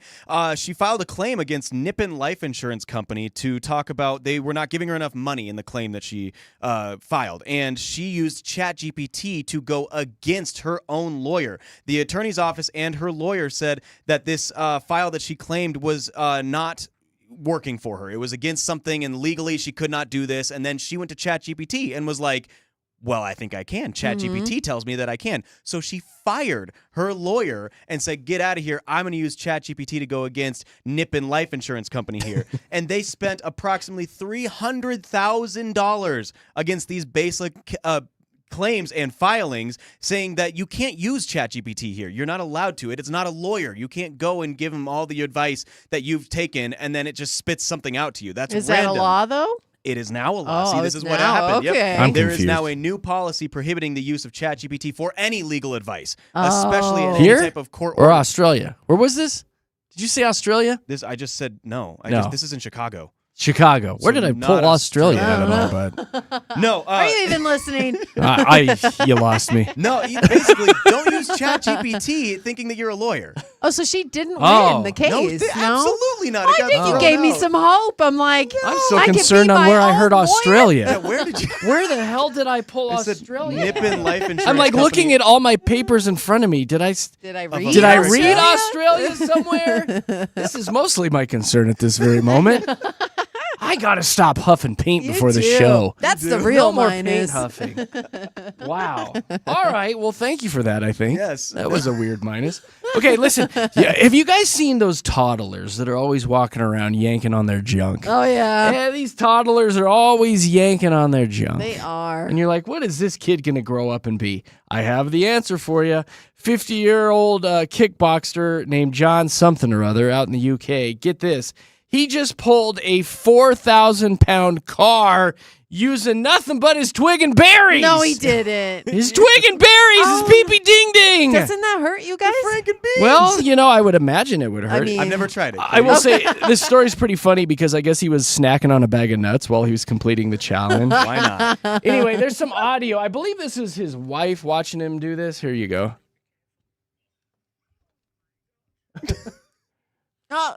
she filed a claim against Nippon Life Insurance Company to talk about they were not giving her enough money in the claim that she filed. And she used ChatGPT to go against her own lawyer. The attorney's office and her lawyer said that this file that she claimed was not working for her. It was against something, and legally she could not do this. And then she went to ChatGPT and was like, well, I think I can. ChatGPT tells me that I can. So she fired her lawyer and said, get out of here. I'm going to use ChatGPT to go against Nippon Life Insurance Company here. And they spent approximately $300,000 against these basic claims and filings, saying that you can't use ChatGPT here. You're not allowed to. It's not a lawyer. You can't go and give him all the advice that you've taken and then it just spits something out to you. That's Is random. that a law, though? It is now a law. See, this is what now, happened. okay. Yep. I'm There confused. is now a new policy prohibiting the use of ChatGPT for any legal advice, especially in Here? any type of court Or order. Australia? Where was this? Did you say Australia? I just said no. This is in Chicago. Chicago. Where So did I not pull Australia? I don't know, but No. Are you even listening? you lost me. No, basically, don't use ChatGPT thinking that you're a lawyer. Oh, so she didn't win the case. No, No, absolutely not. I think you gave me some hope. I'm like, I'm so I could concerned be on my where I own heard lawyer. Australia. Yeah, where did you? Where the hell did I pull It said Australia? Nippon Life Insurance I'm like Company. looking at all my papers in front of me. Did I read? Did I Australia? read Australia somewhere? This is mostly my concern at this very moment. I gotta stop huffing paint before the show. That's the real no more paint minus. huffing. Wow. All right. Well, thank you for that. I think. Yes. That was a weird minus. Okay, listen. Yeah, have you guys seen those toddlers that are always walking around yanking on their junk? Oh yeah. Yeah, these toddlers are always yanking on their junk. They are. And you're like, what is this kid going to grow up and be? I have the answer for you. 50-year-old kickboxer named John something or other out in the UK. Get this. He just pulled a 4,000-pound car using nothing but his twig and berries. No, he didn't. His twig and berries, his pee-pee ding-ding. Doesn't that hurt you guys? Well, I would imagine it would hurt. mean- I've never tried it. I will say this story's pretty funny because I guess he was snacking on a bag of nuts while he was completing the challenge. Why not? Anyway, there's some audio. I believe this is his wife watching him do this. Here you go. Oh.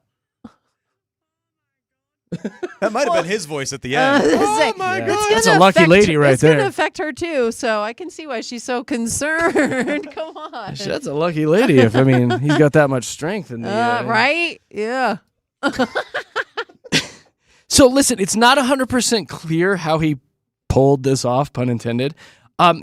That might have been his voice at the end. Oh my God. That's a lucky lady right It's there. going to affect her too, so I can see why she's so concerned. Come on. That's a lucky lady if, he's got that much strength in the... Right? Yeah. So listen, it's not 100% clear how he pulled this off, pun intended.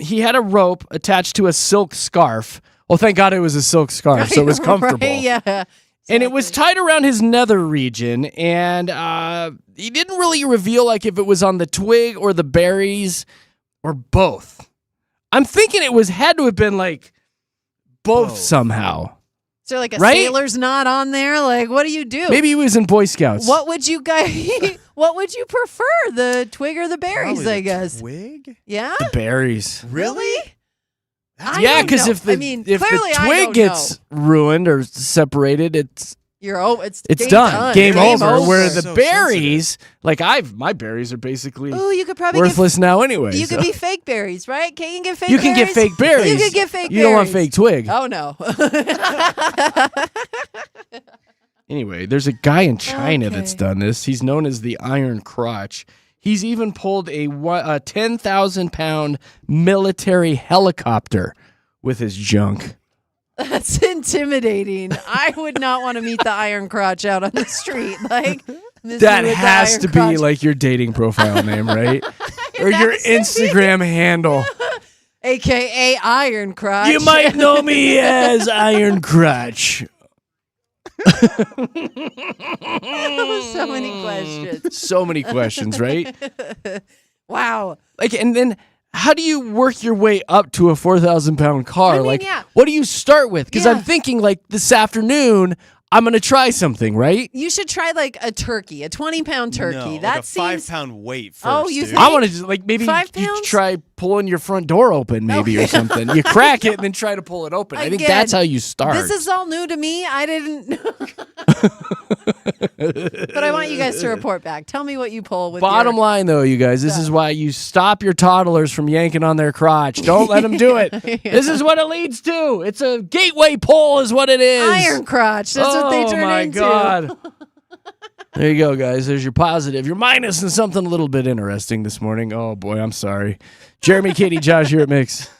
He had a rope attached to a silk scarf. Well, thank God it was a silk scarf, so it was comfortable. Right, yeah. And it was tied around his nether region, and he didn't really reveal if it was on the twig or the berries or both. I'm thinking it had to have been both somehow. Is there a right? sailor's knot on there? What do you do? Maybe he was in Boy Scouts. What would you guys? What would you prefer, the twig or the berries? Probably I guess. Twig? Yeah. The berries. Really? Yeah, because if the twig gets ruined or separated, it's done. Game over. Where the berries, my berries are basically you could probably worthless now anyway. You could be fake berries, right? Can you get fake? You can get fake berries. You can get fake. You don't want fake twig. Oh no. Anyway, there's a guy in China that's done this. He's known as the Iron Crotch. He's even pulled a 10,000-pound military helicopter with his junk. That's intimidating. I would not want to meet the Iron Crotch out on the street. That has to be your dating profile name, right? Or your Instagram handle. AKA Iron Crotch. You might know me as Iron Crotch. So many questions. So many questions, right? Wow. And then how do you work your way up to a 4,000-pound car? What do you start with? Because I'm thinking this afternoon, I'm going to try something, right? You should try a turkey, a 20-pound turkey. No, that a seems 5-pound weight first. Oh, you dude. think? I want to just maybe 5 you pounds? try pulling your front door open or something. You crack it and then try to pull it open. I think that's how you start. This is all new to me. I didn't know. But I want you guys to report back. Tell me what you pull with Bottom line, though, you guys, this is why you stop your toddlers from yanking on their crotch. Don't let them do it. This is what it leads to. It's a gateway pull is what it is. Iron Crotch. That's what they turn into. Oh, my God. There you go, guys. There's your positive. Your minus and something a little bit interesting this morning. Oh, boy, I'm sorry. Jeremy, Katy, Josh here at Mix.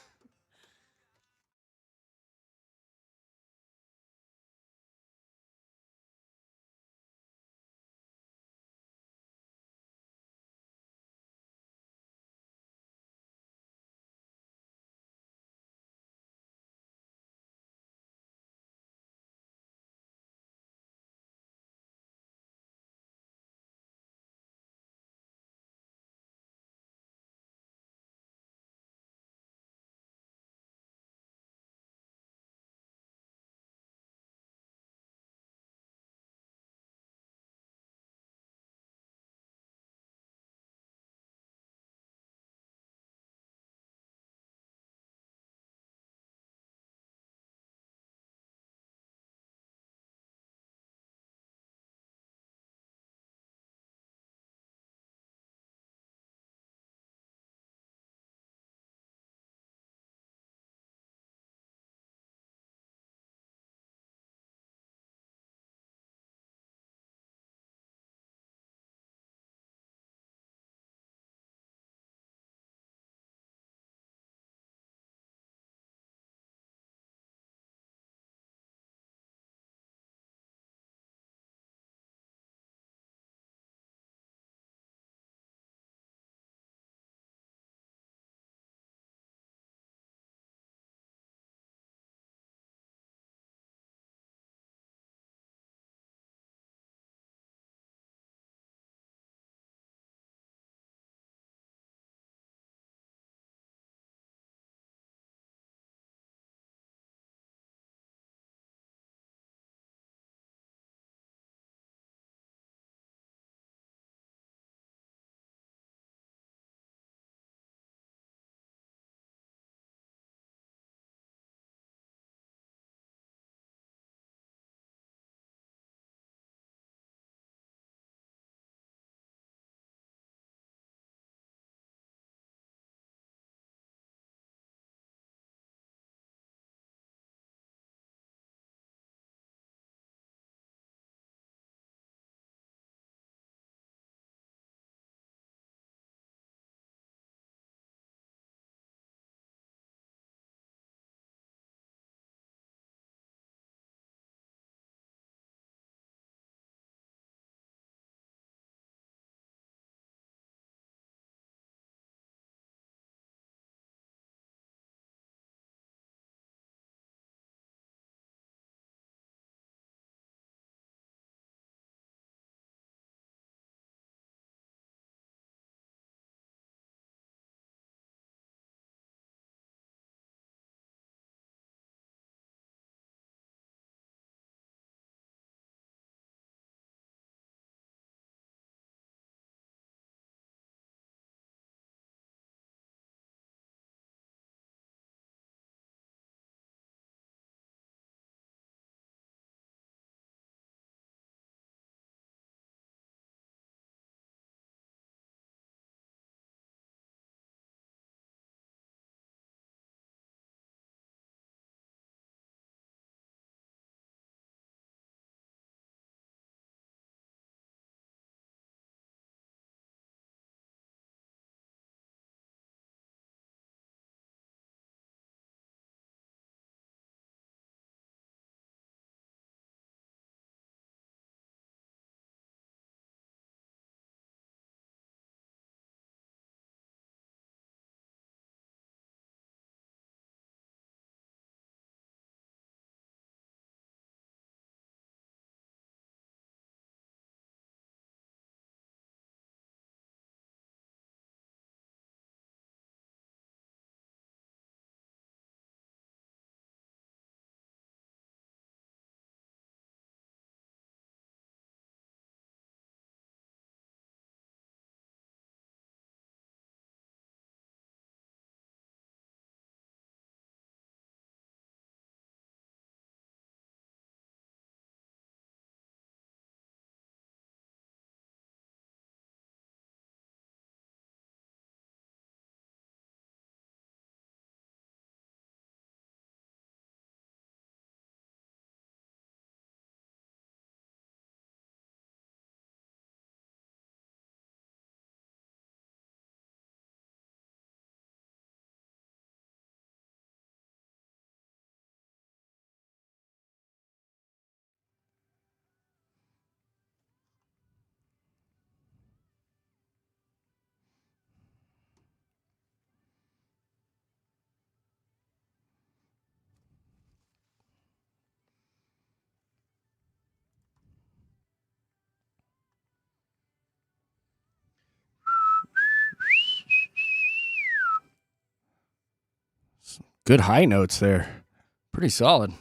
Good high notes there. Pretty solid.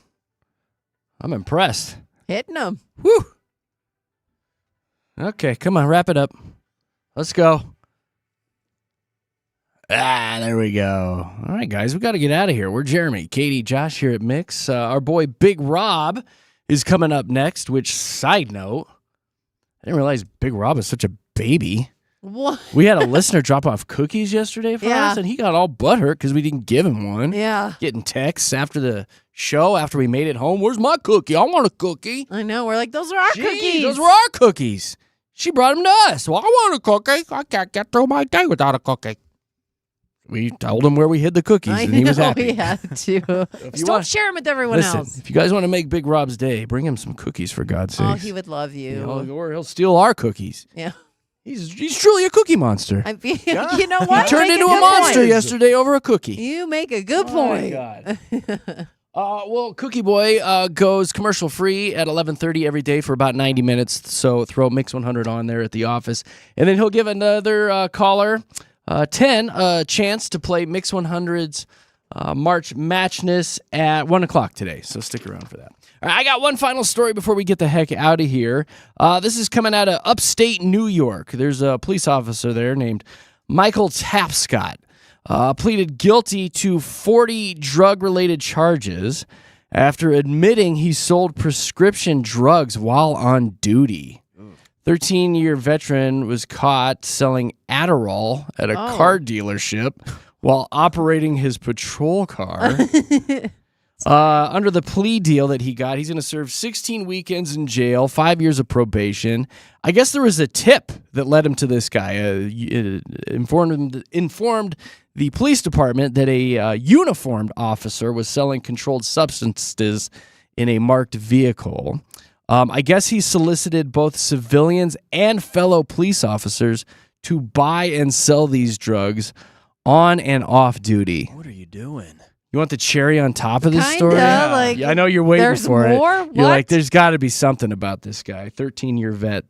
I'm impressed. Hitting them. Woo. Okay, come on, wrap it up. Let's go. There we go. All right, guys, we got to get out of here. We're Jeremy, Katy, Josh here at Mix. Our boy Big Rob is coming up next, which, side note, I didn't realize Big Rob is such a baby. What? We had a listener drop off cookies yesterday for us, and he got all butthurt because we didn't give him one. Yeah. Getting texts after the show, after we made it home. Where's my cookie? I want a cookie. I know. We're like, those are our cookies. Those were our cookies. She brought them to us. Well, I want a cookie. I can't get through my day without a cookie. We told him where we hid the cookies, and he was happy. We had to. Just don't share them with everyone else. If you guys want to make Big Rob's day, bring him some cookies for God's sake. Oh, he would love you. Or he'll steal our cookies. Yeah. He's truly a cookie monster. You know what? He turned into a monster yesterday over a cookie. You make a good point. My God. Well, Cookie Boy goes commercial free at 11:30 every day for about 90 minutes. So throw Mix 100 on there at the office, and then he'll give another caller 10 a chance to play Mix 100's March Matchness at 1 o'clock today. So stick around for that. All right, I got one final story before we get the heck out of here. This is coming out of upstate New York. There's a police officer there named Michael Tapscott. Pleaded guilty to 40 drug-related charges after admitting he sold prescription drugs while on duty. 13-year veteran was caught selling Adderall at a car dealership while operating his patrol car. Under the plea deal that he got, he's going to serve 16 weekends in jail, 5 years of probation. I guess there was a tip that led him to this guy. Informed the police department that a uniformed officer was selling controlled substances in a marked vehicle. I guess he solicited both civilians and fellow police officers to buy and sell these drugs on and off duty. What are you doing? You want the cherry on top of this story? Like, I know you're waiting for more? it. You're like, there's got to be something about this guy. 13-year vet.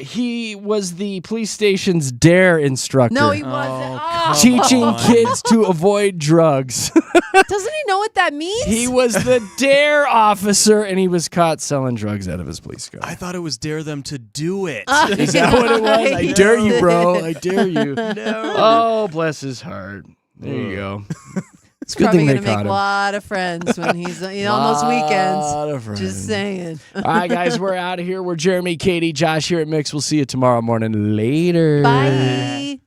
He was the police station's DARE instructor. No, he wasn't. Teaching kids to avoid drugs. Doesn't he know what that means? He was the DARE officer, and he was caught selling drugs out of his police car. I thought it was dare them to do it. Is that what it was? I dare you, bro. I dare you. No. Oh, bless his heart. There you go. It's good probably going to make a lot of friends when he's on those weekends. A lot of friends. Just saying. All right, guys, we're out of here. We're Jeremy, Katy, Josh here at Mix. We'll see you tomorrow morning. Later. Bye.